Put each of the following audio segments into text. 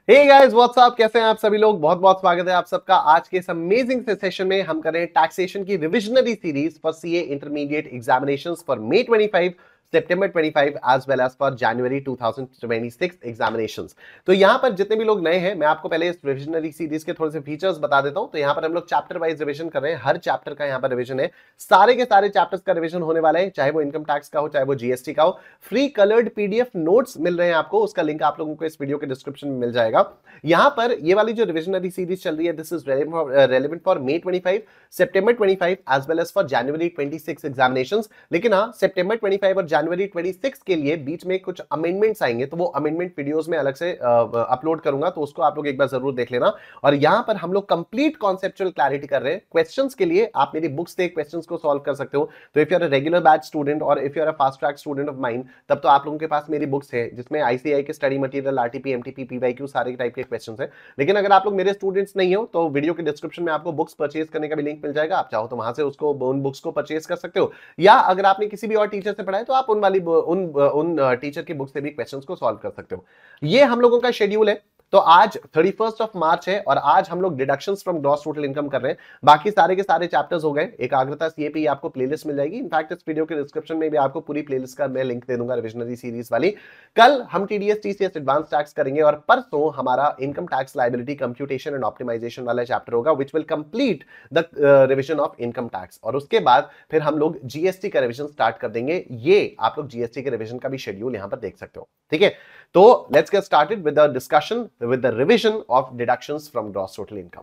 Hey guys what's up, कैसे हैं आप सभी लोग। बहुत बहुत स्वागत है आप सबका आज के इस अमेजिंग से सेशन में। हम कर रहे हैं टैक्सेशन की revisionary series for CA intermediate examinations for May 25, September 25 as well as for January 2026 examinations. तो यहां पर जितने भी लोग नए हैं, मैं आपको पहले इस रिविजनरी सीरीज के थोड़े से फीचर्स बता देता हूं। तो यहां पर हम लोग चैप्टर वाइज रिविजन कर रहे हैं, हर चैप्टर का यहां पर रिविजन है। सारे के सारे चैप्टर्स का रिविजन होने वाला है, चाहे वो इनकम टैक्स का हो, चाहे वो जीएसटी का हो। फ्री कलर्ड पीडीएफ नोट्स मिल रहे हैं आपको, उसका लिंक आप लोगों को इस वीडियो के डिस्क्रिप्शन में मिल जाएगा। यहां पर ये वाली जो रिविजनरी सीरीज चल रही है, this is relevant for May 25, September 25 as well as for January 26 examinations. लेकिन हाँ, September 25 और January 26 के लिए बीच में कुछ अमेंडमेंट्स आएंगे, तो वो अमेंडमेंट वीडियोस में अलग से अपलोड करूंगा, तो उसको आप लोग एक बार जरूर देख लेना। और यहां पर हम लोग कंप्लीट कॉन्सेप्चुअल क्लैरिटी कर रहे हैं। क्वेश्चंस के लिए आप मेरी बुक्स से क्वेश्चंस को सॉल्व कर सकते हो। तो if you are a regular batch student और if you are a fast track student of mine, तब तो आप लोगों के पास मेरी बुक्स है, जिसमें आईसीआई के study material, RTP, MTP, PYQ सारे टाइप के क्वेश्चंस है। लेकिन अगर आप लोग मेरे स्टूडेंट्स नहीं हो, तो वीडियो के डिस्क्रिप्शन में आपको बुक्स परचेज करने का भी लिंक मिल जाएगा। आप चाहो तो वहां से उसको उन बुक्स को परचेज कर सकते हो, या अगर आपने किसी भी और टीचर से पढ़ा है तो आप उन टीचर की बुक से भी क्वेश्चंस को सॉल्व कर सकते हो। ये हम लोगों का शेड्यूल है। तो आज 31 ऑफ मार्च है और आज हम लोग deductions from gross total income कर रहे हैं। बाकी सारे के सारे चैप्टर्स हो गए। एकाग्रता सीएपी आपको प्लेलिस्ट मिल जाएगी। इनफैक्ट इस वीडियो के डिस्क्रिप्शन में भी आपको पूरी प्लेलिस्ट का मैं लिंक दे दूंगा, रिविजनरी सीरीज वाली। कल हम टीडीएस टीसीएस एडवांस टैक्स करेंगे और परसों हमारा income tax liability computation and optimisation वाला चैप्टर होगा, which will complete the revision of income tax. और उसके बाद फिर हम लोग जीएसटी का रिविजन स्टार्ट कर देंगे। ये आप लोग जीएसटी के रिविजन का भी शेड्यूल यहां पर देख सकते हो, ठीक है। तो let's get started with the discussion with the revision of deductions from gross total income.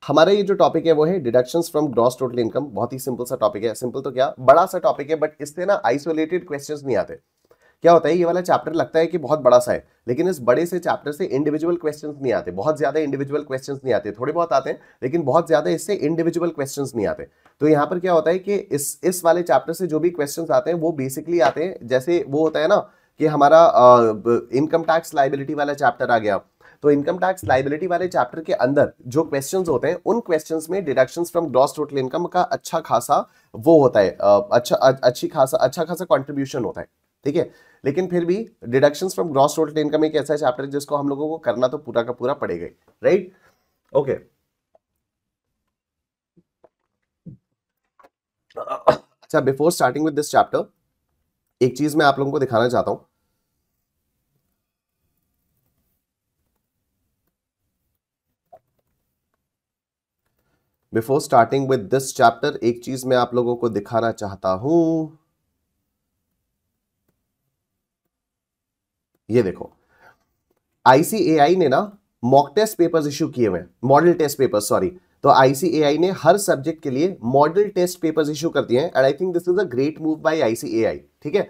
हमारा ये जो टॉपिक है वो है deductions from gross total income. बहुत ही सिंपल सा टॉपिक है। सिंपल तो क्या, बड़ा सा टॉपिक है, बट इससे ना आइसोलेटेड क्वेश्चंस नहीं आते। क्या होता है, ये वाला चैप्टर लगता है कि बहुत बड़ा सा है, लेकिन इस बड़े से चैप्टर से इंडिविजुअल क्वेश्चंस नहीं आते। बहुत ज्यादा इंडिविजुअल क्वेश्चंस नहीं आते, थोड़े बहुत आते हैं, लेकिन बहुत ज्यादा इससे इंडिविजुअल क्वेश्चंस नहीं आते। तो यहाँ पर क्या होता है कि इस वाले चैप्टर से जो भी क्वेश्चंस आते हैं वो बेसिकली आते हैं, जैसे वो होता है ना कि हमारा इनकम टैक्स लायबिलिटी वाला चैप्टर आ गया। तो इनकम टैक्स लायबिलिटी वाले चैप्टर के अंदर जो क्वेश्चंस होते हैं, उन क्वेश्चंस में deductions from gross total income का अच्छा खासा वो होता है, अच्छा खासा कंट्रीब्यूशन होता है, ठीक है। लेकिन फिर भी deductions from gross total income एक ऐसा चैप्टर है जिसको हम लोगों को करना तो पूरा का पूरा पड़ेगा, राइट। ओके, अच्छा, before starting with this chapter एक चीज मैं आप लोगों को दिखाना चाहता हूं। Before starting with this chapter एक चीज मैं आप लोगों को दिखाना चाहता हूं। ये देखो, आईसीएआई ने ना मॉक टेस्ट पेपर्स इशू किए हुए हैं, मॉडल टेस्ट पेपर्स, सॉरी। तो आईसीएआई ने हर सब्जेक्ट के लिए मॉडल टेस्ट पेपर्स इशू कर दिए हैं, and I think this is a great move by ICAI, ठीक है।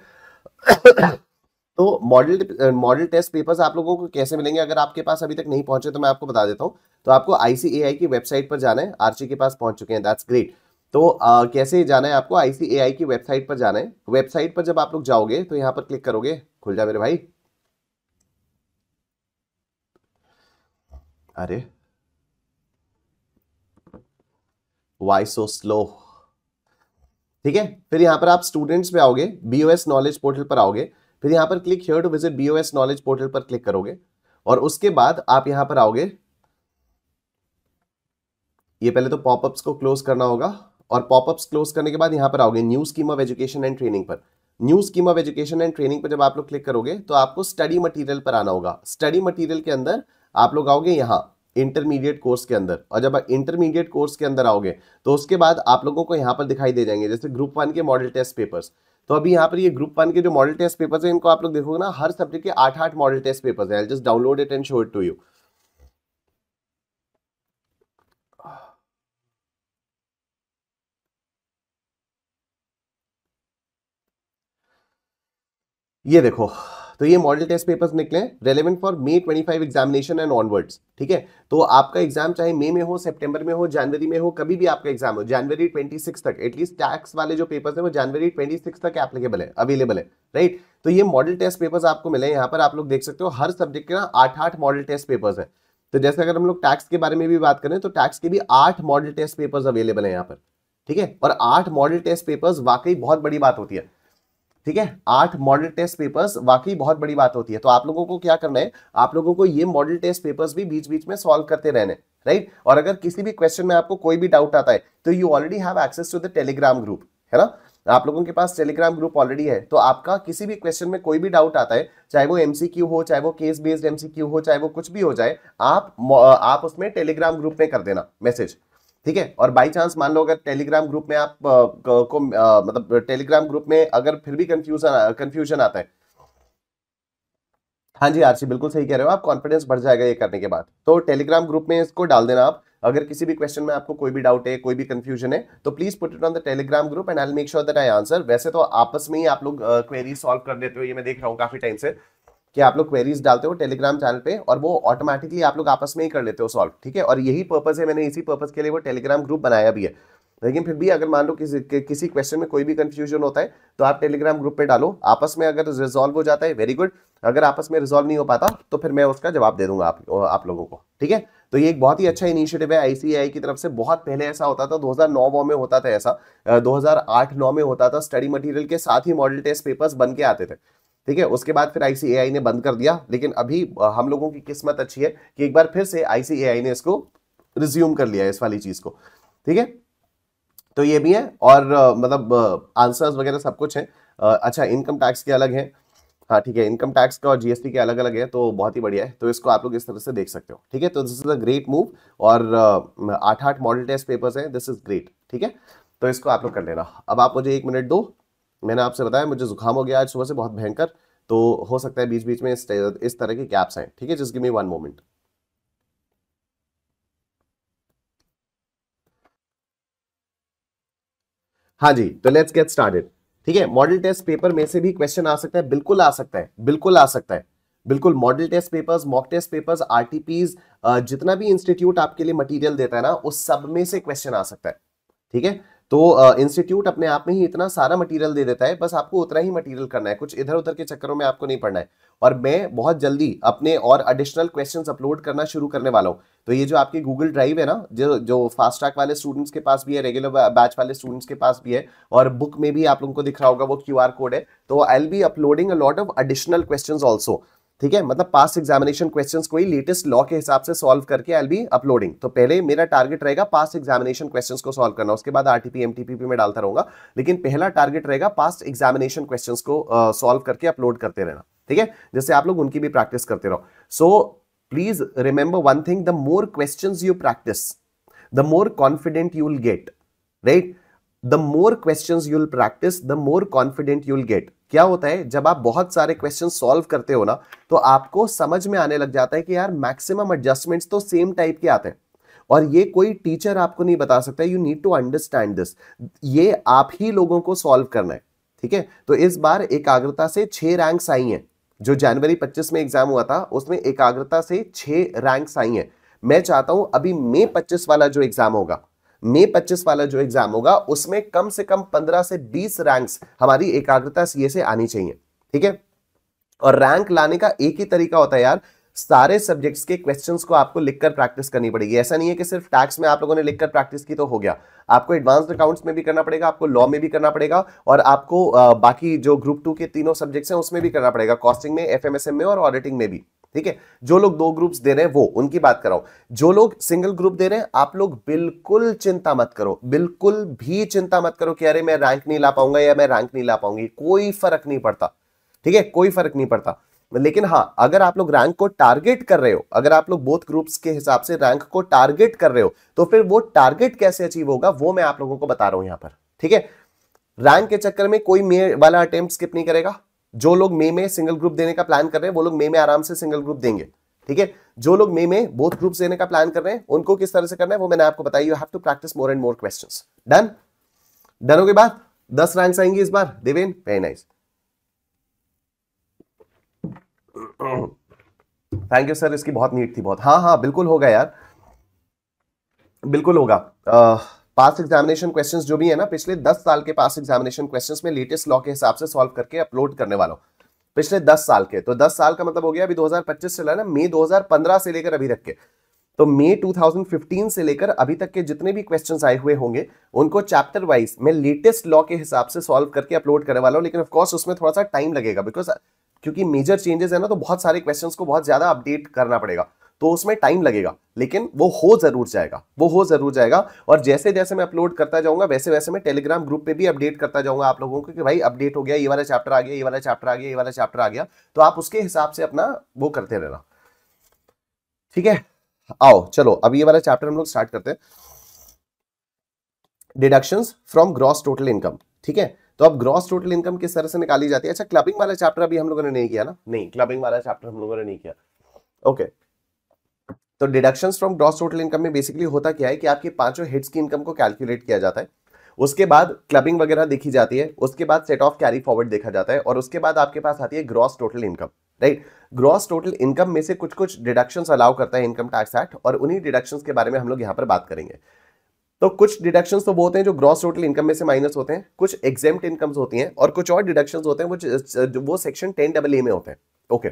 तो मॉडल टेस्ट पेपर्स आप लोगों को कैसे मिलेंगे, अगर आपके पास अभी तक नहीं पहुंचे तो मैं आपको बता देता हूं। तो आपको आईसीएआई की वेबसाइट पर जाना है। आर्ची के पास पहुंच चुके हैं, दैट्स ग्रेट। तो कैसे जाना है, आपको आईसीएआई की वेबसाइट पर जाना है। वेबसाइट पर जब आप लोग जाओगे तो यहां पर क्लिक करोगे, खुल जा मेरे भाई। अरे वाई सो स्लो, ठीक है। फिर यहां पर आप स्टूडेंट्स पे आओगे, बीओएस नॉलेज पोर्टल पर आओगे। फिर यहां पर click here to visit BOS knowledge portal पर क्लिक करोगे, और उसके बाद आप यहां पर आओगे। ये पहले तो पॉपअप्स को क्लोज करना होगा, और पॉपअप्स क्लोज करने के बाद यहां पर आओगे new scheme of education and training पर। New scheme of education and training पर जब आप लोग क्लिक करोगे तो आपको स्टडी मटेरियल पर आना होगा। स्टडी मटेरियल के अंदर आप लोग आओगे यहां इंटरमीडिएट कोर्स के अंदर, और जब इंटरमीडिएट कोर्स के अंदर आओगे तो उसके बाद आप लोगों को यहां पर दिखाई दे जाएंगे जैसे ग्रुप 1 के मॉडल टेस्ट पेपर्स। तो अभी यहाँ पर ये ग्रुप 1 के जो मॉडल टेस्ट पेपर्स हैं, इनको आप लोग देखोगे ना, हर सब्जेक्ट के 8-8 मॉडल टेस्ट पेपर्स हैं। I just download it and show it to you. ये देखो, तो ये मॉडल टेस्ट पेपर्स निकले relevant for May 25 examination and onwards, ठीक है। तो आपका एग्जाम चाहे मई में हो, सितंबर में हो, जनवरी में हो, कभी भी आपका एग्जाम हो, January 26 तक, एटलीस्ट टैक्स वाले जो पेपर्स है वो January 26 तक एप्लीकेबल है, अवेलेबल है, राइट। तो ये मॉडल टेस्ट पेपर्स आपको मिले। यहाँ पर आप लोग देख सकते हो हर सब्जेक्ट के ना 8-8 मॉडल टेस्ट पेपर्स है। तो जैसे अगर हम लोग टैक्स के बारे में भी बात करें तो टैक्स के भी 8 मॉडल टेस्ट पेपर्स अवेलेबल है यहाँ पर, ठीक है। और 8 मॉडल टेस्ट पेपर्स वाकई बहुत बड़ी बात होती है। ठीक है, 8 मॉडल टेस्ट पेपर्स वाकई बहुत बड़ी बात होती है। तो आप लोगों को क्या करना है, आप लोगों को ये मॉडल टेस्ट पेपर्स भी बीच बीच में सॉल्व करते रहने, राइट। और अगर किसी भी क्वेश्चन में आपको कोई भी डाउट आता है तो you already have access to the Telegram group, है ना। आप लोगों के पास टेलीग्राम ग्रुप ऑलरेडी है, तो आपका किसी भी क्वेश्चन में कोई भी डाउट आता है, चाहे वो एमसीक्यू हो, चाहे वो केस बेस्ड एमसीक्यू हो, चाहे वो कुछ भी हो जाए, आप उसमें टेलीग्राम ग्रुप में कर देना मैसेज, ठीक है। और बाई चांस मान लो अगर टेलीग्राम ग्रुप में आप मतलब टेलीग्राम ग्रुप में अगर फिर भी कंफ्यूजन आता है, हाँ जी आरसी बिल्कुल सही कह रहे हो आप, कॉन्फिडेंस बढ़ जाएगा ये करने के बाद। तो टेलीग्राम ग्रुप में इसको डाल देना आप। अगर किसी भी क्वेश्चन में आपको कोई भी डाउट है, कोई भी कंफ्यूजन है, तो please put it on the Telegram group and I will make sure that I answer. वैसे तो आपस में ही आप लोग क्वेरी सॉल्व कर देते हो, ये मैं देख रहा हूँ काफी टाइम से कि आप लोग क्वेरीज डालते हो टेलीग्राम चैनल पे और वो ऑटोमेटिकली आप लोग आपस में ही कर लेते हो सॉल्व, ठीक है। और यही पर्पस है, मैंने इसी पर्पस के लिए वो टेलीग्राम ग्रुप बनाया भी है। लेकिन फिर भी अगर मान लो किसी क्वेश्चन में कोई भी कंफ्यूजन होता है तो आप टेलीग्राम ग्रुप पे डालो, आपस में अगर रिजॉल्व हो जाता है वेरी गुड, अगर आपस में रिजॉल्व नहीं हो पाता तो फिर मैं उसका जवाब दे दूंगा आप लोगों को, ठीक है। तो ये एक बहुत ही अच्छा इनिशिएटिव है आईसीएआई की तरफ से। बहुत पहले ऐसा होता था, 2009 में होता था ऐसा, 2008-9 में होता था, स्टडी मटेरियल के साथ ही मॉडल टेस्ट पेपर्स बन के आते थे, ठीक है। उसके बाद फिर आईसीएआई ने बंद कर दिया, लेकिन अभी हम लोगों की किस्मत अच्छी है कि एक बार फिर से आईसीएआई ने इसको रिज्यूम कर लिया है, इस वाली चीज को, ठीक है। तो ये भी है और मतलब आंसर्स वगैरह सब कुछ है। अच्छा, इनकम टैक्स के अलग है, हाँ ठीक है, इनकम टैक्स का और जीएसटी के अलग अलग है, तो बहुत ही बढ़िया है। तो इसको आप लोग इस तरह से देख सकते हो, ठीक है। तो this is a great move और 8 मॉडल टेस्ट पेपर्स हैं, दिस इज ग्रेट, ठीक है। तो इसको आप लोग कर लेना। अब आप मुझे 1 मिनट दो, मैंने आपसे बताया मुझे जुकाम हो गया आज सुबह से बहुत भयंकर, तो हो सकता है बीच बीच में इस तरह के गैप्स आए, ठीक है। Just give me 1 moment. हाँ जी, तो लेट्स गेट स्टार्टेड, ठीक है। मॉडल टेस्ट पेपर में से भी क्वेश्चन आ सकता है, बिल्कुल आ सकता है, बिल्कुल आ सकता है, बिल्कुल। Model test papers, mock test papers, RTPs, जितना भी इंस्टीट्यूट आपके लिए मटेरियल देता है ना, उस सब में से क्वेश्चन आ सकता है, ठीक है। तो इंस्टीट्यूट अपने आप में ही इतना सारा मटेरियल दे देता है, बस आपको उतना ही मटेरियल करना है, कुछ इधर उधर के चक्करों में आपको नहीं पड़ना है। और मैं बहुत जल्दी अपने और एडिशनल क्वेश्चंस अपलोड करना शुरू करने वाला हूं। तो ये जो आपकी गूगल ड्राइव है ना, जो फास्ट ट्रैक वाले स्टूडेंट्स के पास भी है, रेगुलर बैच वाले स्टूडेंट्स के पास भी है, और बुक में भी आप लोगों को दिख रहा होगा वो क्यूआर कोड है। तो I will be uploading a lot of additional questions also, ठीक है। मतलब पास्ट एग्जामिनेशन क्वेश्चंस को ही लेटेस्ट लॉ के हिसाब से सॉल्व करके आई विल बी अपलोडिंग। तो पहले मेरा टारगेट रहेगा पास्ट एग्जामिनेशन क्वेश्चंस को सॉल्व करना, उसके बाद आरटीपी एमटीपी में डालता रहूंगा, लेकिन पहला टारगेट रहेगा पास्ट एग्जामिनेशन क्वेश्चंस को सॉल्व करके अपलोड करते रहना, ठीक है, जिससे आप लोग उनकी भी प्रैक्टिस करते रहो। So please remember one thing, the more questions you practice, the more confident you will get, right. The more questions you will practice, the more confident you will get. क्या होता है, जब आप बहुत सारे क्वेश्चन सॉल्व करते हो ना, तो आपको समझ में आने लग जाता है कि यार मैक्सिमम एडजस्टमेंट्स तो सेम टाइप के आते हैं, और ये कोई टीचर आपको नहीं बता सकता। You need to understand this, ये आप ही लोगों को सॉल्व करना है, ठीक है। तो इस बार एकाग्रता से 6 रैंक्स आई हैं। जो जनवरी 25 में एग्जाम हुआ था उसमें एकाग्रता से 6 रैंक्स आई हैं। मैं चाहता हूं अभी मई 25 वाला जो एग्जाम होगा, मई 25 वाला जो एग्जाम होगा, उसमें कम से कम 15 से 20 रैंक्स हमारी एकाग्रता सीए से आनी चाहिए, ठीक है। और रैंक लाने का एक ही तरीका होता है यार, सारे सब्जेक्ट्स के क्वेश्चंस को आपको लिखकर प्रैक्टिस करनी पड़ेगी। ऐसा नहीं है कि सिर्फ टैक्स में आप लोगों ने लिखकर प्रैक्टिस की तो हो गया, आपको एडवांस्ड अकाउंट्स में भी करना पड़ेगा, आपको लॉ में भी करना पड़ेगा, और आपको बाकी जो ग्रुप 2 के तीनों सब्जेक्ट्स हैं उसमें भी करना पड़ेगा, कॉस्टिंग में, एफएमएसएम में और ऑडिटिंग में भी, ठीक है। जो लोग 2 ग्रुप्स दे रहे हैं वो उनकी बात कर रहा हूं। जो लोग सिंगल ग्रुप दे रहे हैं, आप लोग बिल्कुल चिंता मत करो, बिल्कुल भी चिंता मत करो कि अरे मैं रैंक नहीं ला पाऊंगा या मैं रैंक नहीं ला पाऊंगी, कोई फर्क नहीं पड़ता, ठीक है, कोई फर्क नहीं पड़ता। लेकिन हां, अगर आप लोग रैंक को टारगेट कर रहे हो, अगर आप लोग बोथ ग्रुप्स के हिसाब से रैंक को टारगेट कर रहे हो, तो फिर वो टारगेट कैसे अचीव होगा वो मैं आप लोगों को बता रहा हूं यहां पर, ठीक है। रैंक के चक्कर में कोई मे वाला अटेम्प्ट स्किप नहीं करेगा। जो लोग मई में सिंगल ग्रुप देने का प्लान कर रहे हैं वो लोग मई में आराम से सिंगल ग्रुप देंगे, ठीक है। जो लोग मई में बोथ ग्रुप्स देने का प्लान कर रहे हैं उनको किस तरह से करना है वो मैंने आपको बताया। You have to practise more and more questions. Done, done हो गई बात। 10 रैंक्स आएंगी इस बार Deven, very nice, thank you sir, इसकी बहुत नीड थी बहुत। हाँ हाँ बिल्कुल होगा यार, बिल्कुल होगा। पास्ट एग्जामिनेशन क्वेश्चंस जो भी है ना, पिछले 10 साल के पास्ट एग्जामिनेशन क्वेश्चंस में लेटेस्ट लॉ के हिसाब से सॉल्व करके अपलोड करने वाला हूं, पिछले 10 साल के। तो 10 साल का मतलब हो गया अभी 2025 चला है ना, मई 2015 से लेकर अभी तक के, तो मई 2015 से लेकर अभी तक के जितने भी क्वेश्चंस आए हुए होंगे उनको चैप्टर वाइज मैं लेटेस्ट लॉ के हिसाब से सॉल्व करके अपलोड करने वाला हूं, लेकिन ऑफ कोर्स उसमें थोड़ा सा टाइम लगेगा बिकॉज क्योंकि मेजर चेंजेस है ना, तो बहुत सारे क्वेश्चंस को बहुत ज्यादा अपडेट करना पड़ेगा, तो उसमें टाइम लगेगा, लेकिन वो हो जरूर जाएगा, वो हो जरूर जाएगा। और जैसे जैसे मैं अपलोड करता जाऊंगा वैसे वैसे मैं टेलीग्राम ग्रुप पे भी अपडेट करता जाऊंगा आप लोगों को कि भाई अपडेट हो गया, ये वाला चैप्टर आ गया, ये वाला चैप्टर आ गया, ये वाला चैप्टर आ गया, तो आप उसके हिसाब से अपना वो करते रहना, ठीक है। आओ चलो अब ये वाला चैप्टर हम लोग स्टार्ट करते हैं, deductions from gross total income, ठीक है। तो अब ग्रॉस टोटल इनकम किस तरह से निकाली जाती है। अच्छा, क्लबिंग वाला चैप्टर अभी हम लोगों ने नहीं किया ना, नहीं क्लबिंग वाला चैप्टर हम लोगों ने नहीं किया, ओके। तो deductions from gross total income में बेसिकली होता क्या है कि आपके पांचों हेड्स की इनकम को कैलकुलेट किया जाता है, उसके बाद क्लबिंग वगैरह देखी जाती है, उसके बाद सेट ऑफ कैरी फॉरवर्ड देखा जाता है, और उसके बाद आपके पास आती है gross total income, right. Gross total income में से कुछ कुछ डिडक्शंस अलाउ करता है इनकम टैक्स एक्ट, और उन्हीं डिडक्शंस के बारे में हम लोग यहाँ पर बात करेंगे। तो कुछ डिडक्शंस तो वो होते हैं जो ग्रॉस टोटल इनकम में से माइनस होते हैं, कुछ एग्जेम्प्ट इनकम्स होती हैं, और कुछ और डिडक्शंस होते हैं वो सेक्शन 10AA में होते हैं, ओके।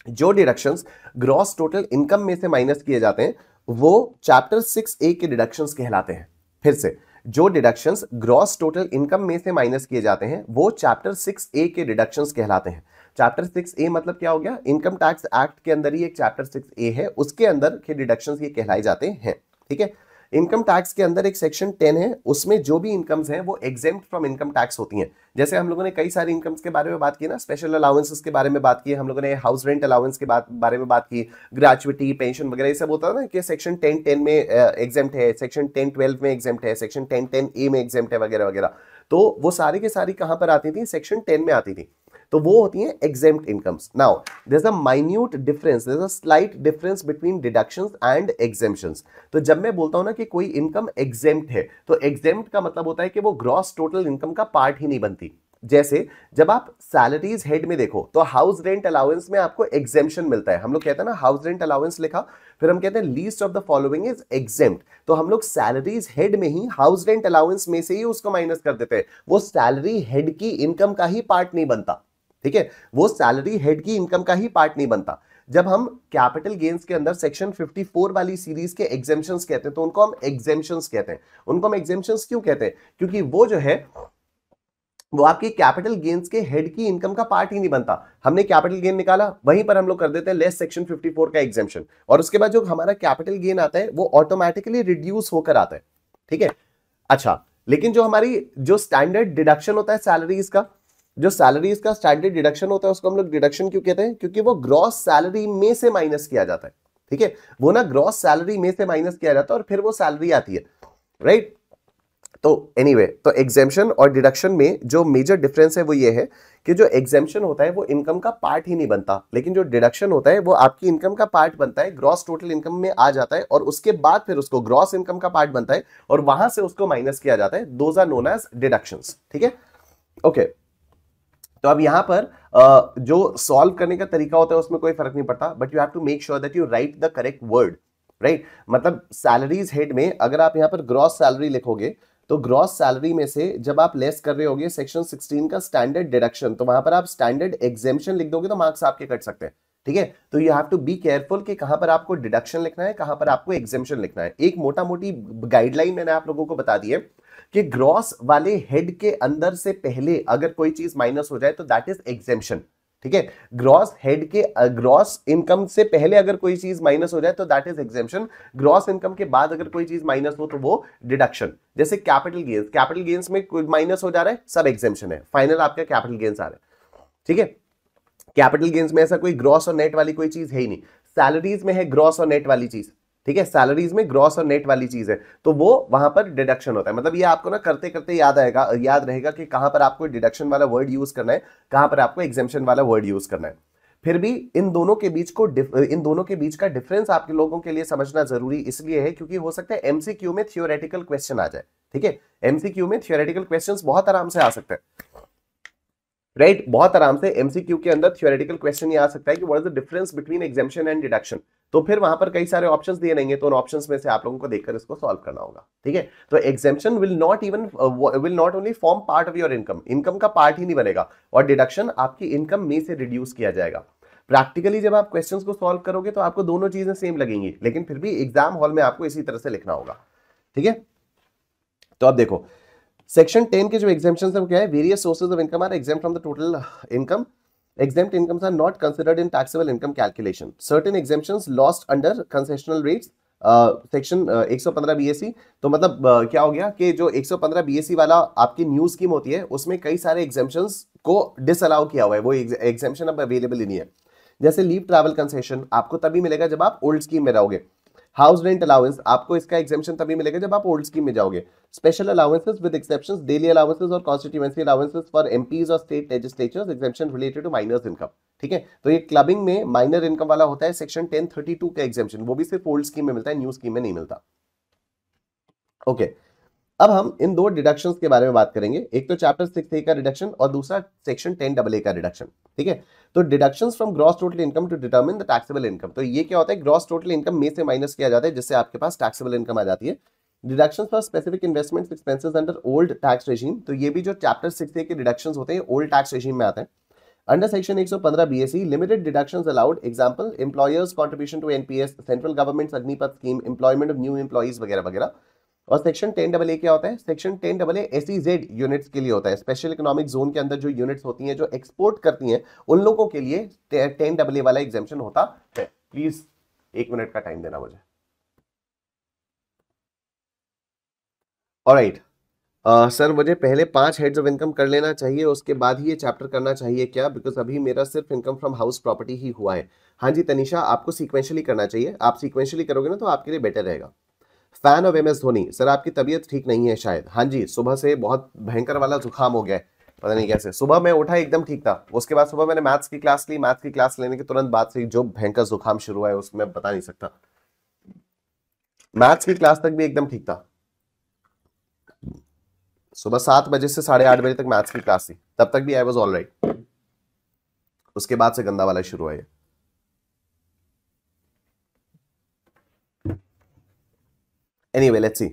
जो डिडक्शंस ग्रॉस टोटल इनकम में से माइनस किए जाते हैं वो चैप्टर 6A के डिडक्शंस कहलाते हैं। फिर से, जो डिडक्शंस ग्रॉस टोटल इनकम में से माइनस किए जाते हैं वो चैप्टर 6A के डिडक्शंस कहलाते हैं। चैप्टर 6A मतलब क्या हो गया, इनकम टैक्स एक्ट के अंदर ही एक चैप्टर 6A है, उसके अंदर के डिडक्शंस ये कहलाए जाते हैं, ठीक है। इनकम टैक्स के अंदर एक सेक्शन 10 है, उसमें जो भी इनकम्स हैं वो एग्जेम्प्ट फ्रॉम इनकम टैक्स होती हैं। जैसे हम लोगों ने कई सारी इनकम्स के बारे में बात की ना, स्पेशल अलाउंसेस के बारे में बात की, हम लोगों ने हाउस रेंट अलाउंस के बारे में बात की, ग्रेचुइटी, पेंशन वगैरह ये सब होता है ना कि सेक्शन 10(10) में एग्जेम्प्ट है, सेक्शन 10(12) में एग्जेम्प्ट है, सेक्शन 10(10)A में एग्जेम्प्ट है वगैरह वगैरह। तो वो सारी की सारी कहां पर आती थी, सेक्शन 10 में आती थी, तो वो होती हैं exempt incomes. Now, there's a minute difference, there's a slight difference between deductions and exemptions. तो जब मैं बोलता हूं ना कि कोई इनकम exempt है, तो exempt का मतलब होता है कि वो ग्रॉस टोटल इनकम का पार्ट ही नहीं बनती। जैसे जब आप सैलरीज हेड में देखो तो हाउस रेंट अलाउंस में आपको एग्जेम्पशन मिलता है, हम लोग कहते हैं ना हाउस रेंट अलाउंस लिखा, फिर हम कहते हैं least of the following is exempt, तो हम लोग सैलरीज हेड में ही हाउस रेंट अलाउंस में से ही उसको माइनस कर देते हैं, वो सैलरी हेड की इनकम का ही पार्ट नहीं बनता, ठीक है, वो सैलरी हेड की इनकम का ही पार्ट नहीं बनता। जब हम कैपिटल गेन्स के अंदर सेक्शन 54 वाली सीरीज के एग्जेम्पशंस कहते हैं तो उनको हम एग्जेम्पशंस कहते हैं। उनको हम एग्जेम्पशंस क्यों कहते हैं, क्योंकि वो जो है वो आपकी कैपिटल गेन्स के हेड की इनकम का पार्ट ही नहीं बनता। हमने कैपिटल गेन निकाला, वहीं पर हम लोग कर देते हैं लेस सेक्शन 54 का एग्जेम्पशन, और उसके बाद जो हमारा कैपिटल गेन आता है वो ऑटोमेटिकली रिड्यूस होकर आता है, ठीक है। अच्छा, लेकिन जो हमारी जो स्टैंडर्ड डिडक्शन होता है सैलरीज का, जो सैलरीज का स्टैंडर्ड डिडक्शन होता है उसको हम लोग डिडक्शन क्यों कहते हैं, क्योंकि वो ग्रॉस सैलरी में से माइनस किया जाता है, ठीक है। वो ना ग्रॉस सैलरी में से माइनस किया जाता है और फिर वो सैलरी आती है, राइट। तो एनीवे, तो एग्जेम्पशन और डिडक्शन में जो मेजर डिफरेंस है वो ये है कि जो एग्जेम्पशन होता है वो इनकम का पार्ट ही नहीं बनता, लेकिन जो डिडक्शन होता है वो आपकी इनकम का पार्ट बनता है, ग्रॉस टोटल इनकम में आ जाता है, और उसके बाद फिर उसको ग्रॉस इनकम का पार्ट बनता है और वहां से उसको माइनस किया जाता है। Those are known as deductions, ठीक है, ओके। तो अब यहां पर जो सॉल्व करने का तरीका होता है उसमें कोई फर्क नहीं पड़ता, but you have to make sure that you write the correct word, right. मतलब सैलरीज हेड में अगर आप यहां पर ग्रॉस सैलरी लिखोगे तो ग्रॉस सैलरी में से जब आप लेस कर रहे होगे सेक्शन 16 का स्टैंडर्ड डिडक्शन, तो वहां पर आप स्टैंडर्ड एग्जेम्पशन लिख दोगे तो मार्क्स आपके कट सकते हैं, ठीक है। तो you have to be careful कि कहां पर आपको डिडक्शन लिखना है, कहां पर आपको एग्जेम्पशन लिखना है। एक मोटा मोटी गाइडलाइन मैंने आप लोगों को बता दी है कि ग्रॉस वाले हेड के अंदर से पहले अगर कोई चीज माइनस हो जाए तो दैट इज एग्जेम्पशन, ठीक है। ग्रॉस हेड के ग्रॉस इनकम से पहले अगर कोई चीज माइनस हो जाए तो that is exemption, gross income के बाद अगर कोई चीज माइनस हो तो वो डिडक्शन। जैसे कैपिटल गेन्स में कोई माइनस हो जा रहा है, सब एग्जेम्पशन है, फाइनल आपका कैपिटल गेन्स आ रहा है, ठीक है। कैपिटल गेन्स में ऐसा कोई ग्रॉस और नेट वाली कोई चीज है ही नहीं, सैलरीज में है ग्रॉस और नेट वाली चीज, ठीक है, सैलरीज में ग्रॉस और नेट वाली चीज है, तो वो वहां पर डिडक्शन होता है। मतलब ये आपको ना करते करते याद रहेगा कि कहां पर आपको डिडक्शन वाला वर्ड यूज करना है, कहां पर आपको एग्जेम्पशन वाला वर्ड यूज करना है। फिर भी इन दोनों के बीच का डिफरेंस आपके लोगों के लिए समझना जरूरी इसलिए है क्योंकि हो सकता है एमसीक्यू में थियोरेटिकल क्वेश्चन आ जाए, ठीक है। एमसीक्यू में थियोरेटिकल क्वेश्चंस बहुत आराम से आ सकते हैं, राइट, बहुत आराम से एमसीक्यू के अंदर थियोरेटिकल क्वेश्चन ये आ सकता है कि what is the difference between exemption and deduction. तो फिर वहां पर कई सारे ऑप्शंस दिए रहेंगे, तो उन ऑप्शंस में से आप लोगों को देखकर इसको सॉल्व करना होगा, ठीक है। तो exemption will not only form part of your income का पार्ट ही नहीं बनेगा, और डिडक्शन आपकी इनकम में से रिड्यूस किया जाएगा। प्रैक्टिकली जब आप क्वेश्चंस को सॉल्व करोगे तो आपको दोनों चीजें सेम लगेंगी, लेकिन फिर भी एग्जाम हॉल में आपको इसी तरह से लिखना होगा, ठीक है। तो अब देखो सेक्शन 10 के जो एग्जेम्पशंस है वो क्या है, various sources of income are exempt from the total income, exempt incomes are not considered in taxable income calculation, certain exemptions lost under concessional rates, section 115 BSc. तो मतलब क्या हो गया कि जो 115 बीएससी वाला आपकी न्यू स्कीम होती है उसमें कई सारे एग्जेम्पशंस को डिसअलाउ किया हुआ है, वो एग्जेम्पशन अब अवेलेबल ही नहीं है। जैसे लीव ट्रैवल कंसेशन आपको तभी मिलेगा जब आप ओल्ड स्कीम में रहोगे, हाउस रेंट अलाउंस आपको इसका एग्जेम्पशन तभी मिलेगा जब आप ओल्ड स्कीम में जाओगे, special allowances with exceptions, daily allowances और कॉन्स्टिट्यूएंसी अलाउंसेस फॉर एमपीज और state legislatures, exemption related to miners income, ठीक है। तो ये क्लबिंग में माइनर इनकम वाला होता है सेक्शन 1032 का एग्जेम्पशन, वो भी सिर्फ ओल्ड स्कीम में मिलता है, न्यू स्कीम में नहीं मिलता। ओके अब हम इन दो डिडक्शंस के बारे में बात करेंगे, एक तो चैप्टर 6A का डिडक्शन और दूसरा सेक्शन 10AA का डिडक्शन, ठीक है। तो deductions from gross total income to determine the taxable income, तो ये क्या होता है, ग्रॉस टोटल इनकम में से माइनस किया जाता है जिससे आपके पास टैक्सेबल इनकम आ जाती है। Deductions for specific investments expenses under old tax regime, तो ये भी जो चैप्टर 6A के डिडक्शंस होते हैं ओल्ड टैक्स रेजिम में आते हैं। Under section 115 BSC limited deductions allowed, example employer's contribution to NPS, central government Agnipath scheme, employment of new employees वगैरह वगैरह। और सेक्शन 10AA क्या होता है, सेक्शन 10AA SEZ यूनिट्स के लिए होता है, स्पेशल इकोनॉमिक जोन के अंदर जो यूनिट्स होती हैं जो एक्सपोर्ट करती हैं उन लोगों के लिए 10AA वाला एग्जेम्पशन होता है। प्लीज 1 मिनट का टाइम देना मुझे। ऑलराइट सर मुझे पहले 5 हेड्स ऑफ इनकम कर लेना चाहिए उसके बाद ही ये चैप्टर करना चाहिए क्या, बिकॉज अभी मेरा सिर्फ इनकम फ्रॉम हाउस प्रॉपर्टी ही हुआ है। हाँ जी तनिषा आपको सीक्वेंशियली करना चाहिए, आप सीक्वेंशियली करोगे ना तो आपके लिए बेटर रहेगा। Fan of MS Dhoni, sir आपकी तबीयत ठीक नहीं है शायद, हाँ जी सुबह से बहुत भयंकर वाला जुकाम हो गया है, पता नहीं कैसे। सुबह मैं उठा एकदम ठीक था, उसके बाद सुबह मैंने मैथ्स की क्लास ली, मैथ्स की क्लास लेने के तुरंत बाद से जो भयंकर जुकाम शुरू हुआ है उसमें बता नहीं सकता। मैथ्स की क्लास तक भी एकदम ठीक था, सुबह 7 बजे से 8:30 बजे तक मैथ्स की क्लास थी, तब तक भी आई वॉज ऑल राइट, उसके बाद से गंदा वाला शुरू हुआ है। एनीवे लेट्स सी,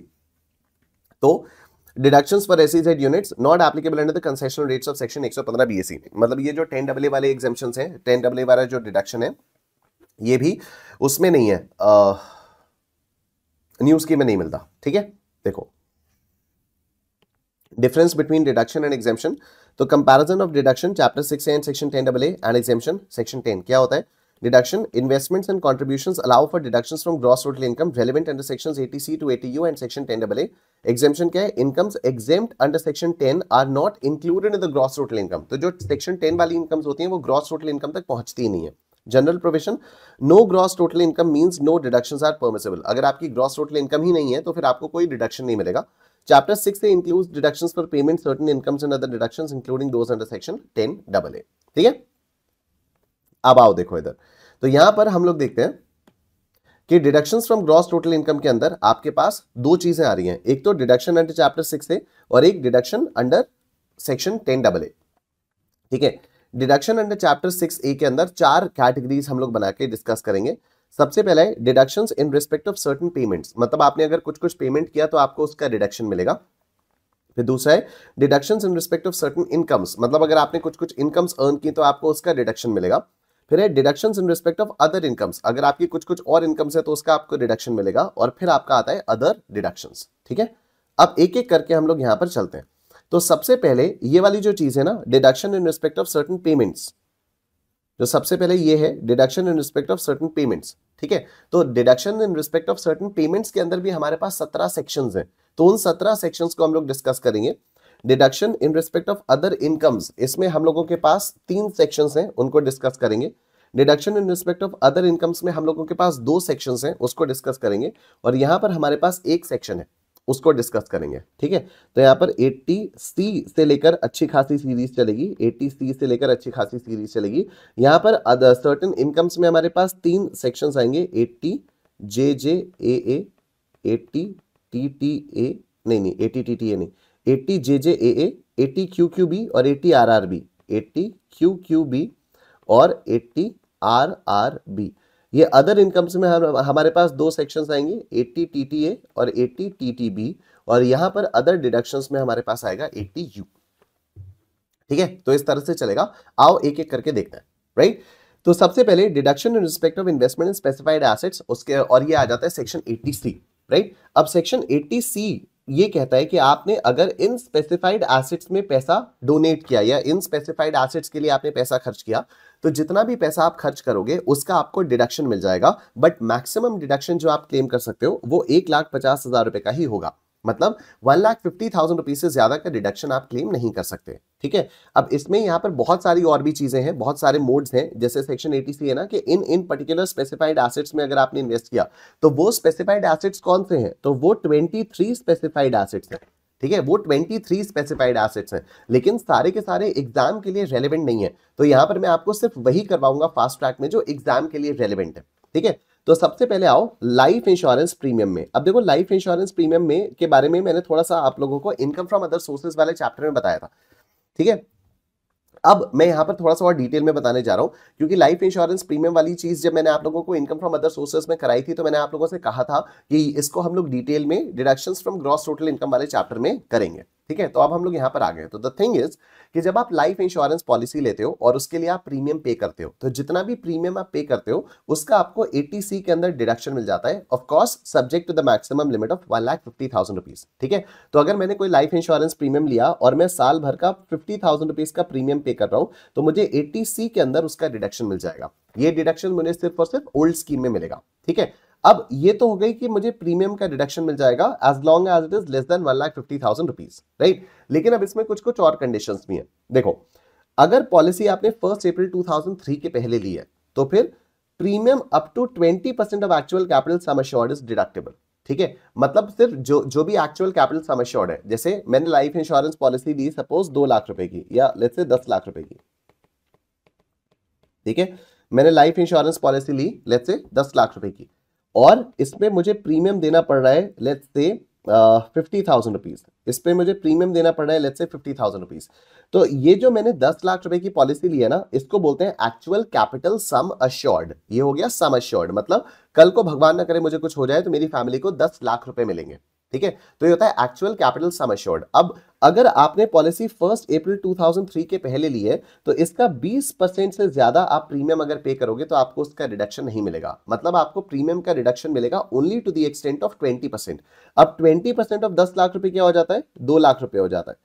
तो deductions for SEZ units not applicable under the concessional rates of section 115 BSC, मतलब ये जो 10AA वाले एग्जेम्पशंस हैं, 10AA वाला जो डिडक्शन है ये भी उसमें नहीं है, न्यू स्कीम में नहीं मिलता, ठीक है। देखो difference between deduction and exemption, तो comparison of deduction chapter 6 and section 10AA and exemption section 10 क्या होता है। Deduction, investments and contributions allow for deductions from gross total income relevant under sections 80C to 80U and section 10AA. Exemption क्या है, incomes exempt under section 10 are not included in the gross total income, तो जो section 10 वाली incomes होती हैं वो gross total income तक पहुंचती ही नहीं है। General provision, no gross total income means no deductions are permissible, अगर आपकी ग्रॉस टोटल इनकम ही नहीं है तो फिर आपको कोई डिडक्शन नहीं मिलेगा। चैप्टर 6 से includes deductions for payment certain incomes and other deductions including those under section 10AA, ठीक है। अब आओ देखो इधर, तो यहां पर हम लोग देखते हैं कि deductions from gross total income के अंदर आपके पास दो चीजें आ रही हैं, एक तो डिडक्शन अंडर चैप्टर 6 से और एक डिडक्शन अंडर सेक्शन 10AA, ठीक है। डिडक्शन अंडर चैप्टर 6A के अंदर 4 कैटेगरीज हम लोग बना के डिस्कस करेंगे। सबसे पहला है deductions in respect of certain payments, मतलब आपने अगर कुछ कुछ पेमेंट किया तो आपको उसका डिडक्शन मिलेगा। फिर दूसरा है deductions in respect of certain incomes, मतलब अगर आपने कुछ कुछ इनकम्स अर्न की तो आपको उसका डिडक्शन मिलेगा। फिर है deductions in respect of other incomes, अगर आपकी कुछ कुछ और इनकम्स है तो उसका आपको डिडक्शन मिलेगा। और फिर आपका आता है अदर डिडक्शंस, ठीक है। अब एक एक करके हम लोग यहां पर चलते हैं। तो सबसे पहले ये वाली जो चीज है ना, deduction in respect of certain payments, जो सबसे पहले ये है deduction in respect of certain payments, ठीक है। तो deduction in respect of certain payments के अंदर भी हमारे पास 17 सेक्शंस हैं, तो उन 17 सेक्शंस को हम लोग डिस्कस करेंगे। Deduction in respect of other incomes, इसमें हम लोगों के पास 3 सेक्शंस हैं, उनको डिस्कस करेंगे। Deduction in respect of other incomes में हम लोगों के पास 2 सेक्शंस हैं, उसको डिस्कस करेंगे। और यहां पर हमारे पास एक सेक्शन है, उसको डिस्कस करेंगे, ठीक है। तो यहाँ पर 80C से लेकर अच्छी खासी सीरीज चलेगी, 80C से लेकर अच्छी खासी सीरीज चलेगी। यहाँ पर अदर सर्टेन इनकम्स में हमारे पास 3 सेक्शंस आएंगे, 80JJAA, 80TTA, नहीं 80TTA नहीं, 80JJAA, 80QQB और 80RRB, 80QQB और 80RRB। ये अदर इनकम्स में हमारे पास 2 सेक्शंस आएंगे, 80TTA और 80TTB, और यहां पर अदर डिडक्शंस में हमारे पास आएगा 80U, ठीक है। तो इस तरह से चलेगा, आओ एक एक करके देखते हैं, राइट। तो सबसे पहले deduction in respect of investment in specified assets, उसके और ये आ जाता है सेक्शन 80C, राइट। अब सेक्शन 80C ये कहता है कि आपने अगर इन स्पेसिफाइड एसेट्स में पैसा डोनेट किया या इन स्पेसिफाइड एसेट्स के लिए आपने पैसा खर्च किया, तो जितना भी पैसा आप खर्च करोगे उसका आपको डिडक्शन मिल जाएगा। बट मैक्सिमम डिडक्शन जो आप क्लेम कर सकते हो वो 1,50,000 रुपए का ही होगा। मतलब 1,50,000 रुपीज से ज्यादा का डिडक्शन आप क्लेम नहीं कर सकते, ठीक है। अब इसमें यहाँ पर बहुत सारी और भी चीजें हैं, बहुत सारे मोड्स हैं, जैसे सेक्शन 80C है ना कि इन पर्टिकुलर स्पेसिफाइड एसेट्स में अगर आपने इन्वेस्ट किया तो वो स्पेसिफाइड एसेट्स कौन से हैं, तो वो 23 स्पेसिफाइड एसेट्स हैं, ठीक है। वो 23 स्पेसिफाइड एसेट्स हैं, लेकिन सारे के सारे एग्जाम के लिए रेलेवेंट नहीं है। तो यहां पर मैं आपको सिर्फ वही करवाऊंगा फास्ट ट्रैक में जो एग्जाम के लिए रेलेवेंट है, ठीक है। तो सबसे पहले आओ लाइफ इंश्योरेंस प्रीमियम में। अब देखो लाइफ इंश्योरेंस प्रीमियम में के बारे में मैंने थोड़ा सा आप लोगों को इनकम फ्रॉम अदर सोर्सेज वाले चैप्टर में बताया था, ठीक है। अब मैं यहां पर थोड़ा सा और डिटेल में बताने जा रहा हूं, क्योंकि लाइफ इंश्योरेंस प्रीमियम वाली चीज जब मैंने आप लोगों को इनकम फ्रॉम अदर सोर्सेज में कराई थी तो मैंने आप लोगों से कहा था कि इसको हम लोग डिटेल में deductions from gross total income वाले चैप्टर में करेंगे, ठीक है। तो अब हम लोग यहां पर आ गए। तो द थिंग इज कि जब आप लाइफ इंश्योरेंस पॉलिसी लेते हो और उसके लिए आप प्रीमियम पे करते हो, तो जितना भी प्रीमियम आप पे करते हो उसका आपको 80C के अंदर डिडक्शन मिल जाता है, of course subject to the maximum limit of 1,50,000 rupees, ठीक है। तो अगर मैंने कोई लाइफ इंश्योरेंस प्रीमियम लिया और मैं साल भर का 50,000 रुपीज का प्रीमियम पे कर रहा हूं, तो मुझे 80C के अंदर उसका डिडक्शन मिल जाएगा। ये डिडक्शन मुझे सिर्फ और सिर्फ ओल्ड स्कीम में मिलेगा, ठीक है। अब ये तो हो गई कि मुझे प्रीमियम का डिडक्शन मिल जाएगा as long as it is less than 1,50,000 rupees, right. लेकिन अब इसमें कुछ कुछ और कंडीशंस भी हैं। देखो, अगर पॉलिसी आपने 1 अप्रैल 2003 के पहले ली है तो फिर premium up to 20% of actual capital sum assured is deductible, ठीक है। मतलब सिर्फ जो भी एक्चुअल कैपिटल सम अश्योर्ड है, जैसे मैंने लाइफ इंश्योरेंस पॉलिसी ली सपोज 2 लाख रुपए की या लेट्स से 10 लाख रुपए की, ठीक है। मैंने लाइफ इंश्योरेंस पॉलिसी ली लेट्स से 10 लाख रुपए की और इसमें मुझे प्रीमियम देना पड़ रहा है लेट्स से 50,000 रुपीज। इस पे मुझे प्रीमियम देना पड़ रहा है लेट्स से 50,000 रुपीज। तो ये जो मैंने 10 लाख रुपए की पॉलिसी ली है ना, इसको बोलते हैं एक्चुअल कैपिटल सम अश्योर्ड। ये हो गया सम अश्योर्ड, मतलब कल को भगवान ना करे मुझे कुछ हो जाए तो मेरी फैमिली को 10 लाख रुपए मिलेंगे, ठीक है। तो ये होता है एक्चुअल कैपिटल सम अश्योर्ड। अब अगर आपने पॉलिसी 1 अप्रैल 2003 के पहले ली है तो इसका 20% से ज्यादा आप प्रीमियम अगर पे करोगे तो आपको उसका रिडक्शन नहीं मिलेगा। मतलब आपको प्रीमियम का रिडक्शन मिलेगा only to the extent of 20%। अब 20% ऑफ 10 लाख रुपए क्या हो जाता है, 2 लाख रुपए हो जाता है।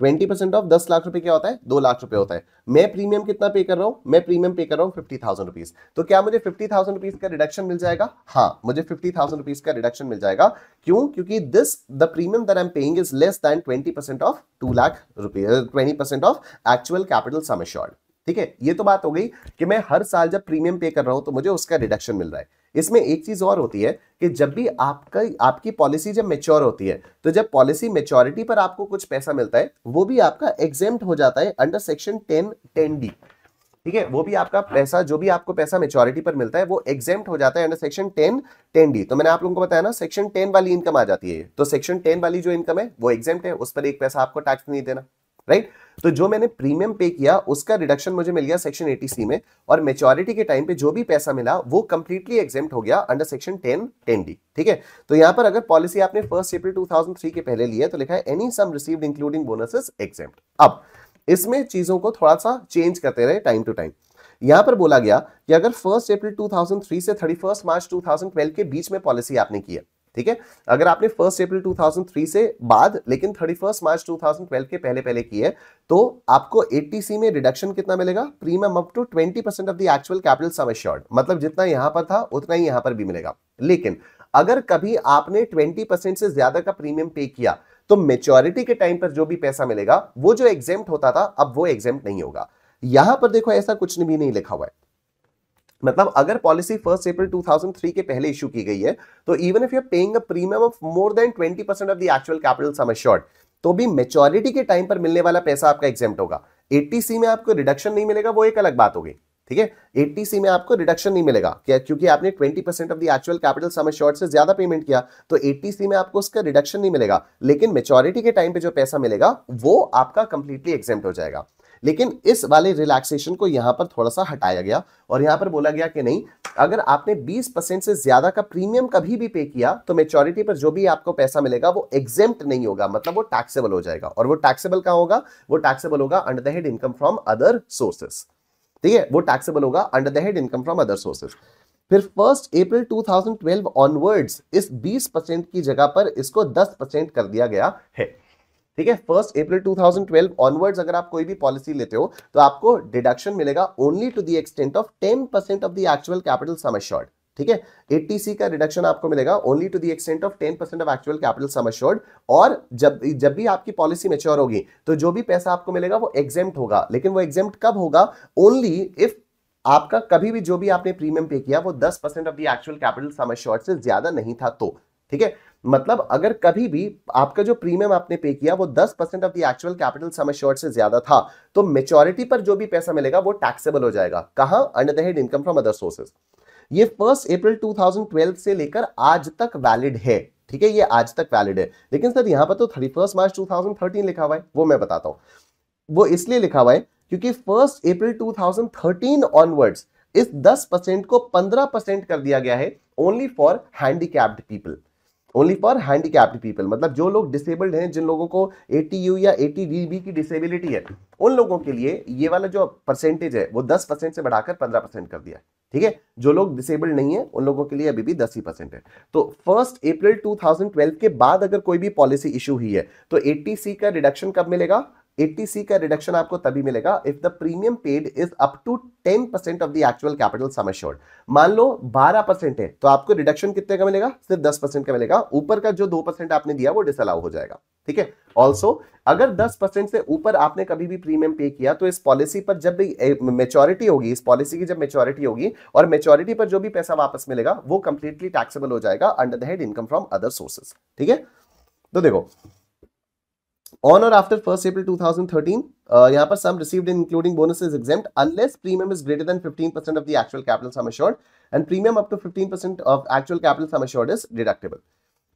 20% ऑफ 10 लाख रुपए क्या होता है, 2 लाख रुपए होता है। मैं प्रीमियम कितना पे कर रहा हूं, मैं प्रीमियम पे कर रहा हूं 50,000 रुपीज। तो क्या मुझे 50,000 रुपीज का रिडक्शन मिल जाएगा? हाँ, मुझे 50,000 रुपीज का रिडक्शन मिल जाएगा। क्यों? क्योंकि the premium that I am paying is less then 20% of 2 lakh रुपए, 20% of actual capital sum assured, ठीक है। ये तो बात हो गई कि मैं हर साल जब प्रीमियम पे कर रहा हूं तो मुझे उसका रिडक्शन मिल रहा है। इसमें एक चीज और होती है कि जब भी आपकी पॉलिसी जब मैच्योर होती है, तो जब पॉलिसी मैच्योरिटी पर आपको कुछ पैसा मिलता है वो भी आपका एग्जेम्प्ट हो जाता है अंडर सेक्शन 10(10)(d), ठीक है। वो भी आपका पैसा, जो भी आपको पैसा मैच्योरिटी पर मिलता है वो एग्जेम्प्ट हो जाता है अंडर सेक्शन 10(10)(d). तो मैंने आप लोगों को बताया ना, सेक्शन 10 वाली इनकम आ जाती है, तो सेक्शन 10 वाली जो इनकम है वो एग्जेम्प्ट है, उस पर एक पैसा आपको टैक्स नहीं देना, राइट। तो जो मैंने प्रीमियम पे किया उसका रिडक्शन मुझे मिल गया सेक्शन 80C में, और मैच्योरिटी के टाइम पे जो भी पैसा मिला वो कंप्लीटली एग्जेम्प्ट हो गया अंडर सेक्शन 10(10)(d), ठीक है। तो यहां पर अगर पॉलिसी आपने 1 अप्रैल 2003 के पहले ली है तो लिखा है एनी सम रिसीव्ड इंक्लूडिंग बोनसेस एग्जेम्प्ट। अब इसमें चीजों को थोड़ा सा चेंज करते रहे टाइम टू टाइम। यहां पर बोला गया कि अगर 1 अप्रैल 2003 से 31 मार्च 2012 के बीच में पॉलिसी आपने की है, ठीक है। अगर आपने 1 अप्रैल 2003 से बाद लेकिन 31 मार्च 2012 के पहले पहले की है तो आपको 80C में रिडक्शन कितना मिलेगा, premium up to 20% of the actual capital sum assured. मतलब जितना यहां पर था उतना ही यहां पर भी मिलेगा। लेकिन अगर कभी आपने 20% से ज्यादा का प्रीमियम पे किया तो मेच्योरिटी के टाइम पर जो भी पैसा मिलेगा वो जो एग्जेम्प्ट होता था अब वो एग्जेम्प्ट नहीं होगा। यहां पर देखो ऐसा कुछ भी नहीं लिखा हुआ है। मतलब अगर पॉलिसी 1 अप्रैल 2003 के पहले इशू की गई है तो even if you are paying a premium of more than 20% of the actual capital sum assured, तो भी मैच्योरिटी के टाइम पर मिलने वाला पैसा आपका एग्जेम्प्ट होगा। 80C में आपको रिडक्शन नहीं मिलेगा, वो एक अलग बात हो गई, ठीक है। 80C में आपको रिडक्शन नहीं मिलेगा क्या, क्योंकि आपने 20% of the actual capital sum assured से ज्यादा पेमेंट किया, तो 80C में आपको उसका रिडक्शन नहीं मिलेगा। लेकिन मैच्योरिटी के टाइम पे जो पैसा मिलेगा वो आपका कंप्लीटली एग्जेम्प्ट हो जाएगा। लेकिन इस वाले रिलैक्सेशन को यहां पर थोड़ा सा हटाया गया और यहां पर बोला गया कि नहीं, अगर आपने 20% से ज्यादा का प्रीमियम कभी भी पे किया तो मैच्योरिटी पर जो भी आपको पैसा मिलेगा वो एग्जेम्प्ट नहीं होगा, मतलब वो टैक्सेबल हो जाएगा। और वो टैक्सेबल कहां होगा, वो टैक्सेबल होगा under the head income from other sources, ठीक है, वो टैक्सेबल होगा under the head income from other sources. फिर 1 अप्रैल 2012 ऑनवर्ड्स इस 20% की जगह पर इसको 10% कर दिया गया है। ठीक है, 1 अप्रैल 2012 ऑनवर्ड्स अगर आप कोई भी पॉलिसी लेते हो तो आपको डिडक्शन मिलेगा only to the extent of 10% of the actual capital sum assured. ठीक है, 80C का रिडक्शन आपको मिलेगा only to the extent of 10% of actual capital sum assured. और जब भी आपकी पॉलिसी मैच्योर होगी तो जो भी पैसा आपको मिलेगा वो एग्जेम्प्ट होगा, लेकिन वो एग्जेम्प्ट कब होगा? ओनली इफ आपका कभी भी जो भी आपने प्रीमियम पे किया वो 10% of the actual capital sum assured से ज्यादा नहीं था तो। ठीक है, मतलब अगर कभी भी आपका जो प्रीमियम आपने पे किया वो 10% of the actual capital sum assured से ज्यादा था तो मेच्योरिटी पर जो भी पैसा मिलेगा वो टैक्सेबल हो जाएगा। कहां? Under the head income from other sources. ये 1 अप्रैल 2012 से लेकर आज तक वैलिड है। ठीक है, ये आज तक वैलिड है, लेकिन सर यहां पर तो 31 मार्च 2013 लिखा हुआ है। वो मैं बताता हूं, वो इसलिए लिखा हुआ है क्योंकि 1 अप्रैल 2013 ऑनवर्ड्स इस 10% को 15% कर दिया गया है only for handicapped people. Only for handicapped people मतलब जो लोग डिसेबल्ड हैं, जिन लोगों को 80U या 80DB की डिसेबिलिटी है, उन लोगों के लिए ये वाला जो परसेंटेज है वो 10% से बढ़ाकर 15% कर दिया है। ठीक है, जो लोग डिसेबल्ड नहीं है उन लोगों के लिए अभी भी 10% है। तो 1 अप्रैल 2012 के बाद अगर कोई भी पॉलिसी इशू हुई है तो 80C का रिडक्शन कब मिलेगा? 80C का रिडक्शन आपको तभी मिलेगा if the premium paid is up to 10% of the actual capital sum assured. मान लो 12% है तो आपको रिडक्शन कितने का मिलेगा? सिर्फ 10% का मिलेगा। ऊपर का जो 2% आपने दिया वो डिसअलाउ हो जाएगा। ठीक है, ऑल्सो अगर 10% से ऊपर आपने कभी भी प्रीमियम पे किया तो इस पॉलिसी पर जब भी मेच्योरिटी होगी, इस पॉलिसी की जब मेच्योरिटी होगी और मेच्योरिटी पर जो भी पैसा वापस मिलेगा वो कंप्लीटली टैक्सेबल हो जाएगा under the head income from other sources. ठीक है, तो देखो on or after 1st April 2013 यहाँ पर sum received including bonuses exempt unless premium is greater than 15% of the actual capital sum assured and premium up to 15% of actual capital sum assured is deductible।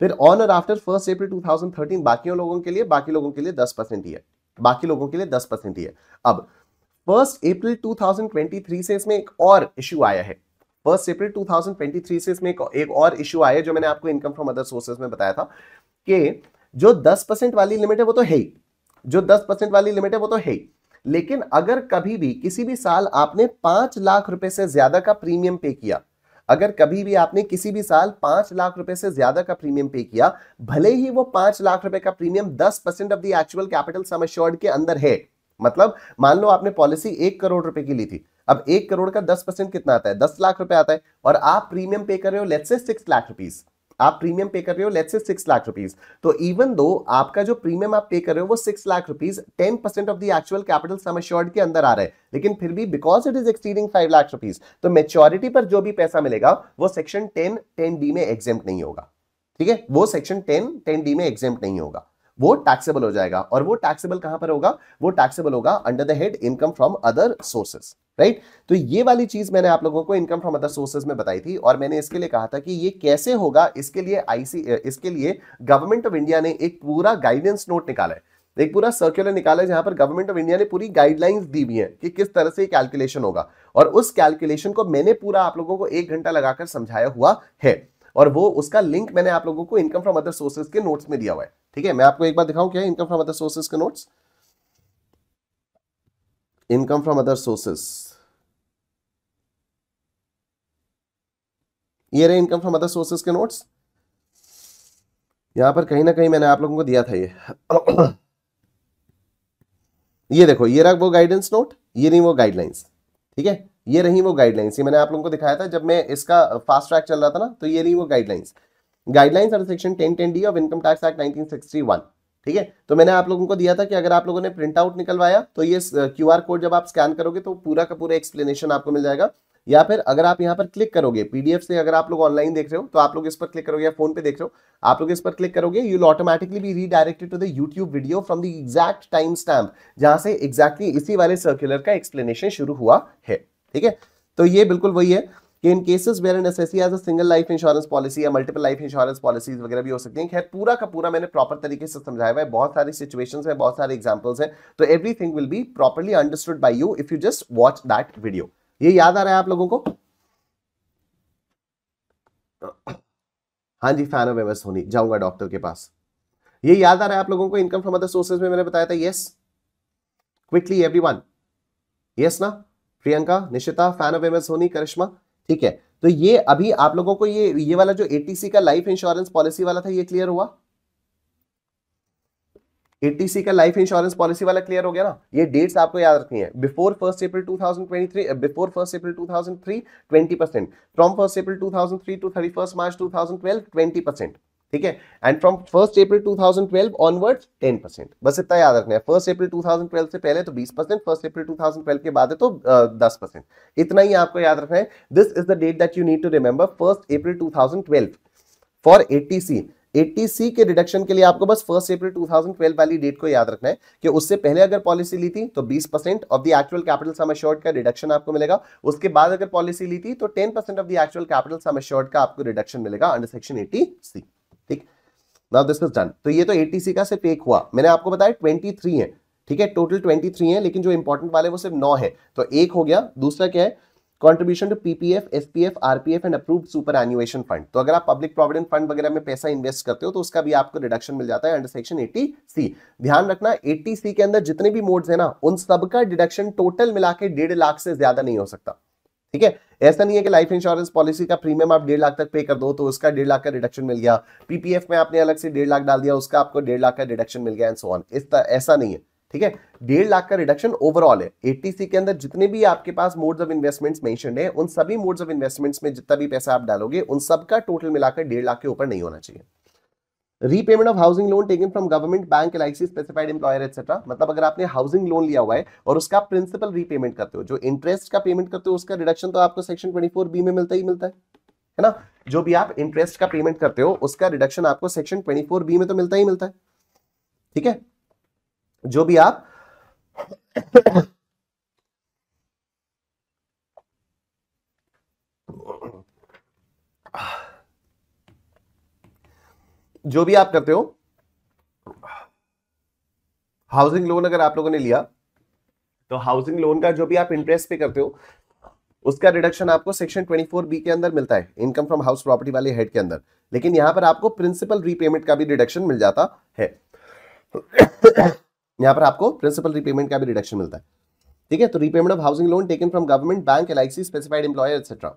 फिर on or after 1st April 2013 बाकी लोगों के लिए 10% ही है, बाकी लोगों के लिए 10% ही है। अब 1 अप्रैल 2023 से इसमें एक और इश्यू आया है। 1 अप्रैल 2023 से इसमें एक और इश्यू आया जो मैंने आपको इनकम फ्रॉम अदर सोर्सेज में बताया था कि जो 10% वाली लिमिट है वो तो है ही, जो 10% वाली लिमिट है वो तो है ही, लेकिन अगर कभी भी किसी भी साल आपने 5 लाख रुपए से ज्यादा का प्रीमियम पे किया, अगर कभी भी आपने किसी भी साल 5 लाख रुपए से ज्यादा का प्रीमियम पे किया, भले ही वो 5 लाख रुपए का premium 10% of the actual capital sum assured के अंदर है। मतलब मान लो आपने पॉलिसी 1 करोड़ रुपए की ली थी, अब 1 करोड़ का 10% कितना आता है? 10 लाख रुपए आता है, और आप प्रीमियम पे कर रहे हो लेट्स से 6 लाख रुपीस, आप प्रीमियम पे कर रहे हो लेट्स से 6 लाख रुपीस। तो इवन दो आपका जो प्रीमियम आप पे कर रहे हो वो 6 lakh rupees 10% of the actual capital sum assured के अंदर आ रहा है, लेकिन फिर भी because it is exceeding 5 lakh rupees तो मेच्योरिटी पर जो भी पैसा मिलेगा वो सेक्शन 10(10)(d) में एग्जेम्प्ट नहीं होगा। ठीक है, वो सेक्शन 10(10)(d) में एग्जेम्प्ट नहीं होगा, वो टैक्सेबल हो जाएगा। और वो टैक्सेबल कहां पर होगा? वो टैक्सेबल होगा under the head income from other sources. Right, तो ये वाली चीज मैंने आप लोगों को इनकम फ्रॉम अदर सोर्सेज में बताई थी, और मैंने इसके लिए कहा था कि ये कैसे होगा। इसके लिए गवर्नमेंट ऑफ इंडिया ने एक पूरा गाइडेंस नोट निकाला है, एक पूरा सर्कुलर निकाला है, जहां पर गवर्नमेंट ऑफ इंडिया ने पूरी गाइडलाइंस दी हुई है कि किस तरह से कैलकुलेशन होगा, और उस कैलकुलेशन को मैंने पूरा आप लोगों को 1 घंटा लगाकर समझाया हुआ है, और वो उसका लिंक मैंने आप लोगों को इनकम फ्रॉम अदर सोर्सेज के नोट्स में दिया हुआ है। ठीक है, मैं आपको एक बार दिखाऊं क्या है इनकम फ्रॉम अदर सोर्सेज के notes. Income from other sources, ये रहे इनकम फ्रॉम अदर सोर्सेज के नोट्स। यहां पर कहीं ना कहीं मैंने आप लोगों को दिया था ये देखो, ये रहा वो गाइडेंस नोट, ये रही वो गाइडलाइंस। ठीक है, ये रही वो गाइडलाइंस, ये मैंने आप लोगों को दिखाया था जब मैं इसका फास्ट ट्रैक चल रहा था ना, तो ये रही वो guidelines. Guidelines under section 10(10)(d) of income tax act 1961। ठीक है, तो मैंने आप लोगों को दिया था कि अगर आप लोगों ने प्रिंट आउट निकलवाया तो ये QR कोड जब आप स्कैन करोगे तो पूरा का पूरा एक्सप्लेनेशन आपको मिल जाएगा, या फिर अगर आप यहाँ पर क्लिक करोगे PDF से, अगर आप लोग ऑनलाइन देख रहे हो तो आप लोग इस पर क्लिक करोगे, या फोन पे देख रहे हो आप लोग इस पर क्लिक करोगे, you will automatically be redirected to the YouTube video from the exact time stamp जहां से एग्जैक्टली इसी वाले सर्कुलर का एक्सप्लेनेशन शुरू हुआ है। ठीक है, तो ये बिल्कुल वही है कि in cases where an SSC has a single life insurance policy या मल्टीपल लाइफ इंश्योरेंस पॉलिसीज वगैरह भी हो सकती हैं। खैर पूरा का पूरा मैंने प्रॉपर तरीके से समझाया हुआ है, बहुत सारी सिचुएशंस है, बहुत सारे एग्जांपल्स हैं, तो everything will be properly understood by you if you just watch that video. ये याद आ रहा है आप लोगों को? हाँ जी, फैन ऑफ MS धोनी, जाऊंगा डॉक्टर के पास। ये याद आ रहा है आप लोगों को? इनकम फ्रॉम अदर सोर्सेज में मैंने बताया था, यस, क्विकली एवरीवन, यस ना? Priyanka, Nishita, fan of MS Dhoni, Karishma, ठीक है। तो ये अभी आप लोगों को ये वाला जो एटीसी का लाइफ इंश्योरेंस पॉलिसी वाला था, ये क्लियर हुआ? एटीसी का लाइफ इंश्योरेंस पॉलिसी वाला क्लियर हो गया ना? ये डेट्स आपको याद रखनी है। Before 1 April 2023, before 1 April 2003 20%, from 1 April 2003 to 31 March 2012 20%, ठीक है। And from 1 April 2012 onwards 10%। बस इतना याद रखना है। 1 अप्रैल 2012 से पहले तो 20%, 1 अप्रैल 2012 के बाद है तो 10%। इतना ही आपको याद रखना है। This is the date that you need to remember, 1 April 2012 for ATC. ATC के रिडक्शन के लिए आपको बस 1 अप्रैल 2012 वाली डेट को याद रखना है कि उससे पहले अगर पॉलिसी ली थी तो 20% of the actual capital sum assured का रिडक्शन आपको मिलेगा। उसके बाद अगर पॉलिसी ली थी तो 10% of the actual capital sum assured का आपको रिडक्शन मिलेगा अंडर सेक्शन 80C, ठीक। Now this is done. तो ये तो एटीसी का सिर्फ एक हुआ। मैंने आपको बताया 23 है, ठीक है, टोटल 23 है, लेकिन जो इंपॉर्टेंट वाले वो सिर्फ 9 है। तो एक हो गया। दूसरा क्या है? Contribution to PPF, SPF, RPF and approved superannuation fund. तो अगर आप पब्लिक प्रोविडेंट फंड वगैरह में पैसा इन्वेस्ट करते हो तो उसका भी आपको रिडक्शन मिल जाता है अंडर सेक्शन 80C। ध्यान रखना 80C के अंदर जितने भी मोड्स है ना, उन सबका डिडक्शन टोटल मिला के 1.5 लाख से ज्यादा नहीं हो सकता, ठीक है। ऐसा नहीं है कि लाइफ इंश्योरेंस पॉलिसी का प्रीमियम आप 1.5 लाख तक पे कर दो तो उसका 1.5 लाख का रिडक्शन मिल गया। पीपीएफ में आपने अलग से 1.5 लाख डाल दिया, उसका आपको 1.5 लाख का रिडक्शन मिल गया एंड सो ऑन। ऐसा नहीं है, ठीक है। 1.5 लाख का रिडक्शन ओवरऑल है। एटीसी के अंदर जितने भी आपके पास मोड्स ऑफ इन्वेस्टमेंट्स मेंशन्ड है, उन सभी मोड्स ऑफ इन्वेस्टमेंट्स में जितना भी पैसा आप डालोगे उन सबका टोटल मिलाकर 1.5 लाख के ऊपर नहीं होना चाहिए। Repayment of housing loan taken from government, bank, LIC, specified employer etcetera. मतलब अगर आपने हाउसिंग लोन लिया हुआ है और उसका प्रिंसिपल रीपेमेंट करते हो, जो इंटरेस्ट का पेमेंट करते हो, उसका रिडक्शन तो आपको सेक्शन 24B में मिलता ही मिलता है ना। जो भी आप इंटरेस्ट का पेमेंट करते हो उसका रिडक्शन आपको सेक्शन 24B में तो मिलता ही मिलता है, ठीक है। जो भी आप जो भी आप करते हो, हाउसिंग लोन अगर आप लोगों ने लिया तो हाउसिंग लोन का जो भी आप इंटरेस्ट पे करते हो उसका रिडक्शन आपको सेक्शन 24B के अंदर मिलता है, इनकम फ्रॉम हाउस प्रॉपर्टी वाले हेड के अंदर। लेकिन यहां पर आपको प्रिंसिपल रीपेमेंट का भी रिडक्शन मिल जाता है। यहां पर आपको प्रिंसिपल रीपेमेंट का भी रिडक्शन मिलता है, ठीक है। तो repayment of housing loan taken from government, bank, LIC, specified employer etcetera.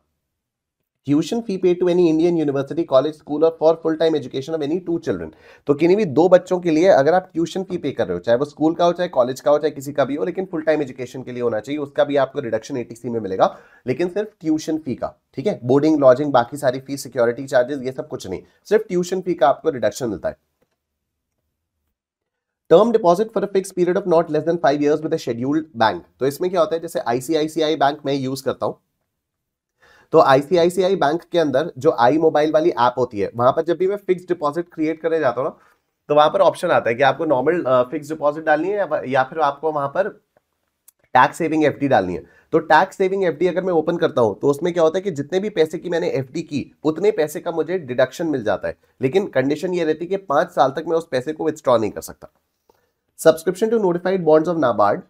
Tuition fee paid to any Indian university, college, school और for full time education of any 2 children. तो किन्हीं भी 2 बच्चों के लिए अगर आप ट्यूशन फी पे कर रहे हो, चाहे वो स्कूल का हो, चाहे कॉलेज का हो, चाहे किसी का भी हो, लेकिन फुल टाइम एजुकेशन के लिए होना चाहिए, उसका भी आपको रिडक्शन एटीसी में मिलेगा, लेकिन सिर्फ ट्यूशन फी का, ठीक है। बोर्डिंग, लॉजिंग, बाकी सारी फीस, सिक्योरिटी चार्जेस, ये सब कुछ नहीं, सिर्फ ट्यूशन फी का आपको रिडक्शन मिलता है। Term deposit for a fix period of not less than 5 years with a scheduled bank. तो इसमें क्या होता है, जैसे आईसीआईसीआई बैंक मैं यूज करता हूं, तो आईसीआईसीआई बैंक के अंदर जो आई मोबाइल वाली ऐप होती है, वहां पर जब भी मैं फिक्स डिपॉजिट क्रिएट करने जाता हूं ना, तो वहां पर ऑप्शन आता है कि आपको नॉर्मल फिक्स डिपॉजिट डालनी है या फिर आपको वहां पर टैक्स सेविंग एफडी डालनी है। तो टैक्स सेविंग एफडी अगर मैं ओपन करता हूं तो उसमें क्या होता है कि जितने भी पैसे की मैंने एफडी की उतने पैसे का मुझे डिडक्शन मिल जाता है, लेकिन कंडीशन ये रहती है कि 5 साल तक मैं उस पैसे को विथड्रॉ नहीं कर सकता। Subscription to notified bonds of NABARD,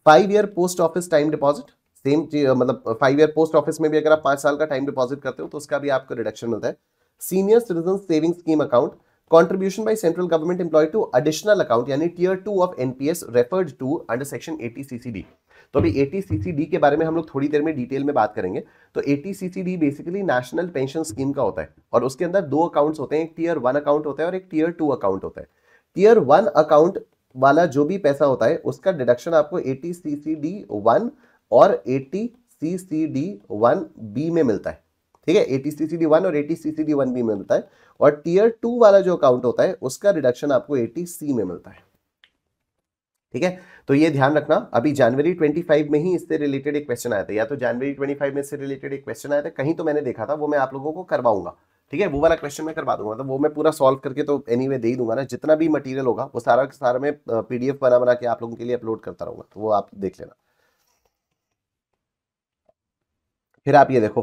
5 year post office time deposit, same मतलब 5 year पोस्ट ऑफिस में भी अगर आप 5 साल का टाइम डिपॉजिट करते हो तो उसका भी आपको रिडक्शन मिलता है। Senior citizen saving scheme account, contribution by central government employ to additional account यानी tier 2 of NPS referred to under section 80CCD। तो अभी 80CCD के बारे में हम लोग थोड़ी देर में डिटेल में बात करेंगे। तो 80CCD basically national pension scheme का होता है और उसके अंदर 2 अकाउंट्स होते हैं, एक टियर 1 अकाउंट होता है और एक टियर 2 अकाउंट होता है। टियर 1 अकाउंट वाला जो भी पैसा होता है उसका डिडक्शन आपको 80CCD1 और 80CCD1B में मिलता है, ठीक है। 80CCD1 और 80CCD1B में मिलता है और टियर 2 वाला जो अकाउंट होता है उसका रिडक्शन आपको 80C में मिलता है, ठीक है। तो ये ध्यान रखना। अभी जनवरी 25 में ही इससे रिलेटेड एक क्वेश्चन आया था, या तो जनवरी 25 में इससे रिलेटेड एक क्वेश्चन आया था कहीं, तो मैंने देखा था, वो मैं आप लोगों को करवाऊंगा, ठीक है। वो वाला क्वेश्चन मैं करवा दूंगा, तो वो मैं पूरा सॉल्व करके तो एनीवे दे ही दूंगा ना। जितना भी मटेरियल होगा वो सारा सारा मैं पीडीएफ बना के आप लोगों के लिए अपलोड करता रहूंगा, तो वो आप देख लेना। फिर आप ये देखो,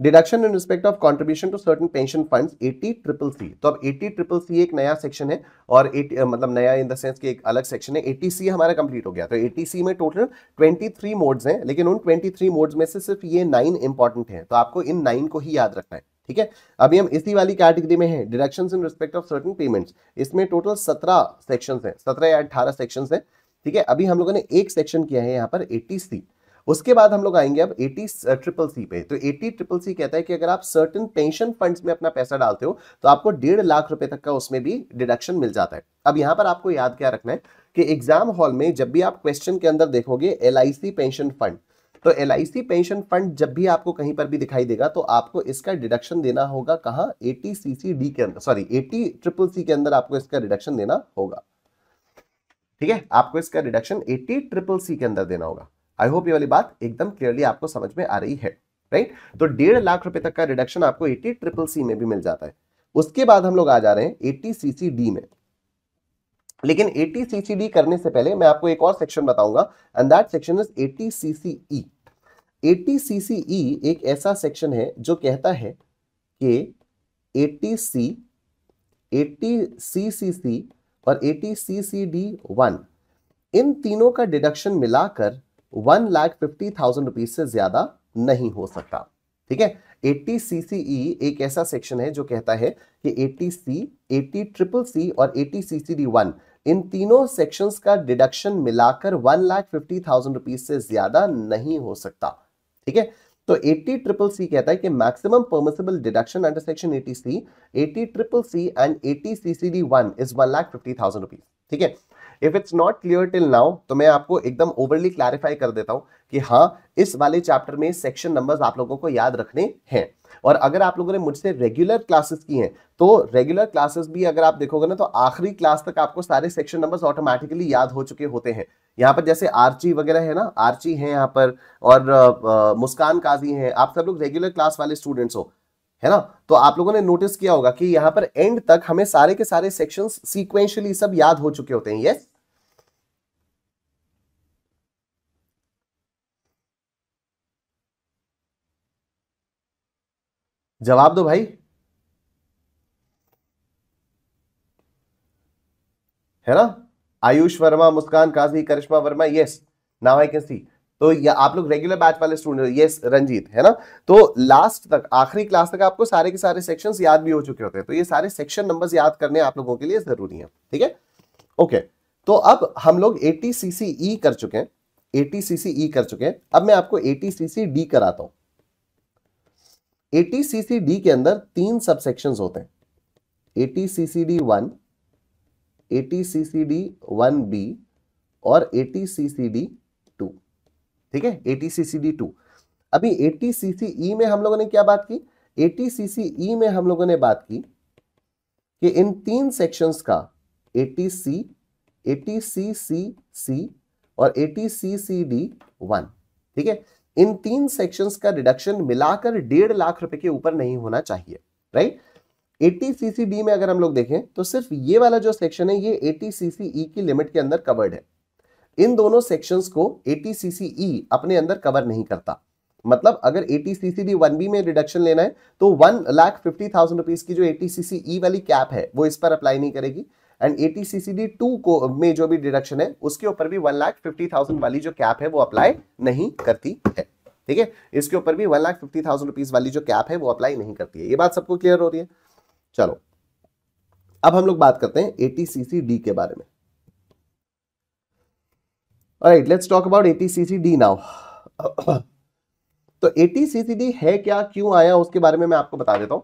deduction in respect of contribution to certain pension funds 80CCC। तो अब 80CCC एक नया सेक्शन है और मतलब नया इन द सेंस कि एक अलग सेक्शन है। 80C हमारा कंप्लीट हो गया। तो 80C में टोटल 23 मोड्स हैं, लेकिन उन 23 मोड्स में से सिर्फ ये 9 इंपॉर्टेंट हैं, तो आपको इन 9 को ही याद रखना है, ठीक है। अभी हम इसी वाली कैटेगरी में हैं, deductions in respect of certain payments. इसमें टोटल 17 सेक्शंस हैं, 17 या 18 सेक्शंस हैं, ठीक है, अभी हम लोगों ने एक सेक्शन किया है यहाँ पर 80C। उसके बाद हम लोग आएंगे अब 80CCC पे। तो 80CCC कहता है कि अगर आप सर्टेन पेंशन फंड्स में अपना पैसा डालते हो तो आपको 1.5 लाख रुपए तक का उसमें भी डिडक्शन मिल जाता है। अब यहाँ पर आपको याद क्या रखना है कि एग्जाम हॉल में जब भी आप क्वेश्चन के अंदर देखोगे LIC पेंशन फंड, तो LIC पेंशन फंड जब भी आपको कहीं पर भी दिखाई देगा तो आपको इसका डिडक्शन देना होगा कहां, 80CCD के अंदर, सॉरी 80CCC के अंदर आपको इसका डिडक्शन देना होगा। ठीक है, आपको इसका रिडक्शन 80CCC के अंदर देना होगा। आई होप ये वाली बात एकदम क्लियरली आपको समझ में आ रही है, राइट। तो 1.5 लाख रुपए तक का रिडक्शन आपको 80CCC में भी मिल जाता है। उसके बाद हम लोग आ जा रहे हैं 80CCD में। लेकिन 80CCD करने से पहले मैं आपको एक और सेक्शन बताऊंगा, and that section is 80CCE। 80CCE एक ऐसा सेक्शन है जो कहता है कि 80C, 80CCC और 80CCD1 इन तीनों का डिडक्शन मिलाकर 1,50,000 रुपीज से ज्यादा नहीं हो सकता। ठीक है, 80CCE एक ऐसा सेक्शन है जो कहता है कि 80C, 80CCC और 80CCD1 इन तीनों सेक्शंस का डिडक्शन मिलाकर 1,50,000 रुपीज से ज्यादा नहीं हो सकता। ठीक है, तो 80CCC कहता है कि maximum permissible deduction under section 80C, 80CCC and 80CCD1 is 1,50,000 rupees. ठीक है, if it's not clear till now तो मैं आपको एकदम ओवरली क्लैरिफाई कर देता हूं कि हाँ, इस वाले चैप्टर में सेक्शन नंबर्स आप लोगों को याद रखने हैं। और अगर आप लोगों ने मुझसे रेगुलर क्लासेस की हैं तो रेगुलर क्लासेस भी अगर आप देखोगे ना तो आखिरी क्लास तक आपको सारे सेक्शन नंबर्स ऑटोमेटिकली याद हो चुके होते हैं। यहाँ पर जैसे आर्ची वगैरह है ना, आर्ची है यहाँ पर, और मुस्कान काजी हैं, आप सब लोग रेगुलर क्लास वाले स्टूडेंट्स हो, है ना। तो आप लोगों ने नोटिस किया होगा कि यहाँ पर एंड तक हमें सारे के सारे सेक्शंस सीक्वेंशियली सब याद हो चुके होते हैं। यस, जवाब दो भाई, है ना। Ayush Varma, Muskan Kazi, Karishma Varma, yes, now I can see. तो ये आप लोग रेगुलर बैच वाले स्टूडेंट, यस रंजीत, है ना। तो लास्ट तक, आखिरी क्लास तक आपको सारे के सारे सेक्शंस याद भी हो चुके होते हैं। तो ये सारे सेक्शन नंबर्स याद करने आप लोगों के लिए जरूरी है। ठीक है, ओके। तो अब हम लोग 80CCE कर चुके हैं, 80CCE कर चुके हैं। अब मैं आपको 80CCD कराता हूं। 80CCD के अंदर 3 सब सेक्शंस होते हैं, 80CCD1, 80CCD1B और 80CCD2। ठीक है, 80CCD2। अभी 80CCE में हम लोगों ने क्या बात की, 80CCE में हम लोगों ने बात की कि इन 3 सेक्शंस का 80C, 80CCC और 80CCD1, ठीक है, इन 3 सेक्शंस का रिडक्शन मिलाकर 1.5 लाख रुपए के ऊपर नहीं होना चाहिए, राइट। 80CCD में अगर हम लोग देखें तो सिर्फ ये वाला जो सेक्शन है ये 80CCE की लिमिट के अंदर कवर्ड है। इन दोनों सेक्शंस को 80CCE अपने अंदर कवर नहीं करता। मतलब अगर 80CCD1B में रिडक्शन लेना है तो 1,50,000 रुपीज की जो 80CCE वाली कैप है वो इस पर अप्लाई नहीं करेगी, एंड 80CCD2 को में जो भी डिडक्शन है उसके ऊपर भी 1,50,000 वाली जो कैप है वो अप्लाई नहीं करती है। ठीक है, इसके ऊपर भी 1,50,000 रुपीज वाली जो कैप है वो अप्लाई नहीं करती है। ये बात सबको क्लियर हो रही है। चलो अब हम लोग बात करते हैं 80CCD के बारे में। Alright, let's talk about 80CCD now. तो 80CCD है क्या, क्यों आया, उसके बारे में मैं आपको बता देता हूं।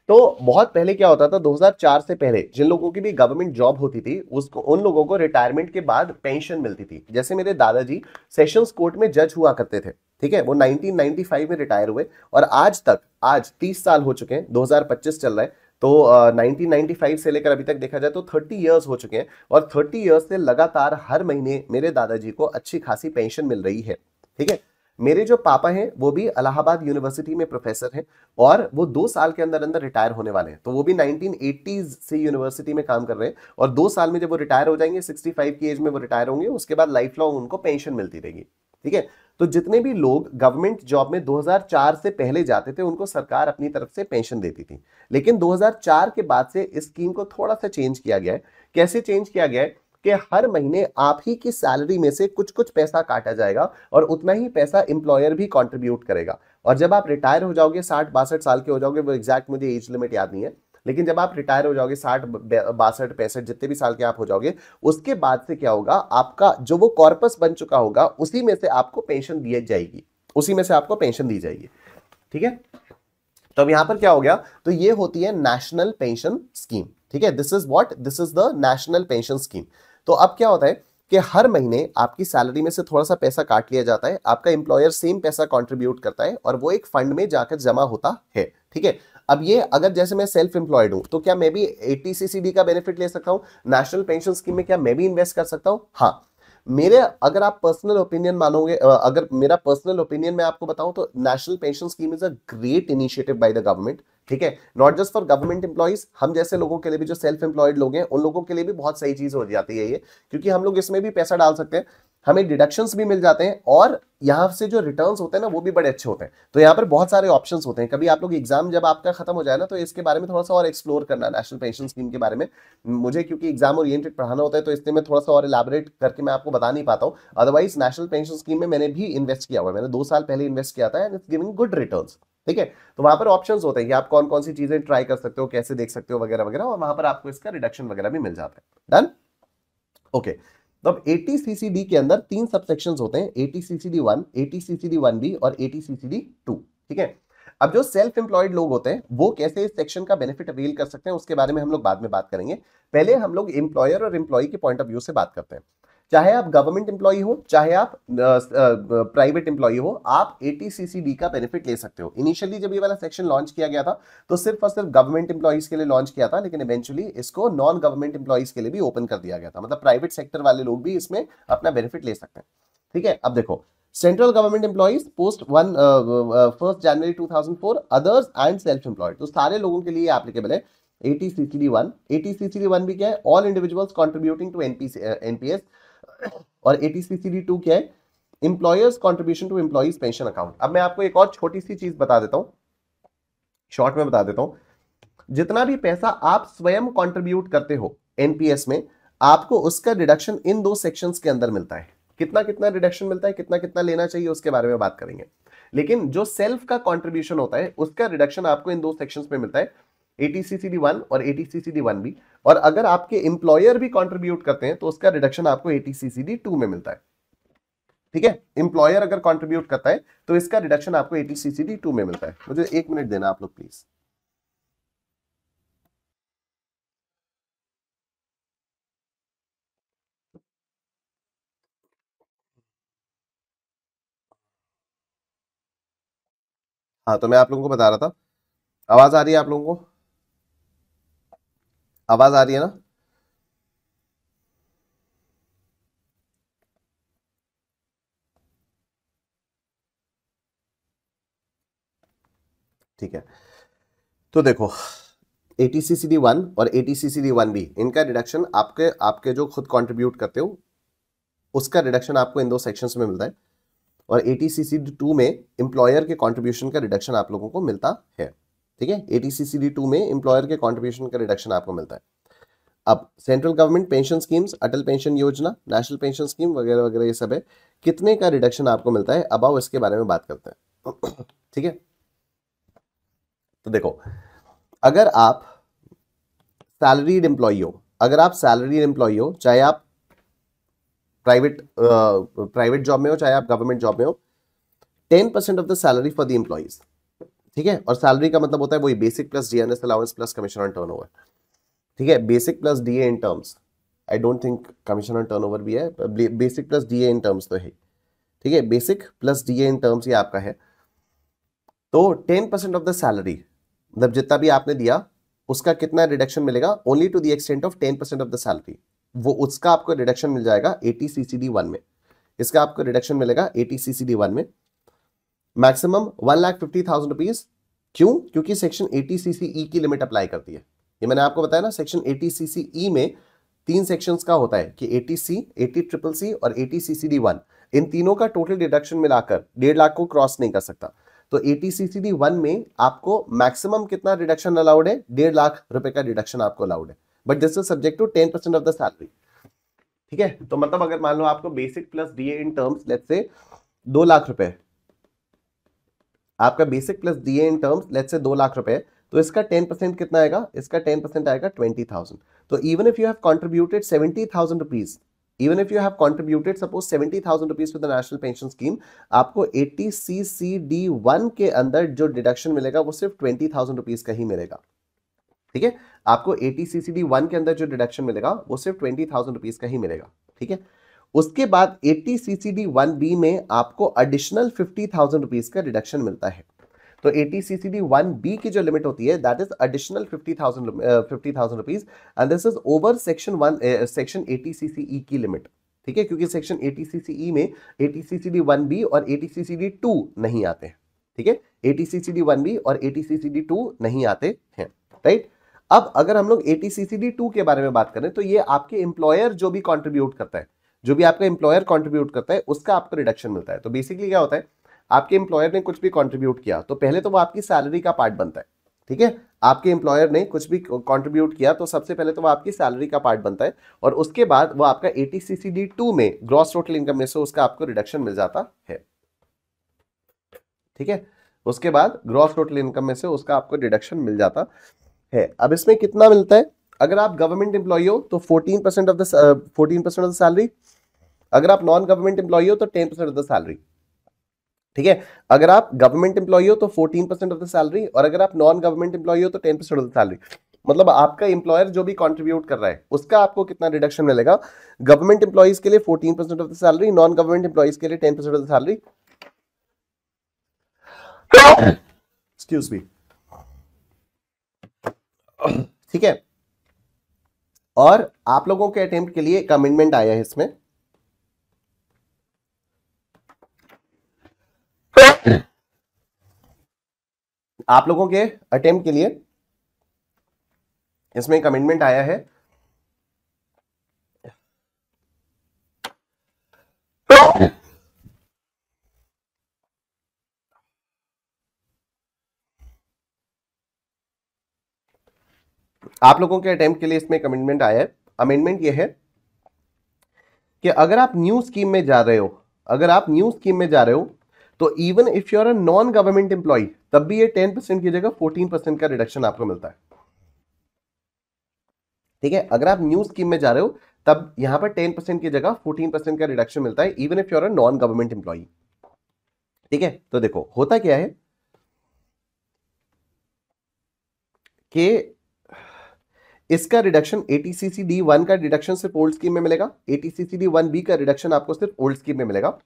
तो बहुत पहले क्या होता था, 2004 से पहले जिन लोगों की भी गवर्नमेंट जॉब होती थी उसको, उन लोगों को रिटायरमेंट के बाद पेंशन मिलती थी। जैसे मेरे दादाजी सेशंस कोर्ट में जज हुआ करते थे, ठीक है, वो 1995 में रिटायर हुए और आज तक, आज 30 साल हो चुके हैं, 2025 चल रहा है, तो 1995 से लेकर अभी तक देखा जाए तो 30 इयर्स हो चुके हैं, और 30 इयर्स से लगातार हर महीने मेरे दादाजी को अच्छी खासी पेंशन मिल रही है। ठीक है, मेरे जो पापा हैं वो भी इलाहाबाद यूनिवर्सिटी में प्रोफेसर हैं और वो 2 साल के अंदर अंदर रिटायर होने वाले हैं। तो वो भी 1980s से यूनिवर्सिटी में काम कर रहे हैं और 2 साल में जब वो रिटायर हो जाएंगे, 65 की एज में वो रिटायर होंगे, उसके बाद लाइफ लॉन्ग उनको पेंशन मिलती रहेगी। ठीक है, तो जितने भी लोग गवर्नमेंट जॉब में 2004 से पहले जाते थे उनको सरकार अपनी तरफ से पेंशन देती थी। लेकिन 2004 के बाद से इस स्कीम को थोड़ा सा चेंज किया गया है। कैसे चेंज किया गया है कि हर महीने आप ही की सैलरी में से कुछ कुछ पैसा काटा जाएगा और उतना ही पैसा एम्प्लॉयर भी कंट्रीब्यूट करेगा। और जब आप रिटायर हो जाओगे, 60-62 साल के हो जाओगे, वो एग्जैक्ट मुझे एज लिमिट याद नहीं है, लेकिन जब आप रिटायर हो जाओगे 60 62 65 जितने भी साल के आप हो जाओगे, उसके बाद से क्या होगा, आपका जो वो कॉर्पस बन चुका होगा उसी में से आपको पेंशन दी जाएगी, उसी में से आपको पेंशन दी जाएगी। ठीक है, तो अब यहां पर क्या हो गया, तो ये होती है नेशनल पेंशन स्कीम। ठीक है, this is what, this is the national pension scheme. तो अब क्या होता है कि हर महीने आपकी सैलरी में से थोड़ा सा पैसा काट लिया जाता है, आपका एम्प्लॉयर सेम पैसा कंट्रीब्यूट करता है और वो एक फंड में जाकर जमा होता है। ठीक है, अब ये अगर जैसे मैं सेल्फ एम्प्लॉयड हूं तो क्या मैं भी 80 का बेनिफिट ले सकता हूं, नेशनल पेंशन स्कीम में क्या मैं भी इन्वेस्ट कर सकता हूं? हाँ, मेरे अगर आप पर्सनल ओपिनियन मानोगे, अगर मेरा पर्सनल ओपिनियन मैं आपको बताऊं तो national pension scheme is a great initiative by the government. ठीक है, not just for government employees, हम जैसे लोगों के लिए भी, जो सेल्फ एम्प्लॉयड लोग हैं, उन लोगों के लिए भी बहुत सही चीज हो जाती है ये, क्योंकि हम लोग इसमें भी पैसा डाल सकते हैं, हमें डिडक्शंस भी मिल जाते हैं और यहां से जो रिटर्न्स होते हैं ना वो भी बड़े अच्छे होते हैं। तो यहाँ पर बहुत सारे ऑप्शंस होते हैं। कभी आप लोग एग्जाम जब आपका खत्म हो जाए ना तो इसके बारे में थोड़ा सा और एक्सप्लोर करना, नेशनल पेंशन स्कीम के बारे में। मुझे क्योंकि एग्जाम ओरिएंटेड पढ़ाना होता है तो इसलिए मैं थोड़ा सा और इलैबोरेट करके मैं आपको बता नहीं पाता हूँ। अदरवाइज नेशनल पेंशन स्कीम में मैंने भी इन्वेस्ट किया हुआ है, मैंने 2 साल पहले इन्वेस्ट किया था and it's giving good returns. ठीक है, तो वहां पर ऑप्शंस होते हैं कि आप कौन कौन सी चीजें ट्राई कर सकते हो, कैसे देख सकते हो वगैरह वगैरह, और वहां पर आपको इसका रिडक्शन वगैरह भी मिल जाता है। Done, okay. तो अब ATCCD के अंदर 3 सबसेक्शंस होते हैं, ATCCD 1, ATCCD 1B और ATCCD 2। ठीक है, अब जो सेल्फ एम्प्लॉयड लोग होते हैं वो कैसे इस सेक्शन का बेनिफिट अवेल कर सकते हैं उसके बारे में हम लोग बाद में बात करेंगे। पहले हम लोग एम्प्लॉयर और एम्प्लॉय के पॉइंट ऑफ व्यू से बात करते हैं। चाहे आप गवर्नमेंट एम्प्लॉय हो, चाहे आप प्राइवेट एम्प्लॉय हो, आप ATCCD का बेनिफिट ले सकते हो। इनिशियली जब ये वाला सेक्शन लॉन्च किया गया था तो सिर्फ और सिर्फ गवर्नमेंट एम्प्लॉइज के लिए लॉन्च किया था, लेकिन इवेंचुअली इसको नॉन गवर्नमेंट एम्प्लॉइज के लिए भी ओपन कर दिया गया था, मतलब प्राइवेट सेक्टर वाले लोग भी इसमें अपना बेनिफिट ले सकते हैं। ठीक है, अब देखो, central government employees post 1 January 2004, others and self employed, तो सारे लोगों के लिए एप्लीकेबल है ATCCD 1। ATCCD 1 भी क्या है, all individuals contributing to NPS, और ATCCD 2 क्या है, employer's contribution to employee's pension account. अब मैं आपको एक और छोटी सी चीज बता देता हूं, शॉर्ट में बता देता हूं। जितना भी पैसा आप स्वयं कंट्रीब्यूट करते हो एनपीएस में, आपको उसका डिडक्शन इन 2 सेक्शंस के अंदर मिलता है। कितना कितना डिडक्शन मिलता है, कितना कितना लेना चाहिए, उसके बारे में बात करेंगे। लेकिन जो सेल्फ का कंट्रीब्यूशन होता है उसका रिडक्शन आपको इन 2 सेक्शंस में मिलता है, ATCCD 1 और ATCCD 1B। और अगर आपके एम्प्लॉयर भी कंट्रीब्यूट करते हैं तो उसका रिडक्शन आपको ATCCD 2 में मिलता है। ठीक है, एम्प्लॉयर अगर कंट्रीब्यूट करता है तो इसका रिडक्शन आपको ATCCD 2 में मिलता है। मुझे 1 मिनट देना आप लोग प्लीज। हाँ, तो मैं आप लोगों को बता रहा था, आवाज आ रही है आप लोगों को? आवाज आ रही है ना? ठीक है, तो देखो, ATCCD 1 और ATCCD 1B, इनका रिडक्शन आपके आपके जो खुद कंट्रीब्यूट करते हो उसका रिडक्शन आपको इन 2 सेक्शंस में मिलता है, और ATCCD 2 में एम्प्लॉयर के कंट्रीब्यूशन का रिडक्शन आप लोगों को मिलता है। ठीक है, ATCCD 2 में एम्प्लॉयर के कंट्रीब्यूशन का रिडक्शन आपको मिलता है। अब सेंट्रल गवर्नमेंट पेंशन स्कीम्स, अटल पेंशन योजना, नेशनल पेंशन स्कीम वगैरह वगैरह, ये सब है, कितने का रिडक्शन आपको मिलता है, अब आओ इसके बारे में बात करते हैं। ठीक है, तो देखो, अगर आप सैलरीड एम्प्लॉई हो, अगर आप सैलरीड एम्प्लॉई हो, चाहे आप प्राइवेट जॉब में हो चाहे आप गवर्नमेंट जॉब में हो, 10% of the salary for the employees. ठीक है, और सैलरी का मतलब होता है वही basic plus DNS allowance plus commission on turnover. ठीक है, basic plus DA in terms, I don't think commission on turnover भी है, basic plus DA in terms तो है। ठीक है, basic plus DA in terms ये आपका है। तो 10% ऑफ द सैलरी, मतलब जितना भी आपने दिया उसका कितना रिडक्शन मिलेगा, only to the extent of 10% of the salary, वो उसका आपको रिडक्शन मिल जाएगा ATCCD 1 में। इसका आपको रिडक्शन मिलेगा ATCCD 1 में, मैक्सिमम 1,50,000 रुपीज। क्यों? क्योंकि सेक्शन ATCCE की लिमिट अप्लाई करती है। ये मैंने आपको बताया ना, सेक्शन ATCCE में 3 सेक्शंस का होता है कि ATC, ATCCC और ATCCD 1, इन तीनों का टोटल डिडक्शन मिलाकर 1.5 लाख को क्रॉस नहीं कर सकता। तो ATCCD 1 में आपको मैक्सिमम कितना रिडक्शन अलाउड है, 1.5 लाख रुपए का रिडक्शन आपको अलाउड है, but this is subject to 10% of the salary. ठीक है, तो मतलब अगर मान लो आपको basic plus DA in terms let's say 2 lakh रुपए आपका basic plus DA in terms let's say 2 lakh रुपए, तो इसका 10% कितना आएगा, इसका 10% आएगा 20,000। तो even if you have contributed 70,000 rupees, even if you have contributed suppose 70,000 rupees to the national pension scheme, आपको 80CCD1 के अंदर जो डिडक्शन मिलेगा वो सिर्फ 20,000 रुपीज का ही मिलेगा। ठीक है, आपको 80CCD1 के अंदर जो डिडक्शन मिलेगा वो सिर्फ 20,000 रुपीज का ही मिलेगा। ठीक है, उसके बाद 80CCD1B में आपको एडिशनल 50,000 रुपीज का डिडक्शन मिलता है। तो 80CCD1B की जो लिमिट होती है that is additional 50,000 rupees and this is over section 80CCE की लिमिट। ठीक है, क्योंकि सेक्शन 80CCE में 80CCD1B और 80CCD2 नहीं आते हैं। ठीक है, 80CCD1B और 80CCD2 नहीं आते हैं, राइट। अब अगर हम लोग 80CCD2 के बारे में बात करें तो ये आपके एम्प्लॉयर जो भी कंट्रीब्यूट करता है, जो भी आपका एम्प्लॉयर कंट्रीब्यूट करता है उसका आपको रिडक्शन मिलता है। तो बेसिकली क्या होता है, आपके एम्प्लॉयर ने कुछ भी कंट्रीब्यूट किया तो पहले तो वो आपकी सैलरी का पार्ट बनता है। ठीक है, आपके एम्प्लॉयर ने कुछ भी कंट्रीब्यूट किया तो सबसे पहले तो वो आपकी सैलरी का पार्ट बनता है और उसके बाद वो आपका 80CCD2 में ग्रॉस टोटल इनकम में से उसका आपको रिडक्शन मिल जाता है। ठीक है, उसके बाद ग्रॉस टोटल इनकम में से उसका आपको डिडक्शन मिल जाता है। अब इसमें कितना मिलता है, अगर आप गवर्नमेंट एम्प्लॉई हो तो 14% ऑफ द सैलरी, अगर आप नॉन गवर्नमेंट एम्प्लॉई हो तो 10% ऑफ द सैलरी। ठीक है, अगर आप गवर्नमेंट एम्प्लॉई हो तो 14% ऑफ द सैलरी और अगर आप नॉन गवर्नमेंट एम्प्लॉई हो तो 10% ऑफ द सैलरी। मतलब आपका एम्प्लॉयर जो भी कंट्रीब्यूट कर रहा है उसका आपको कितना रिडक्शन मिलेगा, गवर्नमेंट एम्प्लॉइज के लिए 14% of the salary, non government employees के लिए 10% of the salary. Excuse me. ठीक है, और आप लोगों के अटेम्प्ट के लिए एक अमेंडमेंट आया है इसमें, आप लोगों के अटेम्प्ट के लिए इसमें एक अमेंडमेंट आया है। आप लोगों के अटेम्प्ट के लिए इसमें एक अमेंडमेंट आया है। अमेंडमेंट यह है कि अगर आप न्यू स्कीम में जा रहे हो, अगर आप न्यू स्कीम में जा रहे हो तो even if you are a non government employee तब भी ये 10% की जगह 14% का रिडक्शन आपको मिलता है। ठीक है, अगर आप न्यू स्कीम में जा रहे हो तब यहां पर 10% की जगह 14% का रिडक्शन मिलता है even if you are a non government employee. ठीक है, तो देखो होता क्या है कि इसका रिडक्शन 80CCD1 का रिडक्शन सिर्फ ओल्ड स्कीम में मिलेगा, 80CCD1B का रिडक्शन आपको सिर्फ ओल्ड स्कीम में मिलेगा,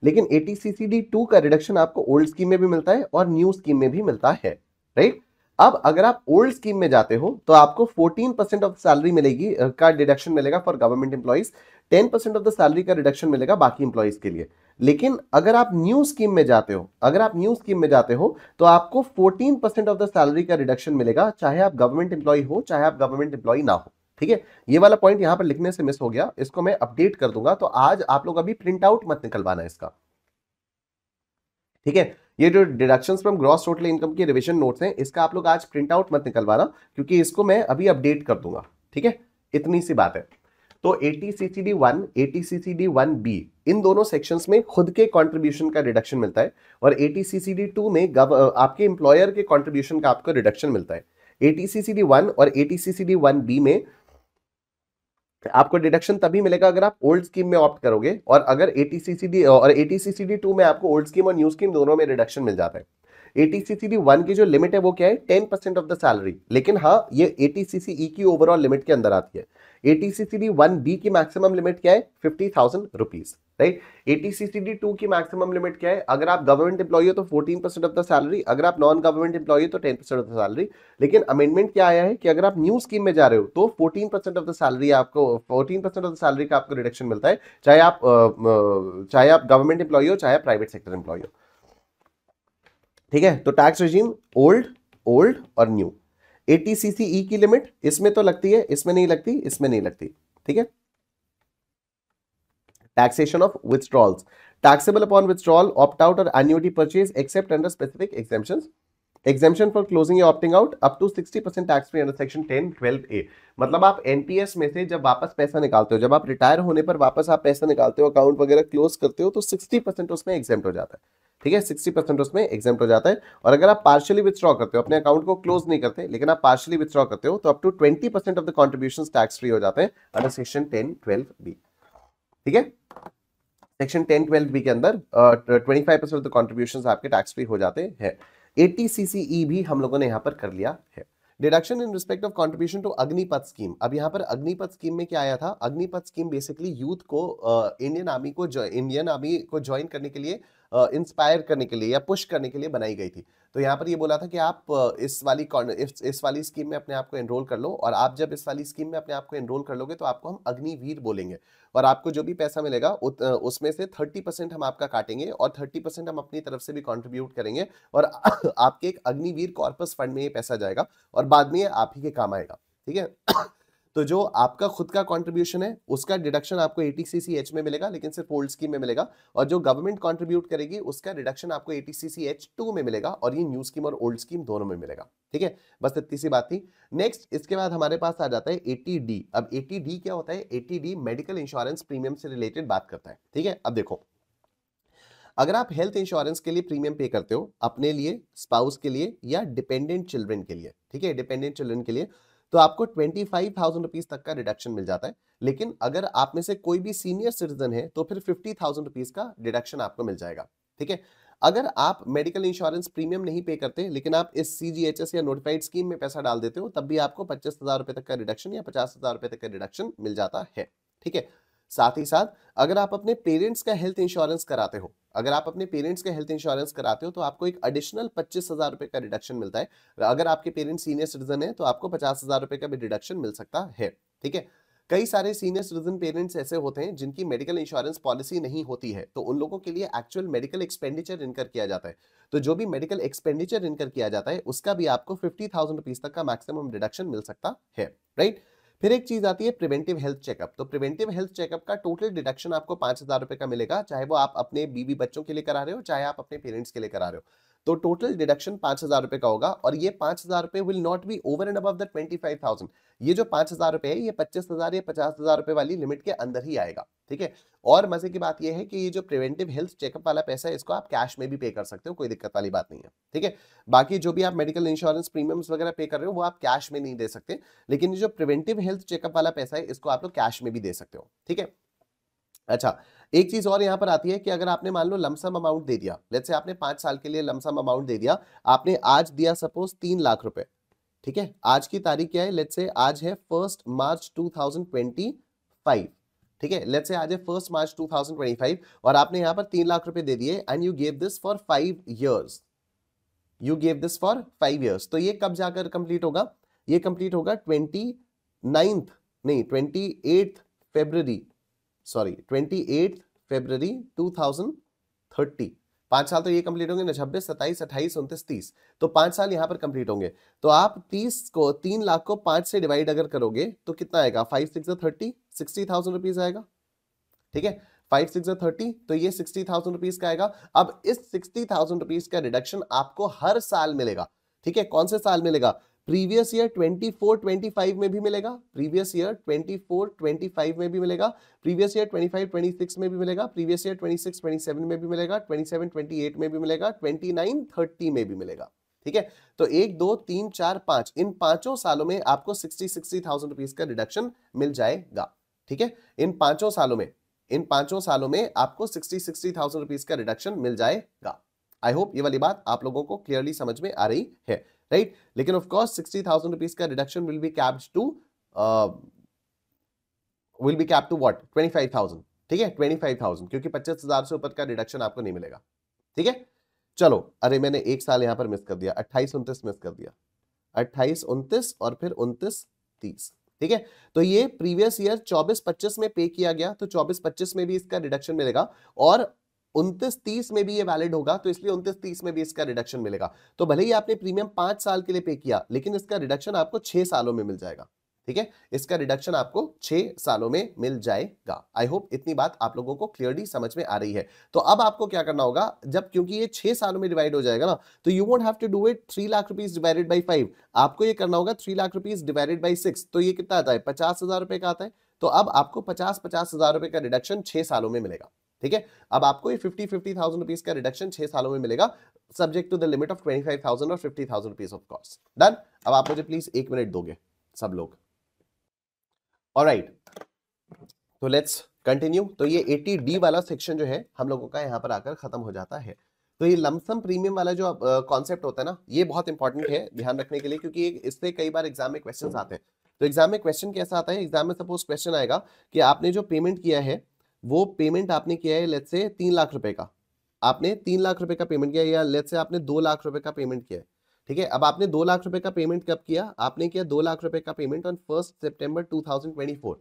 लेकिन 80CCD2 का रिडक्शन आपको ओल्ड स्कीम में भी मिलता है और न्यू स्कीम में भी मिलता है, राइट। अब अगर आप ओल्ड स्कीम में जाते हो तो आपको 14% ऑफ सैलरी मिलेगी का डिडक्शन मिलेगा for government employees, 10% of the salary का रिडक्शन मिलेगा बाकी एम्प्लॉइज के लिए। लेकिन अगर आप न्यू स्कीम में जाते हो, अगर आप न्यू स्कीम में जाते हो तो आपको 14% ऑफ द सैलरी का रिडक्शन मिलेगा, चाहे आप गवर्नमेंट एम्प्लॉय हो चाहे आप गवर्नमेंट एम्प्लॉय ना हो। ठीक है, ये वाला पॉइंट यहां पर लिखने से मिस हो गया, इसको मैं अपडेट कर दूंगा। तो आज आप लोग अभी प्रिंट आउट मत निकलवाना इसका। ठीक है, ये जो deductions from gross total income के रिवीजन नोट्स हैं इसका आप लोग आज प्रिंट आउट मत निकलवाना क्योंकि इसको मैं अभी अपडेट कर दूंगा। ठीक है, इतनी सी बात है। तो 80CCD1, 80CCD1B इन दोनों सेक्शंस में खुद के कंट्रीब्यूशन का रिडक्शन मिलता है और 80CCD2 में आपके एम्प्लॉयर के कंट्रीब्यूशन का आपको रिडक्शन मिलता है। 80CCD1 और 80CCD1B में आपको डिडक्शन तभी मिलेगा अगर आप ओल्ड स्कीम में ऑप्ट करोगे और अगर 80CCD2 में आपको ओल्ड स्कीम और न्यू स्कीम दोनों में रिडक्शन मिल जाता है। 80CCD1 की जो लिमिट है वो क्या है, 10% ऑफ द सैलरी, लेकिन हाँ ये 80CCE की ओवरऑल लिमिट के अंदर आती है। 80CCD1B की मैक्सिमम लिमिट क्या है, 50,000 रुपीज, राइट। 80CCD2 की मैक्सिमम लिमिट क्या है, अगर आप गवर्नमेंट एम्प्लॉय हो तो 14% ऑफ द सैलरी, अगर आप नॉन गवर्नमेंट एम्प्लॉय हो तो 10% ऑफ द सैलरी। लेकिन अमेंडमेंट क्या आया है कि अगर आप न्यू स्कीम में जा रहे हो तो 14% ऑफ द सैलरी आपको 14% ऑफ द सैलरी का आपको रिडक्शन मिलता है, चाहे आप गवर्नमेंट एम्प्लॉय हो चाहे प्राइवेट सेक्टर एम्प्लॉय हो। ठीक है, तो टैक्स रेजिम ओल्ड, ओल्ड और न्यू। 80CCE की लिमिट इसमें तो लगती है, इसमें नहीं लगती, इसमें नहीं लगती। ठीक है, taxation of withdrawals, taxable upon withdrawal, opt out और annuity purchase except under specific exemptions, exemption for closing या opting out up to 60% tax free under section 10(12)(a). मतलब आप एनपीएस में से जब वापस पैसा निकालते हो, जब आप रिटायर होने पर वापस आप पैसा निकालते हो, अकाउंट वगैरह क्लोज करते हो तो 60% उसमें एग्जेम्प्ट हो जाता है। ठीक है, 60% उसमें एग्जाम्प्ट हो जाता है। और अगर आप पार्शियली विथड्रॉ करते हो, अपने अकाउंट को क्लोज नहीं करते लेकिन आप पार्शियली विथड्रॉ करते हो, तो up to 20% of the contributions tax free हो जाते हैं अंडर सेक्शन 10(12)(b). ठीक है, सेक्शन 10(12)(b) के अंदर 25% ऑफ द कॉन्ट्रीब्यूशंस आपके टैक्स फ्री हो जाते हैं। 80 भी हम लोगों ने यहाँ पर कर लिया है। Deduction in respect of contribution to Agnipath scheme. अब यहाँ पर अग्निपथ स्कीम में क्या आया था? अग्निपथ स्कीम बेसिकली यूथ को इंडियन आर्मी को ज्वाइन करने के लिए, इंस्पायर करने के लिए या पुश करने के लिए बनाई गई थी। तो यहाँ पर ये बोला था कि आप इस वाली स्कीम में अपने आप को एनरोल कर लो, और आप जब इस वाली स्कीम में अपने आप को एनरोल कर लोगे तो आपको हम अग्निवीर बोलेंगे, और आपको जो भी पैसा मिलेगा उसमें से 30% हम आपका काटेंगे और 30% हम अपनी तरफ से भी कंट्रीब्यूट करेंगे, और आपके एक अग्निवीर कॉर्पस फंड में ये पैसा जाएगा और बाद में ये आप ही के काम आएगा। ठीक है, तो जो आपका खुद का कंट्रीब्यूशन है उसका डिडक्शन आपको 80CCH में मिलेगा, लेकिन सिर्फ ओल्ड स्कीम में मिलेगा, और जो गवर्नमेंट कंट्रीब्यूट करेगी उसका डिडक्शन आपको 80CCH2 में मिलेगा, और ये न्यू स्कीम और ओल्ड स्कीम दोनों में मिलेगा। ठीक है, बस इतनी सी बात थी। नेक्स्ट इसके बाद हमारे पास आ जाता है 80D। अब 80D क्या होता है? 80D मेडिकल इंश्योरेंस प्रीमियम से रिलेटेड बात करता है। ठीक है, अब देखो, अगर आप हेल्थ इंश्योरेंस के लिए प्रीमियम पे करते हो अपने लिए, स्पाउस के लिए या डिपेंडेंट चिल्ड्रन के लिए, ठीक है, डिपेंडेंट चिल्ड्रन के लिए, तो आपको 25,000 रुपीज तक का रिडक्शन मिल जाता है। लेकिन अगर आप में से कोई भी सीनियर सिटीजन है तो फिर 50,000 रुपीज का डिडक्शन आपको मिल जाएगा। ठीक है, अगर आप मेडिकल इंश्योरेंस प्रीमियम नहीं पे करते लेकिन आप इस CGHS या नोटिफाइड स्कीम में पैसा डाल देते हो, तब भी आपको 25,000 रुपए तक का रिडक्शन या 50,000 रुपए तक का रिडक्शन मिल जाता है। ठीक है, साथ ही साथ अगर आप अपने पेरेंट्स का हेल्थ इंश्योरेंस कराते हो, अगर आप अपने पेरेंट्स का हेल्थ इंश्योरेंस कराते हो तो आपको एक एडिशनल 25,000 रुपए का रिडक्शन मिलता है। अगर आपके पेरेंट्स सीनियर सिटीजन है तो आपको 50,000 रुपए का भी रिडक्शन मिल सकता है। ठीक है, कई सारे सीनियर सिटीजन पेरेंट्स ऐसे होते हैं जिनकी मेडिकल इंश्योरेंस पॉलिसी नहीं होती है, तो उन लोगों के लिए एक्चुअल मेडिकल एक्सपेंडिचर इनकर किया जाता है। तो जो भी मेडिकल एक्सपेंडिचर इनकर किया जाता है उसका भी आपको 50,000 रुपीज तक का मैक्सिमम रिडक्शन मिल सकता है। राइट, फिर एक चीज आती है प्रिवेंटिव हेल्थ चेकअप। तो प्रिवेंटिव हेल्थ चेकअप का टोटल डिडक्शन आपको 5,000 रुपए का मिलेगा, चाहे वो आप अपने बीवी बच्चों के लिए करा रहे हो, चाहे आप अपने पेरेंट्स के लिए करा रहे हो। तो टोटल डिडक्शन 5,000 रुपए का होगा, और ये 5,000 रुपए will not be over and above the 25,000। ये जो 5,000 रुपए है ये 25,000 या 50,000 रुपए वाली लिमिट के अंदर ही आएगा। ठीक है, और मजे की बात यह है कि ये जो प्रिवेंटिव हेल्थ चेकअप वाला पैसा है इसको आप कैश में भी पे कर सकते हो, कोई दिक्कत वाली बात नहीं है। ठीक है, बाकी जो भी आप मेडिकल इंश्योरेंस प्रीमियम्स वगैरह पे कर रहे हो वो आप कैश में नहीं दे सकते, लेकिन ये जो प्रिवेंटिव हेल्थ चेकअप वाला पैसा है इसको आप लोग कैश में भी दे सकते हो। ठीक है, अच्छा, एक चीज और यहां पर आती है कि अगर आपने मान लो लमसम अमाउंट दे दिया, लेट्स से आपने 5 साल के लिए लमसम अमाउंट दे दिया, आपने आज दिया सपोज 3 लाख रुपए। ठीक है, आज की तारीख क्या है? लेट्स से आज है 1 मार्च 2025। ठीक है, लेट्स से आज है 1 मार्च 2025 और आपने यहां पर 3 लाख रुपए दे दिए and you give this for 5 years. You give this for 5 years. तो ये कब जाकर कंप्लीट होगा? ये कंप्लीट होगा 28 फरवरी 2030। 5 साल तो ये कंप्लीट होंगे ना, 26, 27, 28, 29, 30। तो 5 साल यहां पर कंप्लीट होंगे। तो आप 3 लाख को 5 से डिवाइड अगर करोगे तो कितना आएगा? 5 6 30, 60,000 रुपीज आएगा। ठीक है, 5 6 30, तो ये 60,000 रुपीज का आएगा। अब इस 60,000 रुपीज का रिडक्शन आपको हर साल मिलेगा। ठीक है, कौन से साल मिलेगा? प्रीवियस ईयर 24-25 में भी मिलेगा, प्रीवियस ईयर 24-25 में भी मिलेगा, प्रीवियस ईयर 25-26 में भी मिलेगा, प्रीवियस ईयर 26-27 में भी मिलेगा, 27-28 में भी मिलेगा, 29-30 में भी मिलेगा। ठीक है, तो 1 2 3 4 5 इन पांचों सालों में आपको 60,000 रुपीज का रिडक्शन मिल जाएगा। ठीक है, इन पांचों सालों में आपको 60,000 रुपीज का रिडक्शन मिल जाएगा। आई होप ये वाली बात आप लोगों को क्लियरली समझ में आ रही है, राइट? लेकिन ऑफ कोर्स 60,000 रुपीज का reduction will be capped to what? 25,000। ठीक है, 25,000, क्योंकि 25,000 से ऊपर का रिडक्शन आपको नहीं मिलेगा। ठीक है, चलो, अरे मैंने एक साल यहां पर मिस कर दिया, 28-29 मिस कर दिया, 28-29 और फिर 29-30। ठीक है, तो ये प्रीवियस ईयर 24-25 में पे किया गया, तो 24-25 में भी इसका रिडक्शन मिलेगा, और 29-30 में भी ये वैलिड होगा, तो इसलिए 29-30 में भी इसका रिडक्शन मिलेगा। तो भले ही आपने प्रीमियम 5 साल के लिए पे किया, लेकिन इसका रिडक्शन आपको 6 सालों में मिल जाएगा। ठीक है, इसका रिडक्शन आपको 6 सालों में मिल जाएगा। आई होप इतनी बात आप लोगों को क्लियरली समझ में आ रही है। तो अब आपको क्या करना होगा, जब क्योंकि ये 6 सालों में डिवाइड हो जाएगा ना, तो you won't have to do it 3 lakh rupees divided by 5। आपको ये करना होगा 3 लाख रुपीज डिवाइडेड बाई 6। तो ये कितना आता है? 50,000 रुपए का आता है। तो अब आपको 50,000 रुपए का रिडक्शन 6 सालों में मिलेगा। ठीक है, अब आपको ये 50,000 रुपीज का रिडक्शन 6 सालों में मिलेगा, subject to the limit of 25,000 और 50,000 रुपीज ऑफ कोर्स। डन। अब आप मुझे प्लीज 1 मिनट दोगे सब लोग। ऑलराइट, तो लेट्स कंटिन्यू। तो ये 80D वाला सेक्शन जो है हम लोगों का यहाँ पर आकर खत्म हो जाता है। तो ये लमसम प्रीमियम वाला जो कॉन्सेप्ट होता है ना, ये बहुत इंपॉर्टेंट है ध्यान रखने के लिए, क्योंकि इससे कई बार एग्जाम में क्वेश्चंस आते हैं। तो एग्जाम में क्वेश्चन कैसा आता है, एग्जाम में सपोज क्वेश्चन आएगा कि आपने जो पेमेंट किया है वो पेमेंट आपने किया है लेट्स से 3 लाख रुपए का, आपने 3 लाख रुपए का पेमेंट किया, या लेट्स से आपने 2 लाख रुपए का पेमेंट किया है। ठीक है, अब आपने 2 लाख रुपए का पेमेंट कब किया, आपने किया 2 लाख रुपए का पेमेंट ऑन 1 सितंबर 2024।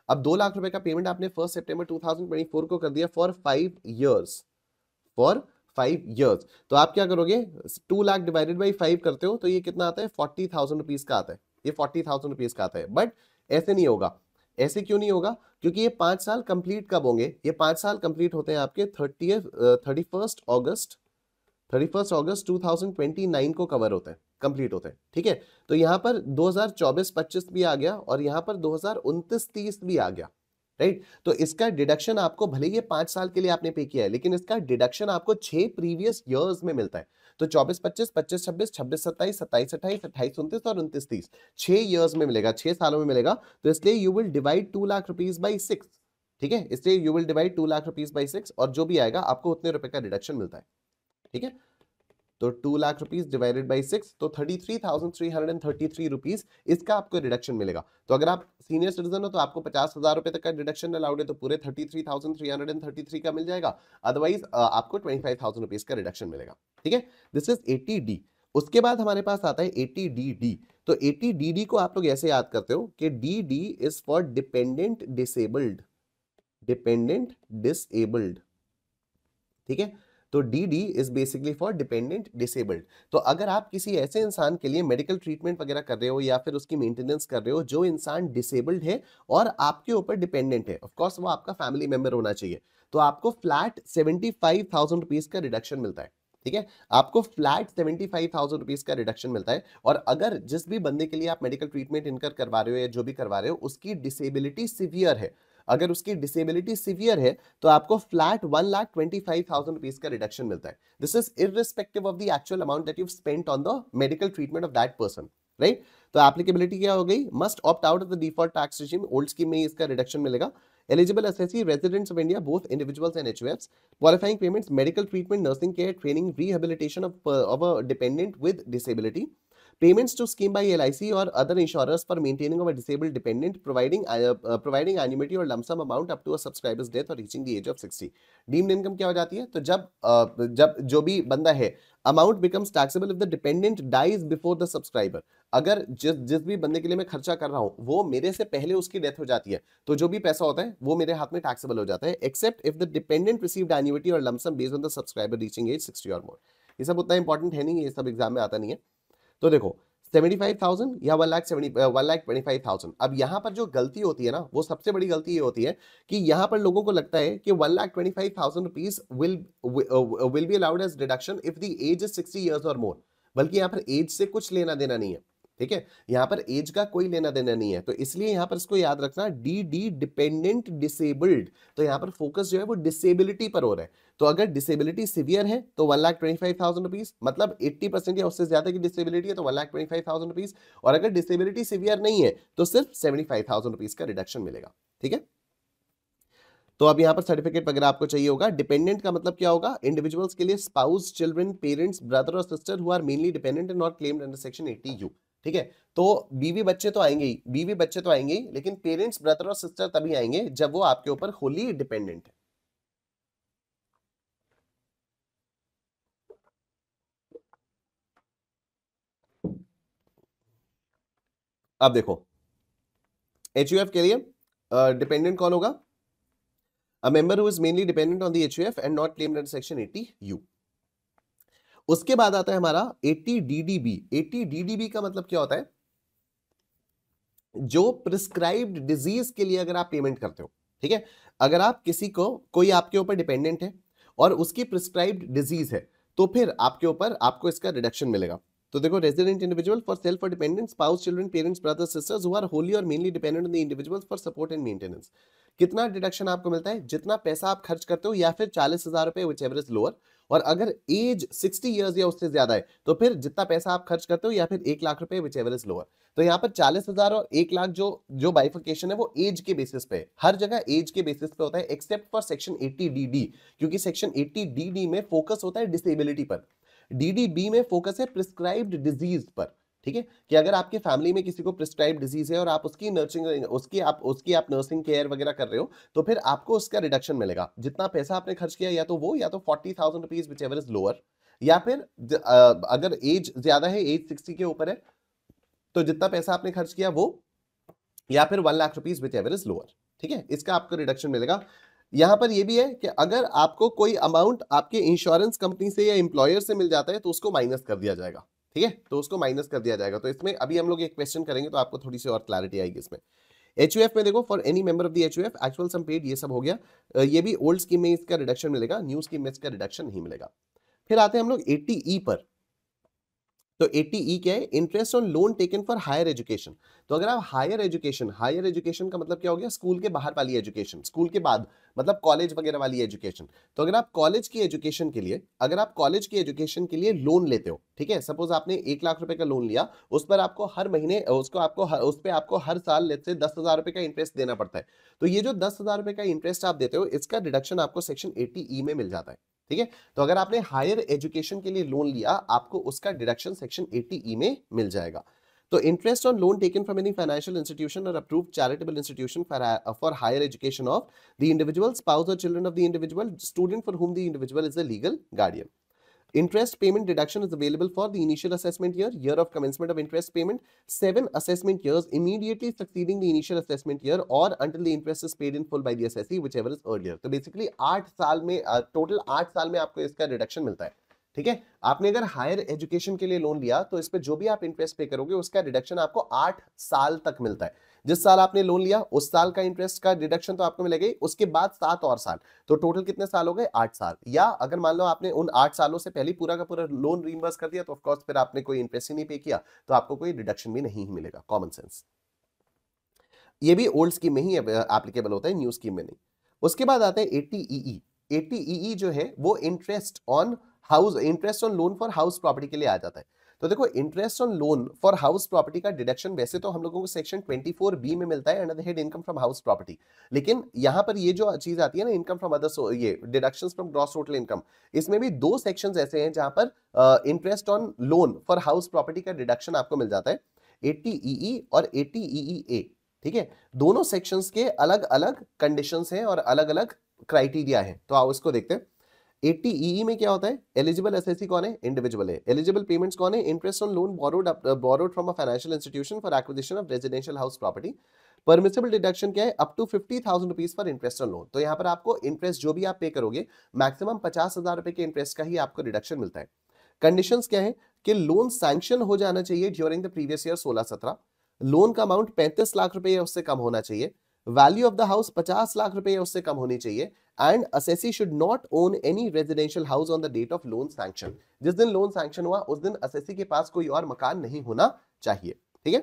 अब 2 लाख रुपए का पेमेंट आपने 1 सितंबर 2024 को कर दिया फॉर 5 इयर्स, फॉर 5 इयर्स। तो आप क्या करोगे, 2 लाख डिवाइडेड बाई 5 करते हो तो ये कितना आता है, 40,000 रुपीज का आता है, ये 40,000 रुपीज का आता है। बट ऐसे नहीं होगा, ऐसे क्यों नहीं होगा, क्योंकि ये 5 साल कंप्लीट कब होंगे, ये 5 साल कंप्लीट होते हैं आपके 31 अगस्त 2029 को कवर होते हैं, कंप्लीट होते हैं। ठीक है, तो यहाँ पर 2024-25 भी आ गया और यहाँ पर 2029-30 भी आ गया, राइट। तो इसका डिडक्शन आपको, भले ये 5 साल के लिए आपने पे किया है, लेकिन इसका डिडक्शन आपको 6 प्रीवियस ईयर्स में मिलता है। तो 24-25, 25-26, 26-27, 27-28, 28-29 और 29-30 6 ईयर्स में मिलेगा, 6 सालों में मिलेगा। तो इसलिए you will divide 2 lakh rupees by 6। ठीक है, इसलिए you will divide 2 lakh rupees by 6 और जो भी आएगा आपको उतने रुपए का डिडक्शन मिलता है। ठीक है, तो 2 लाख रुपीज डिवाइडेड बाई 6, तो 33,333 रुपीज इसका आपको रिडक्शन मिलेगा। तो अगर आप सीनियर सिटीजन हो तो आपको 50,000 रुपए तक का डिडक्शन अलाउड है, तो पूरे 33,333 का मिल जाएगा। अदरवाइज आपको 25,000 रुपीज का रिडक्शन मिलेगा। ठीक है, दिस इज 80D। उसके बाद हमारे पास आता है 80DD। तो 80DD को आप लोग ऐसे याद करते हो कि DD is for dependent disabled, dependent disabled. ठीक है, तो DD is basically for dependent disabled. तो अगर आप किसी ऐसे इंसान के लिए मेडिकल ट्रीटमेंट वगैरह कर रहे हो या फिर उसकी मेंटेनेंस कर रहे हो जो इंसान डिसेबल्ड है और आपके ऊपर डिपेंडेंट है, ऑफ कोर्स वो आपका फैमिली मेंबर होना चाहिए, तो आपको फ्लैट 75,000 रुपीज का रिडक्शन मिलता है। ठीक है, आपको फ्लैट 75,000 रुपीज का रिडक्शन मिलता है। और अगर जिस भी बंदे के लिए आप मेडिकल ट्रीटमेंट इनकर करवा रहे हो या जो भी करवा रहे हो उसकी डिसेबिलिटी सीवियर है, अगर उसकी डिसेबिलिटी सीवियर है तो आपको फ्लैट 1,25,000 रुपीज का रिडक्शन मिलता है। This is irrespective of the actual amount that you spent on the medical treatment of that person, right. तो एप्लीकेबिलिटी क्या हो गई, must opt out of the default tax regime, old scheme में इसका reduction मिलेगा। Eligible SSC residents of India both individuals and HUFs, qualifying payments medical treatment, nursing care, training, rehabilitation of a dependent with disability, payments to scheme by LIC or other insurers for maintaining of a disabled dependent, providing annuity or lump sum amount up to a subscriber's death or reaching the age of 60। Deemed income क्या हो जाती है, तो जब जो भी बंदा है, amount becomes taxable if the dependent dies before the subscriber. अगर जिस भी बंदे के लिए मैं खर्चा कर रहा हूं वो मेरे से पहले उसकी डेथ हो जाती है तो जो भी पैसा होता है वो मेरे हाथ में टैक्सेबल हो जाता है, except if the dependent received annuity और lump sum based on the subscriber reaching age 60 और मोर। ये सब उतना इंपॉर्टेंट है नहीं, ये सब एग्जाम में आता नहीं है। तो देखो 75,000 या 1,25,000। अब यहाँ पर जो गलती होती है ना, वो सबसे बड़ी गलती ये होती है कि यहाँ पर लोगों को लगता है कि 1,25,000 rupees will be allowed as deduction if the age is 60 years और मोर। बल्कि यहाँ पर एज से कुछ लेना देना नहीं है। ठीक है, यहाँ पर एज का कोई लेना देना नहीं है, तो इसलिए यहाँ पर इसको याद रखना, DD डिपेंडेंट डिसेबल्ड। तो यहाँ पर फोकस जो है वो डिसेबिलिटी पर हो रहा है। तो अगर डिसेबिलिटी सीवियर है तो 1,25,000 रुपीज, मतलब 80% या उससे ज्यादा की डिसेबिलिटी है तो 1,25,000 रुपीज, और अगर डिसेबिलिटी सीवियर नहीं है तो सिर्फ 75,000 रुपीज का रिडक्शन मिलेगा। ठीक है, तो अब यहाँ पर सर्टिफिकेट वगैरह आपको चाहिए होगा। डिपेंडेंट का मतलब क्या होगा, इंडिविजुअल्स के लिए स्पाउस, चिल्ड्रन, पेरेंट्स, ब्रदर और sister who are mainly dependent and not claimed under section 80U। ठीक है, तो बीवी बच्चे तो आएंगे ही, बीवी बच्चे तो आएंगे ही, लेकिन पेरेंट्स, ब्रदर और सिस्टर तभी आएंगे जब वो आपके ऊपर होली डिपेंडेंट है। अब देखो HUF के लिए डिपेंडेंट कौन होगा, a member who is mainly dependent on the HUF and not claimed under section 80U। उसके बाद आता है हमारा 80DDB। 80DDB का मतलब क्या होता है, जो प्रिस्क्राइब्ड डिजीज के लिए अगर आप पेमेंट करते हो। ठीक है, अगर आप किसी को, कोई आपके ऊपर डिपेंडेंट है और उसकी प्रिस्क्राइब्ड डिजीज है तो फिर आपके ऊपर आपको इसका रिडक्शन मिलेगा। तो देखो रेजिडेंट इंडिविजुअल फॉर सेल्फ और dependent spouse children parents brothers sisters who are wholly और mainly dependent on the individuals for support and maintenance. कितना डिडक्शन आपको मिलता है? जितना पैसा आप खर्च करते हो या फिर 40,000 रुपए विच एवर इज लोअर, और अगर एज 60 इयर्स या उससे ज्यादा है तो फिर जितना पैसा आप खर्च करते हो या फिर 1 लाख रुपए विच एवर इज लोअर। तो यहाँ पर 40,000 और 1 लाख जो जो बाइफिकेशन है वो एज के बेसिस पे, हर जगह एज के बेसिस पे होता है एक्सेप्ट फॉर सेक्शन 80DD, क्योंकि सेक्शन 80DD में फोकस होता है डिसेबिलिटी पर, DDB में फोकस है प्रिस्क्राइब्ड डिजीज पर। ठीक है, कि अगर आपके फैमिली में किसी को प्रिस्क्राइब डिजीज है और आप उसकी नर्सिंग उसकी आप नर्सिंग केयर वगैरह कर रहे हो तो फिर आपको उसका रिडक्शन मिलेगा। जितना पैसा आपने खर्च किया या तो वो, या तो 40,000 rupees which ever is lower, या फिर अगर एज ज्यादा है, एज 60 के ऊपर है, तो जितना पैसा आपने खर्च किया वो, या फिर 1 lakh rupees which ever is lower. ठीक है, इसका आपको रिडक्शन मिलेगा। यहां पर यह भी है कि अगर आपको कोई अमाउंट आपके इंश्योरेंस कंपनी से या एम्प्लॉयर से मिल जाता है तो उसको माइनस कर दिया जाएगा। ठीक है, तो उसको माइनस कर दिया जाएगा। तो इसमें अभी हम लोग एक क्वेश्चन करेंगे तो आपको थोड़ी सी और क्लैरिटी आएगी इसमें। एचयूएफ में देखो, for any member of the HUF actual sum paid, ये सब हो गया। ये भी ओल्ड स्कीम में इसका रिडक्शन मिलेगा, न्यू स्कीम में इसका रिडक्शन नहीं मिलेगा। फिर आते हैं हम लोग 80E पर। तो 80E क्या है? Interest on loan taken for higher education. तो अगर आप हायर एजुकेशन का मतलब क्या हो गया? स्कूल के बाहर वाली एजुकेशन, स्कूल के बाद मतलब कॉलेज वगैरह वाली एजुकेशन। तो अगर आप कॉलेज की एजुकेशन के लिए लोन लेते हो, ठीक है, सपोज आपने 1 लाख रुपए का लोन लिया, उस पर आपको हर महीने उस पर आपको हर साल लेट से 10,000 रुपए का इंटरेस्ट देना पड़ता है। तो ये जो 10,000 रुपए का इंटरेस्ट आप देते हो, इसका रिडक्शन आपको सेक्शन 80E में मिल जाता है। ठीक है, तो अगर आपने हायर एजुकेशन के लिए लोन लिया, आपको उसका डिडक्शन सेक्शन 80E में मिल जाएगा। तो interest on loan taken from any financial institution और approved charitable institution for higher education of the individual, spouse और children of the individual, student for whom the individual is a legal guardian. Interest payment deduction is available for the initial assessment year of commencement of interest payment, 7 assessment years immediately succeeding the initial assessment year, or until the interest is paid in full by the assessee, whichever is earlier. तो basically 8 साल में, total 8 साल में आपको इसका reduction मिलता है। ठीक है, आपने अगर हायर एजुकेशन के लिए लोन लिया तो इस पे जो भी आप इंटरेस्ट पे करोगे उसका रिडक्शन आपको 8 साल तक मिलता है। जिस साल आपने लोन लिया उस साल का इंटरेस्ट का डिडक्शन तो आपको मिलेगा ही, उसके बाद 7 और साल, तो टोटल कितने साल हो गए? 8 साल। या अगर मान लो आपने उन 8 सालों से पहले पूरा का पूरा लोन रीइंबर्स कर दिया तो ऑफ कोर्स फिर आपने कोई इंटरेस्ट ही नहीं पे किया तो आपको कोई डिडक्शन भी नहीं मिलेगा। Common sense. ये भी ओल्ड स्कीम में ही एप्लीकेबल होता है, न्यू स्कीम में नहीं। उसके बाद आता है 80EE। 80EE जो है वो interest on loan for house property के लिए आ जाता है। तो देखो, interest on loan for house property का डिडक्शन वैसे तो हम लोगों को सेक्शन 24B में मिलता है under the head income from house property, लेकिन यहां पर ये जो चीज आती है ना, इनकम फ्रॉम अदर, ये deductions from gross total income, इसमें भी 2 सेक्शंस ऐसे हैं जहां पर interest on loan for house property का डिडक्शन आपको मिल जाता है, 80EE और 80EEA। ठीक है, दोनों सेक्शंस के अलग अलग कंडीशंस हैं और अलग अलग क्राइटेरिया है। तो आओ इसको देखते हैं। 80EE में क्या होता है? एलिजिबल एसएससी कौन है? इंडिविजुअल है। एलिजिबल पेमेंट्स कौन है? Interest on loan borrowed from a financial institution for acquisition of residential house property. Permissible deduction क्या है? Up to 50,000 rupees for interest on loan. तो यहाँ पर आपको इंटरेस्ट जो भी आप पे करोगे, मैक्सिमम 50,000 रुपए के इंटरेस्ट का ही आपको रिडक्शन मिलता है। कंडीशंस क्या है? कि लोन सैंक्शन हो जाना चाहिए during the previous year 16-17, loan का अमाउंट 35 लाख रुपए या उससे कम होना चाहिए, value of the house 50 lakh रुपए या उससे कम होनी चाहिए, and assessee should not own any residential house on the date of loan sanction। जिस दिन लोन सैंक्शन हुआ उस दिन assessee के पास कोई और मकान नहीं होना चाहिए। ठीक है,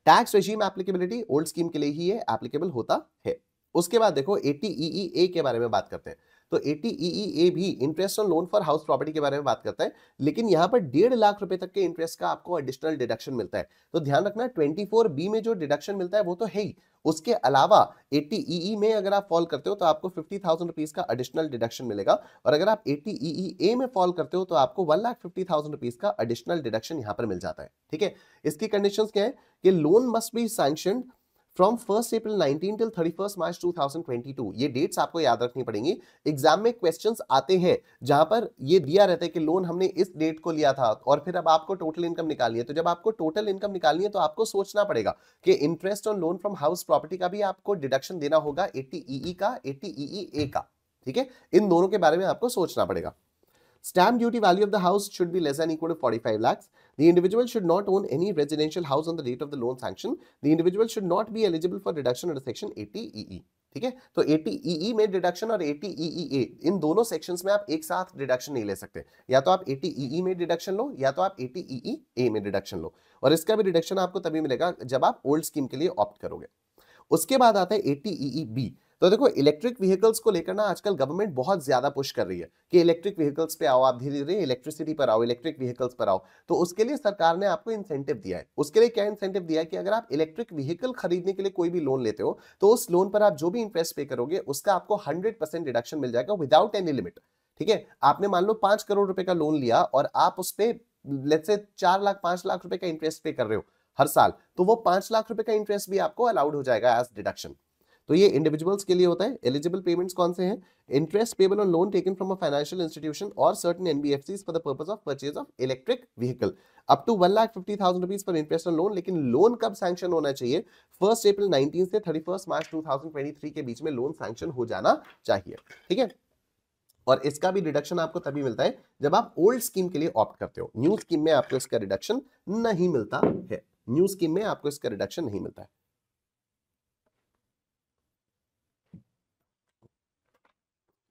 tax regime applicability old scheme के लिए ही है, एप्लीकेबल होता है। उसके बाद देखो 80EEA के बारे में बात करते हैं। तो 80EEA भी interest on loan for house property के बारे में बात करता है, लेकिन यहां पर 1.5 लाख रुपए तक के इंटरेस्ट का आपको एडिशनल डिडक्शन मिलता है। तो ध्यान रखना, 24B में जो डिडक्शन मिलता है वो तो है ही, उसके अलावा 80EE में अगर आप फॉल करते हो तो आपको 50,000 रुपीज का एडिशनल डिडक्शन मिलेगा, और अगर आप 80EEA में फॉल करते हो तो आपको 1,50,000 रुपीज का एडिशनल डिडक्शन यहां पर मिल जाता है। ठीक है, इसकी कंडीशंस क्या है? कि loan must be sanctioned from 1 April 19 till 31 मार्च 2022। ये डेट्स आपको याद रखनी पड़ेंगी। एग्जाम में क्वेश्चंस आते हैं जहां पर ये दिया रहता है कि लोन हमने इस डेट को लिया था और फिर अब आपको टोटल इनकम निकालनी है। तो जब आपको टोटल इनकम निकालनी है तो आपको सोचना पड़ेगा कि interest on loan from house property का भी आपको डिडक्शन देना होगा, 80EE का, 80EEA का। ठीक है, इन दोनों के बारे में आपको सोचना पड़ेगा। Stamp duty value of the house should be less than equal to 45 lakhs. The individual should not own any residential house on the date of the loan sanction. The individual should not be eligible for deduction under section 80EE. ठीक है। तो 80EE में deduction और 80EEA इन दोनों sections में आप एक साथ डिडक्शन नहीं ले सकते, या तो आप 80EE में डिडक्शन लो या तो आप 80EEA में डिडक्शन लो, और इसका भी डिडक्शन आपको तभी मिलेगा जब आप ओल्ड स्कीम के लिए ऑप्ट करोगे। उसके बाद आता है 80EEB। तो देखो इलेक्ट्रिक व्हीकल्स को लेकर ना आजकल गवर्नमेंट बहुत ज्यादा पुश कर रही है कि इलेक्ट्रिक व्हीकल्स पे आओ, आप धीरे धीरे इलेक्ट्रिसिटी पर आओ, इलेक्ट्रिक व्हीकल्स पर आओ। तो उसके लिए सरकार ने आपको इंसेंटिव दिया है। उसके लिए क्या इंसेंटिव दिया है कि अगर आप इलेक्ट्रिक व्हीकल खरीदने के लिए कोई भी लोन लेते हो तो उस लोन पर आप जो भी इंटरेस्ट पे करोगे उसका आपको 100% डिडक्शन मिल जाएगा विदाउट एनी लिमिट। ठीक है, आपने मान लो 5 करोड़ रुपए का लोन लिया और आप उस पर लेट्स से 4 लाख 5 लाख रुपए का इंटरेस्ट पे कर रहे हो हर साल, तो वो 5 लाख रुपए का इंटरेस्ट भी आपको अलाउड हो जाएगा एज डिडक्शन। तो ये इंडिविजुअल्स के लिए होता है। एलिजिबल पेमेंट्स कौन से हैं? Interest payable on loan taken from a financial institution और certain NBFCs for the purpose of purchase of electric vehicle up to 1,50,000 rupees पर इंटरेस्ट ऑन लोन। लेकिन लोन कब सैंक्शन होना चाहिए? 1 अप्रैल 19 से 31 मार्च 2023 के बीच में लोन सैंक्शन हो जाना चाहिए। ठीक है, और इसका भी डिडक्शन आपको तभी मिलता है जब आप ओल्ड स्कीम के लिए ऑप्ट करते हो। न्यू स्कीम में आपको इसका डिडक्शन नहीं मिलता है। न्यू स्कीम में आपको इसका डिडक्शन नहीं मिलता है।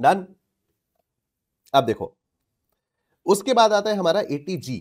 डन। अब देखो उसके बाद आता है हमारा 80G।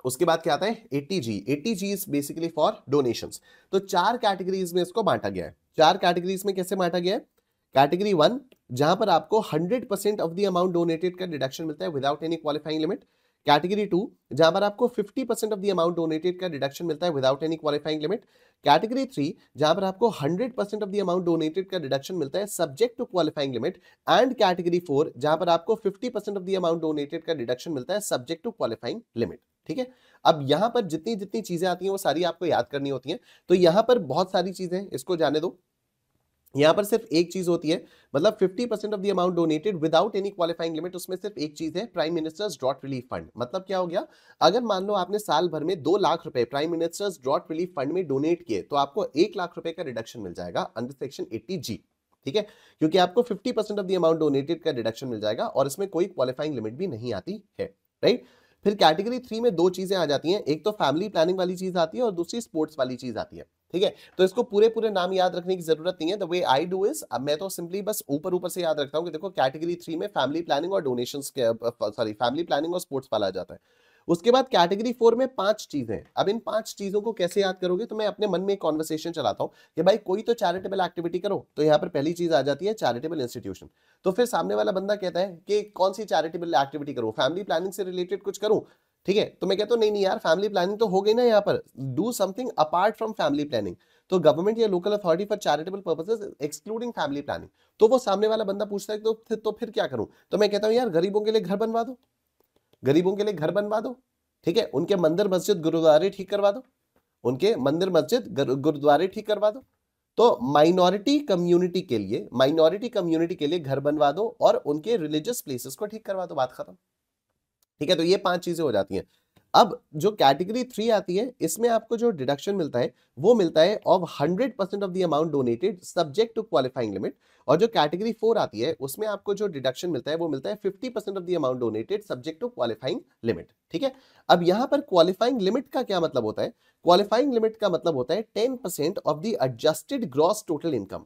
उसके बाद क्या आता है? 80G। 80G is basically for donations. तो 4 कैटेगरीज में इसको बांटा गया है। 4 कैटेगरीज में कैसे बांटा गया है? कैटेगरी 1 जहां पर आपको 100% ऑफ द अमाउंट डोनेटेड का डिडक्शन मिलता है without any qualifying limit. Category 2 जहां पर आपको 50% ऑफ द अमाउंट डोनेटेड का डिडक्शन मिलता है without any qualifying limit. Category 3 जहां पर आपको 100% ऑफ द अमाउंट डोनेटेड का डिडक्शन मिलता है subject to qualifying limit. And category 4 जहां पर आपको 50% ऑफ द अमाउंट डोनेटेड का डिडक्शन मिलता है सब्जेक्ट टू क्वालिफाइंग लिमिट। ठीक है, अब यहां पर जितनी जितनी चीजें आती हैं वो सारी आपको याद करनी होती हैं। तो यहां पर बहुत सारी चीजें, इसको जाने दो। यहां पर सिर्फ एक चीज होती है, मतलब 50% of the amount donated without any qualifying limit, उसमें सिर्फ एक चीज है, prime minister's drought relief fund. मतलब क्या हो गया? अगर मान लो आपने साल भर में 2 लाख रुपए prime minister's drought relief fund में डोनेट किए तो आपको 1 लाख रुपए का रिडक्शन मिल जाएगा अंडर सेक्शन 80G। ठीक है, क्योंकि आपको 50% ऑफ द अमाउंट डोनेटेड का डिडक्शन मिल जाएगा और इसमें कोई क्वालिफाइंग लिमिट भी नहीं आती है। राइट, फिर कैटेगरी 3 में 2 चीजें आ जाती हैं, एक तो फैमिली प्लानिंग वाली चीज आती है और दूसरी स्पोर्ट्स वाली चीज आती है। ठीक है, तो इसको पूरे पूरे नाम याद रखने की जरूरत नहीं है। The way I do is, अब मैं तो सिंपली बस ऊपर ऊपर से याद रखता हूं कि देखो कैटेगरी 3 में फैमिली प्लानिंग और डोनेशंस के फैमिली प्लानिंग और स्पोर्ट्स वाला आ जाता है। उसके बाद कैटेगरी 4 में 5 चीजें। अब इन 5 चीजों को कैसे याद करोगे? तो मैं अपने मन में एक कॉन्वर्सेशन चलाता हूं कि भाई कोई तो चैरिटेबल एक्टिविटी करो, तो यहां पर पहली चीज आ जाती है चैरिटेबल इंस्टीट्यूशन। तो फिर सामने वाला बंदा कहता है कि कौन सी चैरिटेबल एक्टिविटी करूं, फैमिली प्लानिंग से रिलेटेड कुछ करूं। ठीक है, तो मैं कहता हूं नहीं नहीं यार, फैमिली प्लानिंग तो हो गई ना, यहाँ पर do something apart from family planning. तो गवर्नमेंट या local authority for charitable purposes excluding family planning. तो वो सामने वाला बंदा पूछता है तो फिर क्या करूं? तो मैं कहता हूं यार गरीबों के लिए घर बनवा दो, गरीबों के लिए घर बनवा दो। ठीक है, उनके मंदिर मस्जिद गुरुद्वारे ठीक करवा दो, उनके मंदिर मस्जिद गुरुद्वारे ठीक करवा दो। तो माइनॉरिटी कम्युनिटी के लिए घर बनवा दो और उनके रिलीजियस प्लेसेस को ठीक करवा दो, बात खत्म। ठीक है, तो ये 5 चीजें हो जाती हैं। अब जो कैटेगरी 3 आती है, इसमें आपको जो डिडक्शन मिलता है वो मिलता है of 100% of the amount donated subject to qualifying limit. और जो कैटेगरी 4 आती है उसमें आपको जो डिडक्शन मिलता है वो मिलता है 50% of the amount donated subject to qualifying limit. ठीक है, अब यहां पर क्वालिफाइंग लिमिट का क्या मतलब होता है? क्वालिफाइंग लिमिट का मतलब होता है 10% of the adjusted gross total income.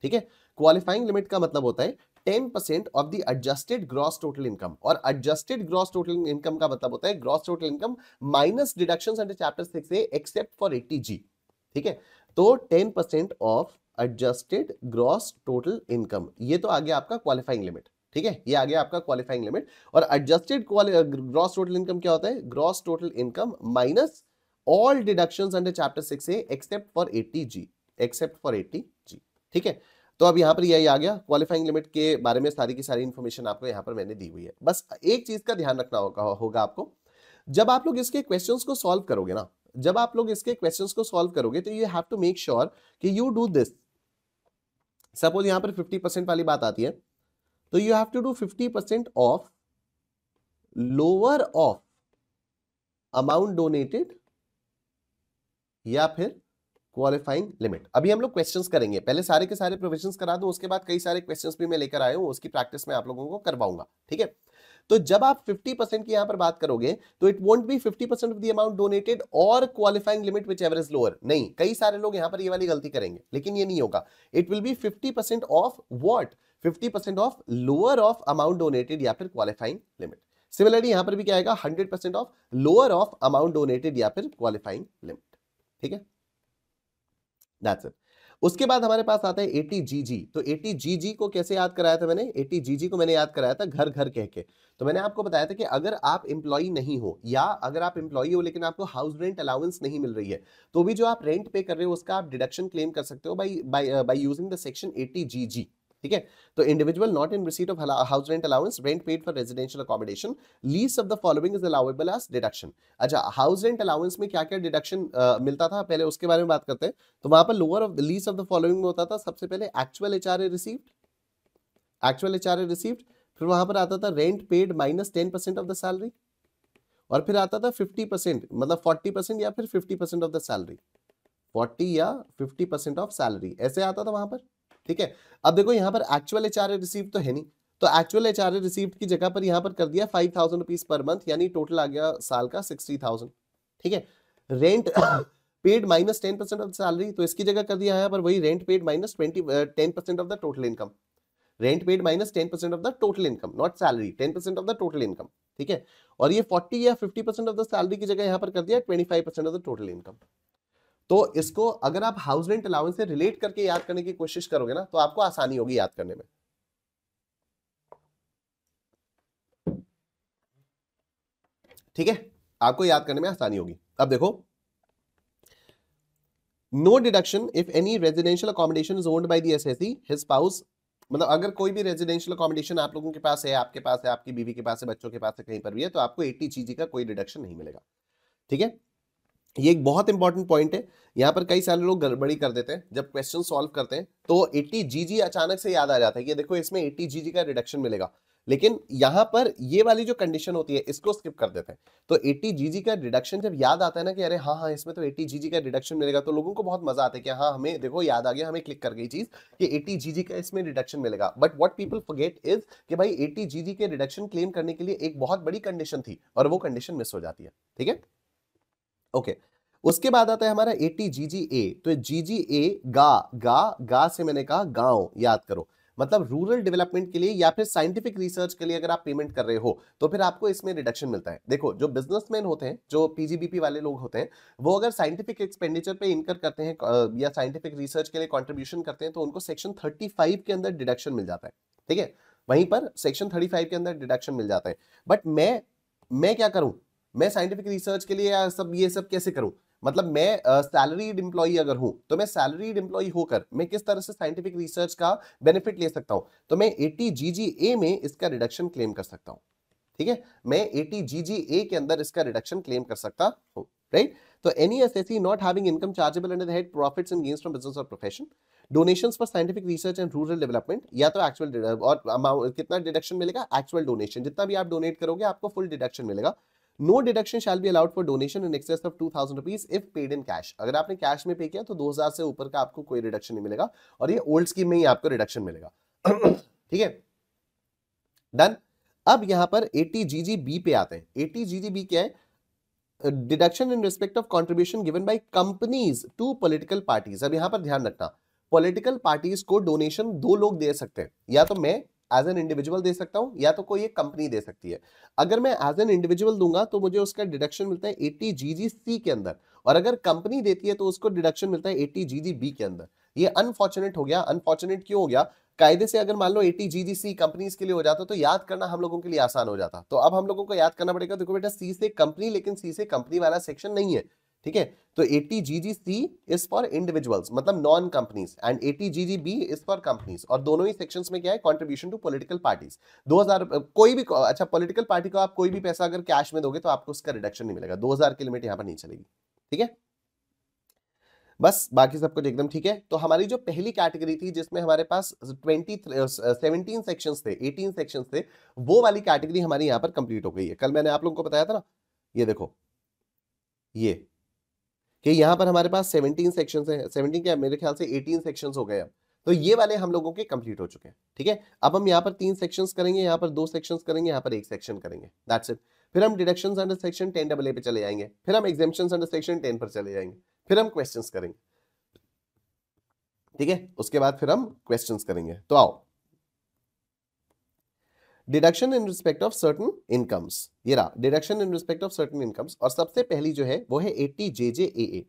ठीक है, क्वालिफाइंग लिमिट का मतलब होता है 10% of the adjusted gross total income. और एडजस्टेड ग्रॉस टोटल इनकम का मतलब होता है gross total income minus deductions under chapter 6A except for 80G। ठीक है, तो 10% of adjusted gross total income, ये तो आ गया आपका क्वालिफाइंग लिमिट। ठीक है, ये आ गया आपका क्वालिफाइंग लिमिट। और एडजस्टेड ग्रॉस टोटल इनकम क्या होता है? Gross total income minus all deductions under chapter 6A except for 80G। ठीक है, तो अब यहां पर यही आ गया, क्वालिफाइंग लिमिट के बारे में सारी की सारी इंफॉर्मेशन आपको यहां पर मैंने दी हुई है। बस एक चीज का ध्यान रखना होगा आपको, जब आप लोग इसके क्वेश्चंस को सॉल्व करोगे ना, जब आप लोग इसके क्वेश्चंस को सॉल्व करोगे तो you have to make sure कि यू डू दिस। सपोज यहां पर 50% वाली बात आती है, तो you have to do 50% of lower of amount donated या फिर क्वालिफाइंग लिमिट। अभी हम लोग क्वेश्चंस करेंगे, पहले सारे के सारे प्रोविजंस करा दूं, उसके बाद कई सारे क्वेश्चंस भी मैं लेकर आया हूं, उसकी प्रैक्टिस में आप लोगों को करवाऊंगा। ठीक है, तो जब आप 50% की यहां पर बात करोगे तो it won't be 50% of the amount donated और qualifying limit whichever is lower, नहीं, कई सारे लोग यहां पर ये वाली गलती करेंगे, लेकिन ये नहीं होगा। It will be 50% of what, 50% of lower of amount donated या फिर क्वालिफाइंग लिमिट। सिमिलरली यहां पर भी क्या आएगा, 100% of lower of amount donated या फिर क्वालिफाइंग लिमिट। ठीक है, दैट्स इट। उसके बाद हमारे पास आता है ATGG। तो ATGG को कैसे याद कराया था मैंने, ATGG को मैंने याद कराया था घर घर कह के। तो मैंने आपको बताया था कि अगर आप एम्प्लॉई नहीं हो या अगर आप एम्प्लॉई हो लेकिन आपको हाउस रेंट अलाउंस नहीं मिल रही है, तो भी जो आप रेंट पे कर रहे हो उसका आप डिडक्शन क्लेम कर सकते हो by using the section ATGG। ठीक है, तो individual not in receipt of house rent allowance, rent paid for residential accommodation, least of the following is allowable as deduction. अच्छा, हाउस रेंट अलाउंस में क्या क्या डिडक्शन मिलता था, पहले उसके बारे में बात करते हैं। तो वहां पर lower of the least of the following में होता था सबसे पहले actual HRA received, actual HRA received, फिर वहां पर आता था rent paid minus 10% of the salary, और फिर आता था 50%, मतलब 40% या फिर 50% ऑफ द सैलरी, 40 या 50% ऑफ सैलरी, ऐसे आता था वहां पर। ठीक है, अब देखो यहां पर एक्चुअल HRA रिसीव्ड तो है नहीं, तो एक्चुअल HRA रिसीव्ड की जगह पर यहां पर कर दिया 5,000 रुपीज पर मंथ, यानी टोटल आ गया साल का 60,000। ठीक है, rent paid minus 10% of salary, तो इसकी जगह कर दिया यहाँ पर वही rent paid minus 10% of the total income, rent paid minus 10% of the total income, not salary, 10% of the total income. ठीक है, और ये 40 या 50% ऑफ द सैलरी की जगह यहाँ पर कर दिया 25% ऑफ द टोटल इनकम। तो इसको अगर आप हाउस रेंट अलाउंस से रिलेट करके याद करने की कोशिश करोगे ना, तो आपको आसानी होगी याद करने में। ठीक है, आपको याद करने में आसानी होगी। अब देखो, no deduction if any residential accommodation is owned by the SSC, his spouse, मतलब अगर कोई भी रेजिडेंशियल अकोमोडेशन आप लोगों के पास है, आपके पास है, आपकी बीवी के पास है, बच्चों के पास है, कहीं पर भी है, तो आपको ATGG का कोई डिडक्शन नहीं मिलेगा। ठीक है, ये एक बहुत इंपॉर्टेंट पॉइंट है। यहां पर कई सारे लोग गड़बड़ी कर देते हैं जब क्वेश्चन सॉल्व करते हैं, तो ATGG अचानक से याद आ जाता है कि देखो इसमें ATGG का रिडक्शन मिलेगा, लेकिन यहां पर ये वाली जो कंडीशन होती है इसको स्किप कर देते हैं। तो ATGG का रिडक्शन जब याद आता है ना कि अरे हाँ हाँ इसमें तो ATGG का रिडक्शन मिलेगा, तो लोगों को बहुत मजा आता है कि हाँ हमें देखो याद आ गया, हमें क्लिक कर गई चीज कि ATGG का इसमें रिडक्शन मिलेगा। But what people forget is कि भाई ATGG के रिडक्शन क्लेम करने के लिए एक बहुत बड़ी कंडीशन थी और वो कंडीशन मिस हो जाती है। ठीक है, ओके। उसके बाद आता है हमारा ATGGA। तो GGA गा गा गा से मैंने कहा गांव, याद करो, मतलब रूरल डेवलपमेंट के लिए या फिर साइंटिफिक रिसर्च के लिए अगर आप पेमेंट कर रहे हो तो फिर आपको इसमें रिडक्शन मिलता है। देखो जो बिजनेसमैन होते हैं, जो PGBP वाले लोग होते हैं, वो अगर साइंटिफिक एक्सपेंडिचर पे इनकर करते हैं या साइंटिफिक रिसर्च के लिए कॉन्ट्रीब्यूशन करते हैं, तो उनको सेक्शन 35 के अंदर डिडक्शन मिल जाता है। ठीक है, वहीं पर सेक्शन 35 के अंदर डिडक्शन मिल जाता है। बट मैं क्या करूं, मैं साइंटिफिक रिसर्च के लिए या सब ये सब कैसे करूं, मतलब मैं सैलरीड एम्प्लॉई अगर हूं तो मैं सैलरीड एम्प्लॉई होकर मैं किस तरह से साइंटिफिक रिसर्च का बेनिफिट ले सकता हूं, तो मैं ATGGA में इसका रिडक्शन क्लेम कर सकता हूं। ठीक है, मैं ATGGA के अंदर इसका रिडक्शन क्लेम कर सकता हूं, राइट। तो any SSC not having income chargeable under the head profits and gains from business और profession, donations for scientific research and rural development, या तो एक्चुअल और अमाउंट कितना डिडक्शन मिलेगा, एक्चुअल डोनेशन जितना भी आप डोनेट करोगे आपको फुल डिडक्शन मिलेगा। No deduction shall be allowed for donation in excess of 2,000 rupees if paid in cash. अगर आपने कैश में पे किया तो 2,000 से ऊपर का आपको कोई रिडक्शन नहीं मिलेगा, और ये ओल्ड स्कीम में ही आपको रिडक्शन मिलेगा। ठीक है, डन। अब यहां पर ATGGB पे आते हैं। ATGGB क्या है, deduction in respect of contribution given by companies to political parties. अब यहां पर ध्यान रखना, पॉलिटिकल पार्टीज को डोनेशन दो लोग दे सकते हैं, या तो मैं एज एन इंडिविजुअल दे सकता हूं या तो कोई एक कंपनी दे सकती है। अगर मैं एज एन इंडिविजुअल दूंगा तो मुझे उसका डिडक्शन मिलता है ATGGC के अंदर, और अगर कंपनी देती है तो उसको डिडक्शन मिलता है ATGGB के अंदर। ये अनफॉर्चुनेट हो गया। अनफॉर्चुनेट क्यों हो गया, कायदे से अगर मान लो ATGGC कंपनीज के लिए हो जाता तो याद करना हम लोगों के लिए आसान हो जाता। तो अब हम लोगों को याद करना पड़ेगा, देखो बेटा C से कंपनी, लेकिन C से कंपनी वाला सेक्शन नहीं है। ठीक है, तो ATGGC इज फॉर इंडिविजुअल्स, मतलब non companies, and ATGGB is for companies, और दोनों ही सेक्शंस में क्या है, कंट्रीब्यूशन टू पॉलिटिकल पार्टीज। 2,000 कोई भी, अच्छा पॉलिटिकल पार्टी को आप कोई भी पैसा अगर कैश में दोगे तो आपको उसका रिडक्शन नहीं मिलेगा, 2,000 की लिमिट यहां पर नहीं चलेगी। ठीक है, बस बाकी सब कुछ एकदम ठीक है। तो हमारी जो पहली कैटेगरी थी जिसमें हमारे पास 17 सेक्शंस थे, 18 सेक्शंस थे, वो वाली कैटेगरी हमारी यहां पर कंप्लीट हो गई है। कल मैंने आप लोगों को बताया था ना, ये देखो ये कि यहां पर हमारे पास 17 सेक्शंस हैं, 17 क्या मेरे ख्याल से 18 सेक्शंस हो गए अब। तो ये वाले हम लोगों के कंप्लीट हो चुके हैं, ठीक है। अब हम यहाँ पर 3 सेक्शंस करेंगे, यहाँ पर 2 सेक्शंस करेंगे, यहाँ पर 1 सेक्शन करेंगे, दैट्स इट। फिर हम डिडक्शंस अंडर सेक्शन 10AA पे चले जाएंगे, फिर हम एग्जेम्पशंस अंडर सेक्शन 10 पर चले जाएंगे, फिर हम क्वेश्चंस करेंगे, ठीक है। उसके बाद फिर हम क्वेश्चंस करेंगे। तो आओ, deduction in respect of certain incomes, ये रहा deduction in respect of certain incomes. और सबसे पहली जो है वो है 80JJAA।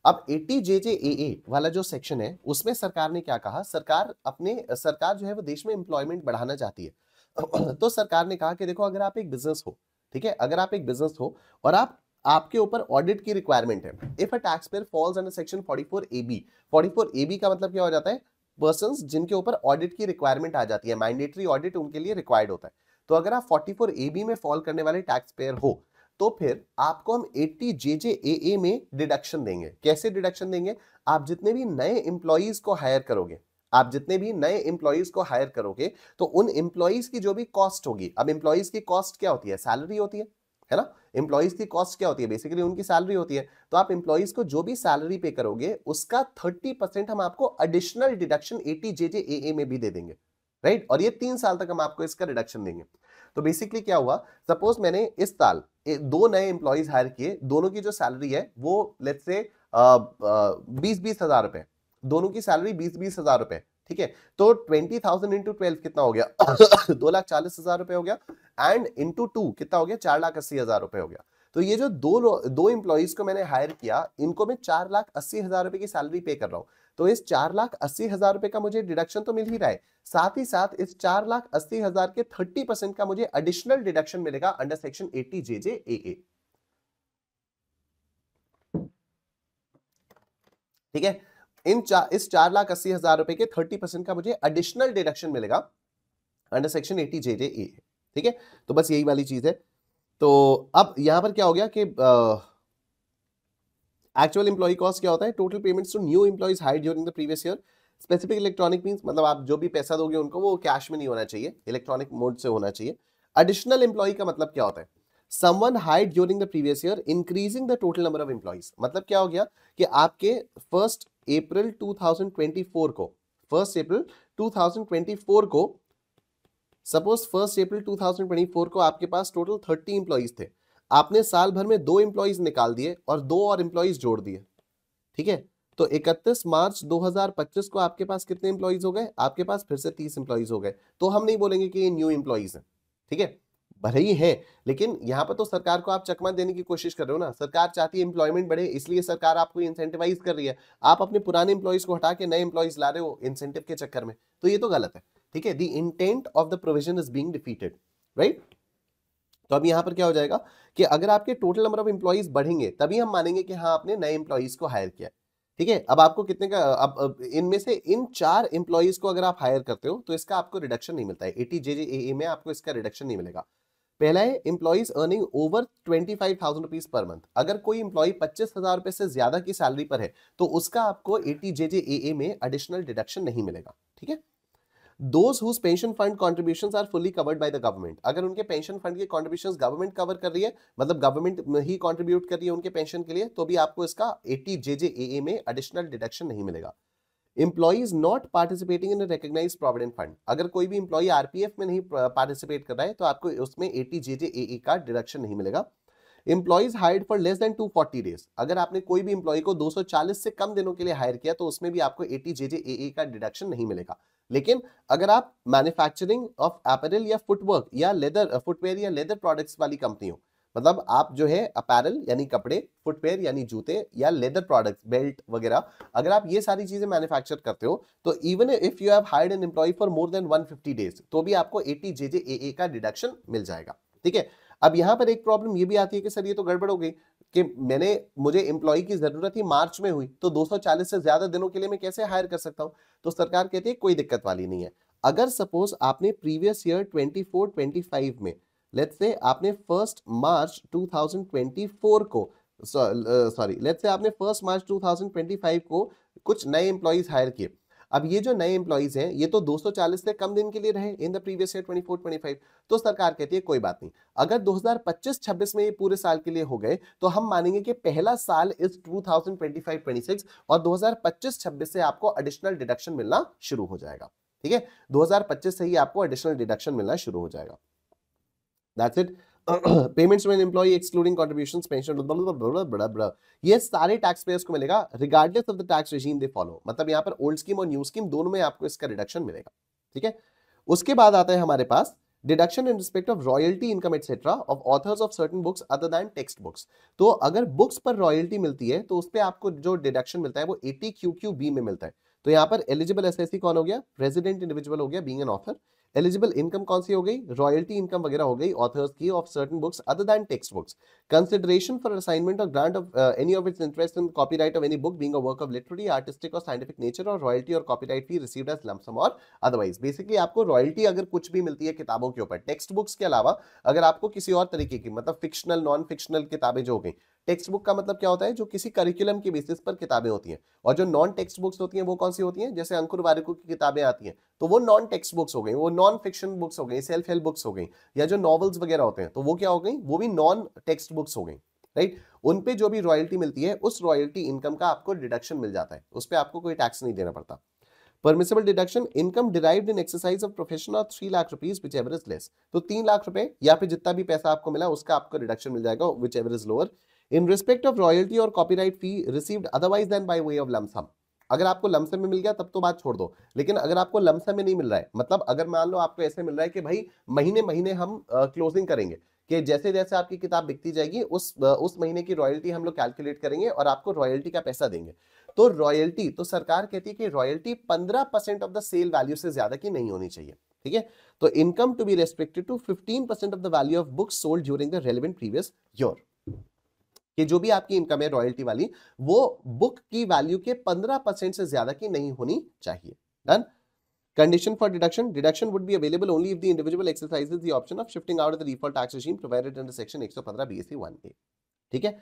अब 80JJAA वाला जो सेक्शन है उसमें सरकार ने क्या कहा, सरकार जो है वो देश में एम्प्लॉयमेंट बढ़ाना चाहती है। तो सरकार ने कहा कि देखो, अगर आप एक बिजनेस हो, ठीक है, अगर आप एक बिजनेस हो और आपके ऊपर ऑडिट की रिक्वायरमेंट है, if a tax payer falls under section 44AB, 44AB का मतलब क्या हो जाता है, पर्संस जिनके ऊपर ऑडिट की रिक्वायरमेंट आ जाती है, मैंडेटरी ऑडिट उनके लिए रिक्वायर्ड होता है। तो अगर आप 44AB में फॉल करने वाले टैक्स पेयर हो तो फिर आपको हम 80JJAA में डिडक्शन देंगे। कैसे डिडक्शन देंगे, आप जितने भी नए एम्प्लॉइज को हायर करोगे, आप जितने भी नए एम्प्लॉइज को हायर करोगे तो उन एम्प्लॉइज की जो भी कॉस्ट होगी, अब एम्प्लॉइज की कॉस्ट क्या होती है, सैलरी होती है ना। एम्प्लॉइज की कॉस्ट क्या होती है, बेसिकली उनकी सैलरी होती है। तो आप एम्प्लॉइज को जो भी सैलरी पे करोगे उसका 30% हम आपको एडिशनल डिडक्शन 80JJAA में भी दे देंगे, राइट। और ये 3 साल तक हम आपको इसका रिडक्शन देंगे। तो बेसिकली क्या हुआ, सपोज मैंने इस साल 2 नए एम्प्लॉइज हायर किए, दोनों की जो सैलरी है वो लेट्स से 20-20 हजार रुपए, दोनों की सैलरी 20-20 हजार रुपए, ठीक है। तो 20,000 इंटू 12 कितना हो गया 2,40,000 रुपए हो गया, एंड इंटू 2 कितना हो गया 4,80,000 रुपए हो गया। तो ये जो दो एम्प्लॉइज को मैंने हायर किया, इनको मैं 4,80,000 रुपए की सैलरी पे कर रहा हूं। तो इस 4,80,000 रुपए का मुझे डिडक्शन तो मिल ही रहा है, साथ ही साथ इस 4,80,000 के 30% का मुझे एडिशनल डिडक्शन मिलेगा अंडर सेक्शन 80JJAA, ठीक है। इस 4,80,000 रुपए के 30% का मुझे एडिशनल डिडक्शन मिलेगा अंडर सेक्शन 80JJAA, ठीक है। तो बस यही वाली चीज है। तो अब यहां पर क्या हो गया कि एक्चुअल एम्प्लॉय कॉस्ट क्या होता है, total payments to new employees hired during the previous year. Specific electronic means मतलब आप जो भी पैसा दोगे उनको वो कैश में नहीं होना चाहिए, इलेक्ट्रॉनिक मोड से होना चाहिए। एडिशनल एम्प्लॉय का मतलब क्या होता है, someone hired during the previous year increasing the total number of employees. मतलब क्या हो गया कि आपके 1 अप्रैल 2024 को, 1 अप्रैल 2024 को, सपोज 1 अप्रैल 2024 को आपके पास टोटल 30 एम्प्लॉइज थे, आपने साल भर में 2 एम्प्लॉइज निकाल दिए और 2 और एम्प्लॉइज जोड़ दिए, ठीक है। तो 31 मार्च 2025 को आपके पास कितने एम्प्लॉइज हो गए, आपके पास फिर से 30 एम्प्लॉइज हो गए। तो हम नहीं बोलेंगे कि ये न्यू एम्प्लॉइज हैं, ठीक है, भले ही है, लेकिन यहां पर तो सरकार को आप चकमा देने की कोशिश कर रहे हो ना। सरकार चाहती है एम्प्लॉयमेंट बढ़े, इसलिए सरकार आपको इंसेंटिवाइज कर रही है। आप अपने पुराने एम्प्लॉइज को हटा के नए एम्प्लॉइज ला रहे हो इंसेंटिव के चक्कर में, तो ये तो गलत है, ठीक है। The intent of the provision is being defeated, right. तो अब यहां पर क्या हो जाएगा कि अगर आपके टोटल नंबर ऑफ एम्प्लॉइज बढ़ेंगे तभी हम मानेंगे कि हाँ आपने नए एम्प्लॉइज को हायर किया, ठीक है। अब आपको कितने का, अब इनमें से इन 4 एम्प्लॉइज को अगर आप हायर करते हो तो इसका आपको रिडक्शन नहीं मिलता है, 80JJAA में आपको इसका रिडक्शन नहीं मिलेगा। पहला है employees earning over 25,000 rupees per month. अगर कोई एम्प्लॉय 25,000 रुपए से ज्यादा की सैलरी पर है तो उसका आपको 80JJAA में एडिशनल डिडक्शन नहीं मिलेगा, ठीक है। Those whose pension fund contributions are fully covered by the government, अगर उनके पेंशन फंड के कॉन्ट्रीब्यूशंस गवर्नमेंट कवर कर रही है, मतलब गवर्नमेंट ही कंट्रीब्यूट कर रही है उनके पेंशन के लिए, तो भी आपको इसका 80JJAA में एडिशनल डिडक्शन नहीं मिलेगा। Employees not participating in recognised provident fund, अगर कोई भी एम्प्लॉय आरपीएफ में नहीं पार्टिसिपेट कर रहा है तो आपको उसमें 80JJAA का डिडक्शन नहीं मिलेगा। Employees hired for less than 240 days, अगर आपने कोई भी एम्प्लॉय को 240 से कम दिनों के लिए हायर किया तो उसमें भी आपको 80JJAA का डिडक्शन नहीं मिलेगा। लेकिन अगर आप मैन्युफैक्चरिंग ऑफ अपैरल या फुटवर्क या लेदर फुटवेयर या लेदर प्रोडक्ट्स वाली कंपनी हो, मतलब आप जो है अपैरल यानी कपड़े, फुटवेयर यानी जूते या लेदर प्रोडक्ट्स बेल्ट वगैरह, अगर आप ये सारी चीजें मैन्युफैक्चर करते हो तो even if you have hired an employee for more than 150 days तो भी आपको 80JJAA का डिडक्शन मिल जाएगा, ठीक है। अब यहां पर एक प्रॉब्लम ये भी आती है कि सर ये तो गड़बड़ हो गई कि मुझे एम्प्लॉय की जरूरत ही मार्च में हुई तो 240 से ज्यादा दिनों के लिए मैं कैसे हायर कर सकता हूं। तो सरकार कहती है कोई दिक्कत वाली नहीं है। अगर सपोज आपने प्रीवियस ईयर 24-25 में लेट्स से आपने 1 मार्च 2024 को सॉरी लेट्स से आपने 1 मार्च 2025 को कुछ नए एम्प्लॉइज हायर किए, अब ये जो नए एम्प्लॉइज हैं ये तो 240 से कम दिन के लिए रहे इन द प्रीवियस ईयर 24-25, तो सरकार कहती है कोई बात नहीं, अगर 2025-26 में ये पूरे साल के लिए हो गए तो हम मानेंगे कि पहला साल इस 2025-26 और 2025-26 से आपको एडिशनल डिडक्शन मिलना शुरू हो जाएगा। ठीक है, 2025 से ही आपको एडिशनल डिडक्शन मिलना शुरू हो जाएगा। That's it. Payments when employee excluding contributions pension, ये सारे टैक्स पेयर्स को मिलेगा regardless of the tax regime they follow. मतलब यहाँ पर ओल्ड स्कीम और न्यू स्कीम दोनों में आपको इसका रिडक्शन मिलेगा। ठीक है, उसके बाद आता है हमारे पास deduction in respect of royalty income etcetera of authors of certain books other than text books. तो अगर बुक्स पर रॉयल्टी मिलती है तो उस पर आपको जो डिडक्शन मिलता है वो 80 QQB में मिलता है। तो यहाँ पर एलिजिबल एसएससी कौन हो गया, रेजिडेंट इंडिविजुअल हो गया being an author. Eligible income कौन सी हो गई, रॉयल्टी इनकम वगैरह हो गई ऑथर्स की of certain books other than text books. Consideration for assignment और grant of any of its interest in copyright of any book being a work of literary artistic और scientific nature और royalty और copyright fee received as lump sum और otherwise. Basically आपको royalty अगर कुछ भी मिलती है किताबों के ऊपर, टेक्स्ट बुक्स के अलावा अगर आपको किसी और तरीके की मतलब फिक्शनल नॉन फिक्शनल किताबें जो हो गई, टेक्स्ट बुक का मतलब क्या होता है, जो किसी करिकुलम की बेसिस पर किताबें होती हैं, और जो नॉन टेक्स्ट बुक्स होती हैं वो कौन सी होती हैं, जैसे अंकुर वारिकू की किताबें आती हैं तो वो नॉन टेक्स्ट बुक्स हो गई, वो नॉन फिक्शन बुक्स हो गई, सेल्फ हेल्प बुक्स हो गई, या जो नॉवेल्स वगैरह होते हैं तो वो क्या हो गई, वो भी नॉन टेक्स्ट बुक्स हो गई। राइट, उन पे जो भी रॉयल्टी मिलती है उस रॉयल्टी इनकम का आपको डिडक्शन मिल जाता है, उस पर आपको कोई टैक्स नहीं देना पड़ता। Permissible deduction income derived in exercise of profession of 3 lakh rupees which ever is less. तो 3 लाख रुपए या फिर जितना भी पैसा आपको मिला उसका आपको रिडक्शन मिल जाएगा whichever is lower. In respect of royalty और copyright fee received otherwise then by way of lump sum. अगर आपको लमसम में मिल गया तब तो बात छोड़ दो, लेकिन अगर आपको लमसम में नहीं मिल रहा है, मतलब अगर मान लो आपको ऐसे मिल रहा है कि भाई महीने महीने हम क्लोजिंग करेंगे कि जैसे जैसे आपकी किताब बिकती जाएगी उस महीने की रॉयल्टी हम लोग कैलकुलेट करेंगे और आपको रॉयल्टी का पैसा देंगे। तो रॉयल्टी, तो सरकार कहती है कि royalty 15% of the sale value से ज्यादा की नहीं होनी चाहिए। ठीक है, तो income to be restricted to 15% of the value of books sold during the relevant previous year. कि जो भी आपकी इनकम है रॉयल्टी वाली वो बुक की वैल्यू के 15% से ज्यादा की नहीं होनी चाहिए। Done. Condition for deduction: deduction would be available only if the individual exercises the option of shifting out of the default tax regime provided under section 115 BSC 1A। ठीक है,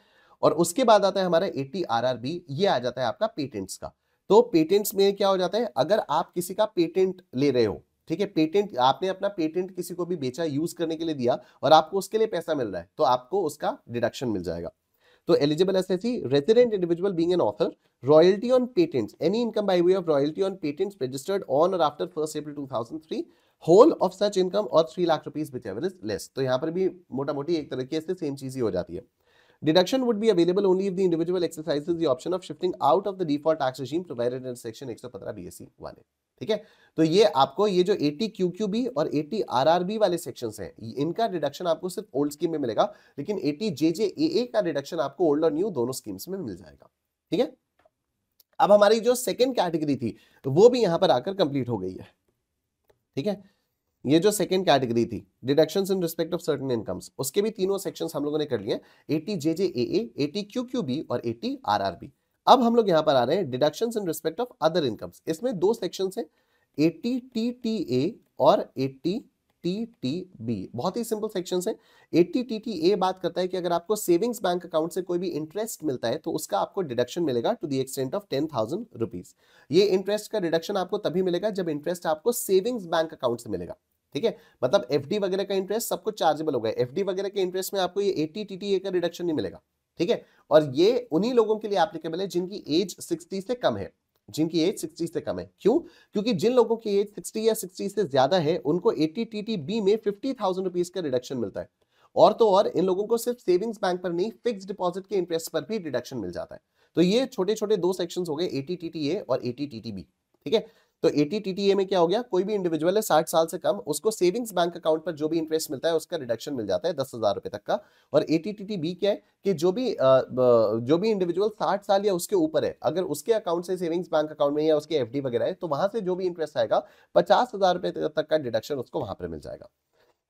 और उसके बाद आता है हमारा 80 RRB, ये आ जाता है आपका पेटेंट्स का। तो पेटेंट्स में क्या हो जाता है, अगर आप किसी का पेटेंट ले रहे हो, ठीक है, पेटेंट आपने अपना पेटेंट किसी को भी बेचा, यूज करने के लिए दिया और आपको उसके लिए पैसा मिल रहा है तो आपको उसका डिडक्शन मिल जाएगा। तो eligible SSC resident individual being an author, royalty on patents, any income by way of royalty on patents registered on और after 1 April 2003, whole of such income और 3 lakh rupees whichever is less. तो यहाँ पर भी मोटा मोटी एक तरीके से सेम चीज ही हो जाती है। Deduction would be available only if the individual exercises the option of shifting out of the default tax regime provided in section 115 BSC 1A। ठीक है, तो ये आपको ये जो 80 QQB और 80 RRB वाले सेक्शंस हैं इनका रिडक्शन आपको सिर्फ ओल्ड स्कीम में मिलेगा, लेकिन 80 JJAA का रिडक्शन आपको ओल्ड और न्यू दोनों स्कीम्स में मिल जाएगा। ठीक है, अब हमारी जो सेकेंड कैटेगरी थी वो भी यहां पर आकर कंप्लीट हो गई है। ठीक है, ये जो सेकंड कैटेगरी थी deductions in respect of certain incomes, उसके भी तीनों सेक्शंस हम लोगों ने कर लिए, 80 JJAA, 80 QQB और 80 RRB। अब हम लोग यहां पर आ रहे हैं deductions in respect of other incomes. इसमें दो सेक्शंस हैं, 80 TTA और 80 TTB। बहुत ही सिंपल सेक्शंस हैं। 80 TTA बात करता है कि अगर आपको सेविंग्स बैंक अकाउंट से कोई भी इंटरेस्ट मिलता है तो उसका आपको डिडक्शन मिलेगा to the extent of 10,000 rupees. ये इंटरेस्ट का डिडक्शन आपको तभी मिलेगा जब इंटरेस्ट आपको सेविंग्स बैंक अकाउंट से मिलेगा। ठीक है, मतलब एफडी वगैरह का इंटरेस्ट सब कुछ चार्जेबल होगा, एफडी वगैरह के इंटरेस्ट में आपको ये 80 TTA का रिडक्शन नहीं मिलेगा। ठीक है, और ये उन्हीं लोगों के लिए एप्लीकेबल है जिनकी एज 60 से कम है, जिनकी एज 60 से कम है। क्यों? क्योंकि जिन लोगों की एज 60 या 60 से ज्यादा है उनको 80 TTB में 50,000 रुपीज का रिडक्शन मिलता है, और तो और इन लोगों को सिर्फ सेविंग्स बैंक पर नहीं फिक्स डिपॉजिट के इंटरेस्ट पर भी डिडक्शन मिल जाता है। तो ये छोटे छोटे दो सेक्शंस हो गए, 80 TTA और 80 TTB। ठीक है, तो 80 TTA में क्या हो गया, कोई भी इंडिविजुअल है 60 साल से कम, उसको सेविंग्स बैंक अकाउंट पर जो भी इंटरेस्ट मिलता है उसका रिडक्शन मिल जाता है 10,000 रुपए तक का। और 80 TTB क्या है कि जो भी इंडिविजुअल 60 साल या उसके ऊपर है, अगर उसके अकाउंट से सेविंग्स बैंक अकाउंट में या उसके एफडी वगैरह है तो वहां से जो भी इंटरेस्ट आएगा 50,000 रुपए तक का डिडक्शन उसको वहां पर मिल जाएगा।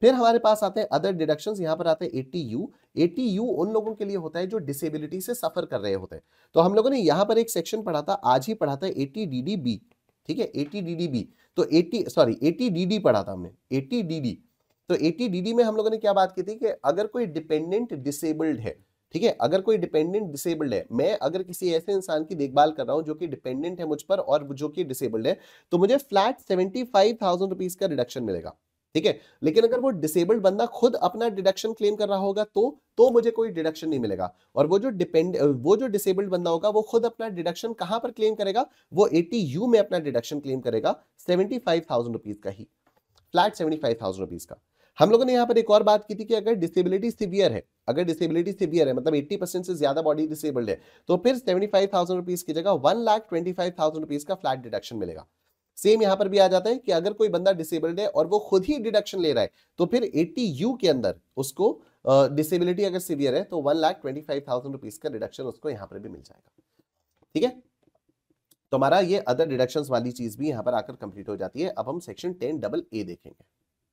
फिर हमारे पास आते हैं अदर डिडक्शंस। यहाँ पर आते हैं 80U। 80U उन लोगों के लिए होता है जो डिसेबिलिटी से सफर कर रहे होते हैं। तो हम लोगों ने यहाँ पर एक सेक्शन पढ़ा था, आज ही पढ़ा था, 80DDB। ठीक है, 80DDB, तो 80DD पढ़ा था हमने, 80DD। तो 80DD में हम लोगों ने क्या बात की थी कि अगर कोई डिपेंडेंट डिसेबल्ड है, ठीक है। अगर कोई डिपेंडेंट डिसेबल्ड है, मैं अगर किसी ऐसे इंसान की देखभाल कर रहा हूं जो कि डिपेंडेंट है मुझ पर और जो कि डिसेबल्ड है, तो मुझे फ्लैट 75,000 रुपीज का डिडक्शन मिलेगा, ठीक है। लेकिन अगर वो डिसेबल्ड बंदा खुद अपना डिडक्शन क्लेम कर रहा होगा तो मुझे कोई डिडक्शन नहीं मिलेगा। और वो जो डिसेबल्ड बंदा होगा वो खुद अपना डिडक्शन कहां पर क्लेम करेगा, वो 80U में अपना डिडक्शन क्लेम करेगा 75,000 रुपीज का ही, फ्लैट 75,000 रुपीज का। हम लोगों ने यहां पर एक और बात की थी कि अगर डिसेबिलिटी सिवियर है, अगर डिसेबिलिटी सिवियर है मतलब 80% से ज्यादा बॉडी डिसेबल्ड है, तो फिर 75,000 रुपीज की जगह 1,25,000 रुपीज का फ्लैट डिडक्शन मिलेगा। सेम यहां पर भी आ जाता है कि अगर कोई बंदा डिसेबल्ड है और वो खुद ही डिडक्शन ले रहा है, तो फिर 80U के अंदर उसको डिसेबिलिटी अगर सिवियर है तो 1,25,000 रुपीज का डिडक्शन उसको यहां पर भी मिल जाएगा, ठीक है। तो हमारा ये अदर डिडक्शंस वाली चीज भी यहां पर आकर कंप्लीट हो जाती है। अब हम सेक्शन 10AA देखेंगे।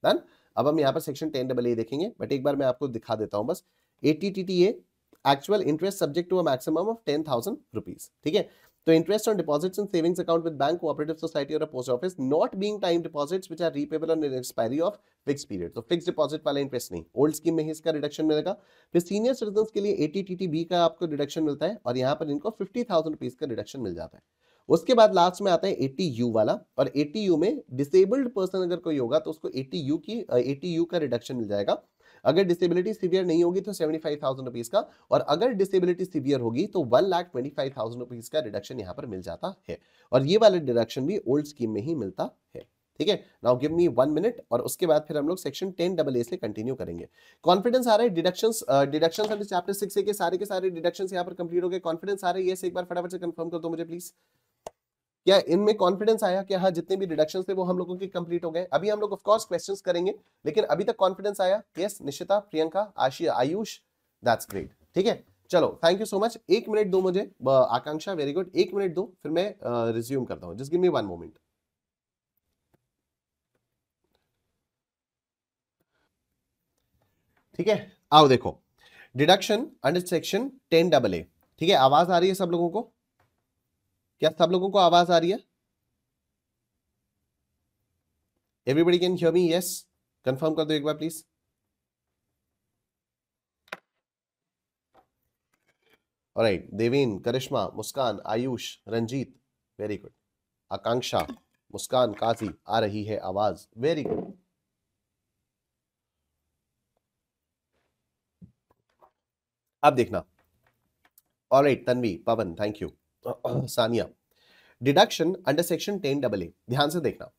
डन। अब हम यहां पर सेक्शन 10AA देखेंगे, बट एक बार मैं आपको दिखा देता हूं बस। ATTTA actual interest subject to a maximum of 10,000 rupees, ठीक है। तो interest on deposits in savings account with bank, cooperative society और post office not being time deposits which are repayable on expiry of fix period. तो fix deposit वाला interest नहीं, old scheme में ही इसका रिडक्शन मिलेगा। फिर सीनियर सिटीजन के लिए ATTTB का आपको रिडक्शन मिलता है और यहाँ पर इनको 50,000 रुपीज का रिडक्शन मिल जाता है। उसके बाद लास्ट में आता है 80U वाला, और 80U में डिसेबल्ड पर्सन अगर कोई होगा तो उसको 80U का रिडक्शन मिल जाएगा। अगर डिसेबिलिटी सीवियर नहीं होगी तो 75,000 रुपीज का, और अगर डिसेबिलिटी सीवियर होगी तो 1,25,000 रुपीज का रिडक्शन यहां पर मिल जाता है। और ये वाला डिडक्शन भी ओल्ड स्कीम में ही मिलता है, ठीक है। नाउ गिव मी 1 मिनट, और उसके बाद फिर हम लोग सेक्शन 10AA से कंटिन्यू करेंगे। कॉन्फिडेंस आ रहा है डिडक्शंस अंडर चैप्टर 6A के सारे डिडक्शंस यहां पर कंप्लीट हो गए। कॉन्फिडेंस आ रहा है, यस एक बार फटाफट से कंफर्म कर दो मुझे प्लीज। क्या इनमें कॉन्फिडेंस आया कि हाँ जितने भी डिडक्शंस थे वो हम लोगों के कंप्लीट हो गए। अभी हम लोग ऑफ कोर्स क्वेश्चंस करेंगे, लेकिन अभी तक कॉन्फिडेंस आया? Yes Nishita, Priyanka, Asia, Ayush, that's great, ठीक है। चलो thank you so much. 1 minute दो मुझे, आकांक्षा वेरी गुड, 1 मिनट दो फिर मैं रिज्यूम करता हूं। Just give me 1 moment. ठीक है, आओ देखो डिडक्शन अंडर सेक्शन 10AA, ठीक है। आवाज आ रही है सब लोगों को? क्या सब लोगों को आवाज आ रही है? Everybody can hear me? Yes, confirm कर दो एक बार please. Alright, Deven, Karishma, Muskan, Ayush, Ranjit, very good. Akanksha, Muskan, Kazi, आ रही है आवाज, वेरी गुड। अब देखना। Alright, Tanvi, Pawan, thank you, Sania. Deduction under section 10AA, ध्यान से देखना।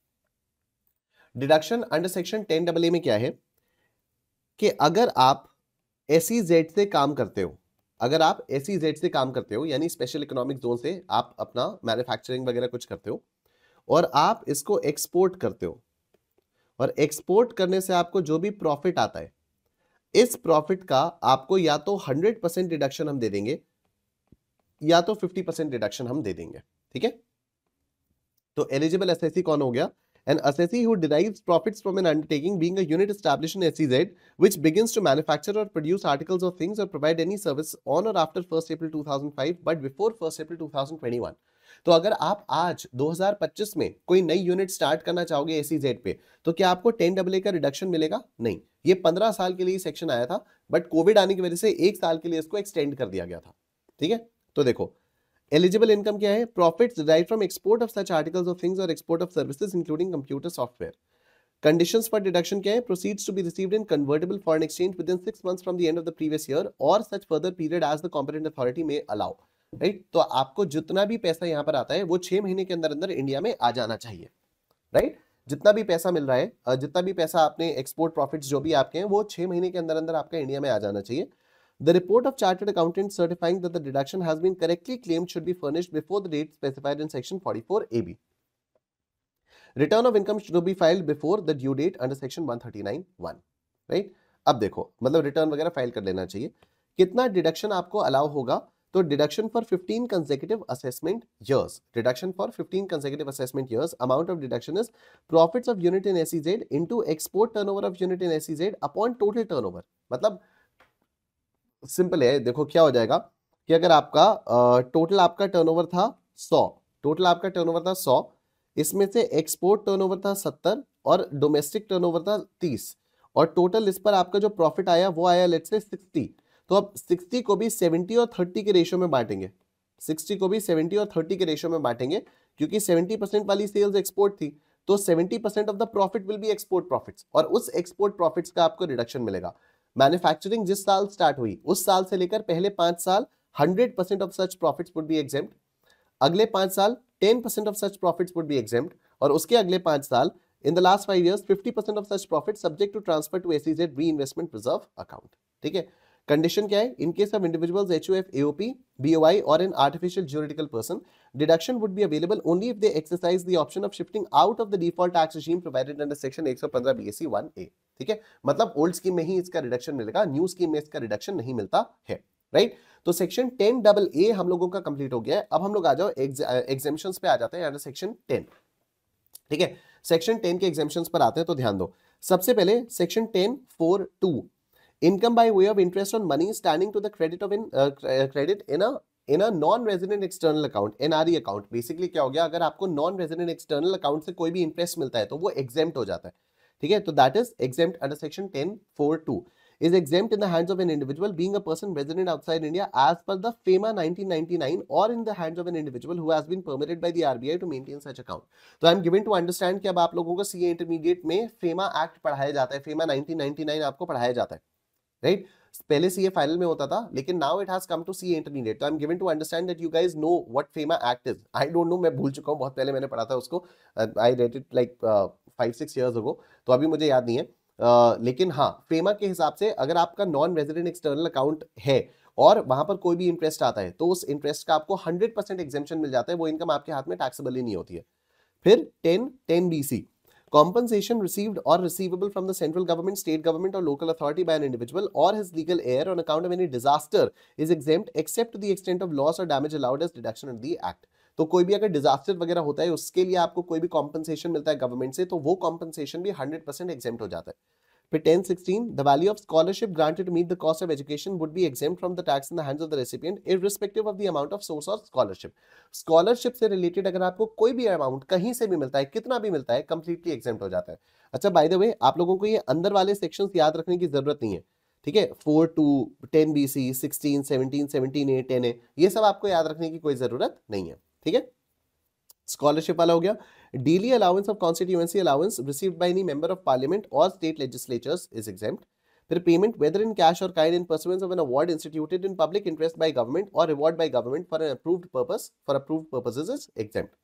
डिडक्शन अंडर सेक्शन 10AA में क्या है कि अगर आप SEZ से काम करते हो, अगर आप SEZ से काम करते हो यानी स्पेशल इकोनॉमिक जोन से आप अपना मैन्युफैक्चरिंग वगैरह कुछ करते हो और आप इसको एक्सपोर्ट करते हो, और एक्सपोर्ट करने से आपको जो भी प्रॉफिट आता है, इस प्रॉफिट का आपको या तो 100% डिडक्शन हम दे देंगे या तो 50% डिडक्शन हम दे देंगे, ठीक है। तो एलिजिबल एसएससी कौन हो गया? An assessee who derives profits from an undertaking being a unit established in SEZ which begins to manufacture or produce articles or things or provide any service on or after 1st April 2005 but before 1st April 2021। तो अगर आप आज 2025 में कोई नई unit start करना चाहोगे SEZ पे, तो क्या आपको 10AA का रिडक्शन मिलेगा? नहीं। ये 15 साल के लिए सेक्शन आया था, बट कोविड आने की वजह से 1 साल के लिए इसको एक्सटेंड कर दिया गया था, ठीक है। तो देखो एलिजिबल इनकम क्या है? Profits derived from export of such articles और थिंग्स और export of services including computer software. Conditions for deduction क्या है? Proceeds to be received in convertible foreign exchange within 6 months from the end of the previous year और such further period as the competent authority में allow, right. तो आपको जितना भी पैसा यहां पर आता है वो 6 महीने के अंदर अंदर इंडिया में आ जाना चाहिए, राइट। जितना भी पैसा मिल रहा है, जितना भी पैसा आपने एक्सपोर्ट प्रॉफिट्स जो भी आपके हैं, वो 6 महीने के अंदर अंदर आपका इंडिया में आ जाना चाहिए। The report of chartered accountant certifying that the deduction has been correctly claimed should be furnished before the date specified in section 44AB. Return of income should be filed before the due date under section 139(1). Right? अब देखो मतलब return वगैरह file कर लेना चाहिए। कितना deduction आपको allow होगा? तो deduction for 15 consecutive assessment years. Deduction for 15 consecutive assessment years. Amount of deduction is profits of unit in SEZ into export turnover of unit in SEZ upon total turnover. मतलब simple है, देखो क्या हो जाएगा कि अगर आपका टोटल आपका टर्नओवर था 100, टोटल आपका टर्नओवर था 100, इसमें से एक्सपोर्ट टर्नओवर था 70 और डोमेस्टिक टर्नओवर था 30, और टोटल इस पर आपका जो प्रॉफिट आया वो आया लेट्स से 60। तो अब 60 को भी 70 और 30 के रेशियो में बांटेंगे, 60 को भी 70 और 30 के रेशियो में बांटेंगे, क्योंकि 70% वाली सेल्स एक्सपोर्ट थी, तो 70% of the profit will be export profits, और उस एक्सपोर्ट प्रॉफिट्स का आपको रिडक्शन मिलेगा। मैन्युफैक्चरिंग जिस साल स्टार्ट हुई उस साल से लेकर पहले 5 साल 100% of such profits would be exempt, अगले 5 साल 10% of such profits would be exempt, और उसके अगले 5 साल in the last 5 years 50% of such profit subject to transfer to SEZ reinvestment reserve account. ठीक है, कंडीशन क्या है? In case of individuals HUF AOP BOI और an artificial juridical person, deduction would be available only if they exercise the option of shifting out of the default tax regime provided under section 115 BSc 1A। ठीक है, मतलब old scheme में ही इसका reduction मिलेगा, new scheme में इसका reduction नहीं मिलता है, राइट। तो सेक्शन 10AA हम लोगों का कंप्लीट हो गया है। अब हम लोग आ जाओ एग्जेम्पशंस पे आ जाते हैं, सेक्शन 10। ठीक है, सेक्शन 10 के एग्जेम्पशंस पर आते हैं, तो ध्यान दो। सबसे पहले section 10(4)(2), income by way of interest on money standing to the credit of credit in a non resident external account, NRE account. Basically क्या हो गया, अगर आपको नॉन रेजिडेंट एक्सटर्नल अकाउंट से कोई भी इंटरेस्ट मिलता है तो वो एग्जेम्प्ट हो जाता है। ठीक है, तो that is exempt under section 10(4)(2), is exempt in the hands of an individual being a person resident outside India as per the FEMA 1999, or in the hands of an individual who has been permitted by the RBI to maintain such account। तो I am given to understand कि अब आप लोगों को CA intermediate में FEMA act पढ़ाया जाता है, फेमा 1999 आपको पढ़ाया जाता है, राइट। पहले सीए फाइनल में होता था, लेकिन now it has come to CA intermediate. तो I am given to understand that you guys know what FEMA act is. I don't know, मैं भूल चुका हूं, बहुत पहले मैंने पढ़ा था उसको, I read it like 5-6 years ago, तो अभी मुझे याद नहीं है। लेकिन हाँ, फेमा के हिसाब से अगर आपका नॉन रेजिडेंट एक्सटर्नल अकाउंट है और वहां पर कोई भी इंटरेस्ट आता है तो उस इंटरेस्ट का आपको 100% एग्जेम्पशन मिल जाता है, वो इनकम आपके हाथ में टैक्सेबल ही नहीं होती है। फिर 10(10)(BC), compensation received or receivable from the central government, state government or local authority by an individual or his legal heir on account of any disaster is exempt except to the extent of loss or damage allowed as deduction under the act। तो कोई भी अगर disaster वगैरह होता है उसके लिए आपको कोई भी कॉम्पनसेशन मिलता है गवर्नमेंट से, तो वो कॉम्पनसेशन भी 100% एग्जेम्प्ट हो जाता है। फिर 10(16), the value of scholarship granted to meet the cost of education would be exempt from the tax in the hands of the recipient irrespective of the amount of source of scholarship। Scholarship से related अगर आपको कोई भी amount कहीं से भी मिलता है, कितना भी मिलता है, कंप्लीटली एग्जेम्प्ट हो जाता है। अच्छा, बाय द वे आप लोगों को ये अंदर वाले सेक्शंस याद रखने की जरूरत नहीं है, ठीक है। 4(2), 10(BC), 16, 17, 17(a), 10(a), ये सब आपको याद रखने की कोई जरूरत नहीं है, ठीक है। स्कॉलरशिप वाला हो गया। Daily allowance of constituency allowance received by any member of Parliament और स्टेट लेजिस्लेचर्स इज एग्जेम्प्ट। फिर पेमेंट वेदर इन कैश और kind in pursuance of an award instituted in public interest by government और reward by government for an approved purpose for approved purposes is exempt.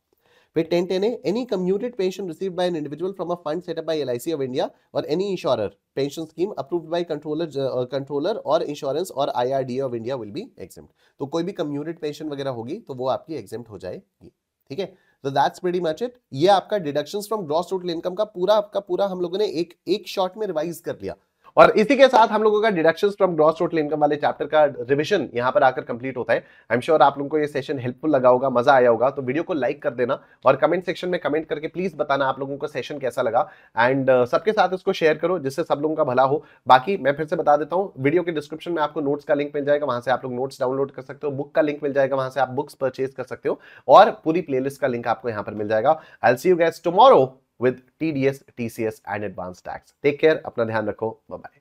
फिर 10(10)(a), any commuted pension received by an individual from a fund set up by LIC of India और any insurer pension scheme approved by controller और insurance और IRDA of India will be exempt. तो कोई भी commuted pension वगैरह होगी तो वो आपकी एग्जेम्प्ट हो जाएगी, ठीक है। तो दैट्स प्रीटी मच इट। ये आपका deductions from gross total income का पूरा हम लोगों ने एक शॉट में रिवाइज कर लिया, और इसी के साथ हम लोगों का deductions from gross total income वाले चैप्टर का रिवीजन यहां पर आकर कंप्लीट होता है। आई एम श्योर आप लोगों को ये सेशन हेल्पफुल लगा होगा, मजा आया होगा। तो वीडियो को लाइक कर देना और कमेंट सेक्शन में कमेंट करके प्लीज बताना आप लोगों को सेशन कैसा लगा, एंड सबके साथ इसको शेयर करो जिससे सब लोगों का भला हो। बाकी मैं फिर से बता देता हूँ, वीडियो के डिस्क्रिप्शन में आपको नोट्स का लिंक मिल जाएगा, वहां से आप लोग नोट्स डाउनलोड कर सकते हो। बुक का लिंक मिल जाएगा, वहां से आप बुक्स परचेज कर सकते हो, और पूरी प्लेलिस्ट का लिंक आपको यहाँ पर मिल जाएगा। I will see you guys tomorrow with TDS, TCS and advanced tax। Take care, अपना ध्यान रखो, बाय बाय।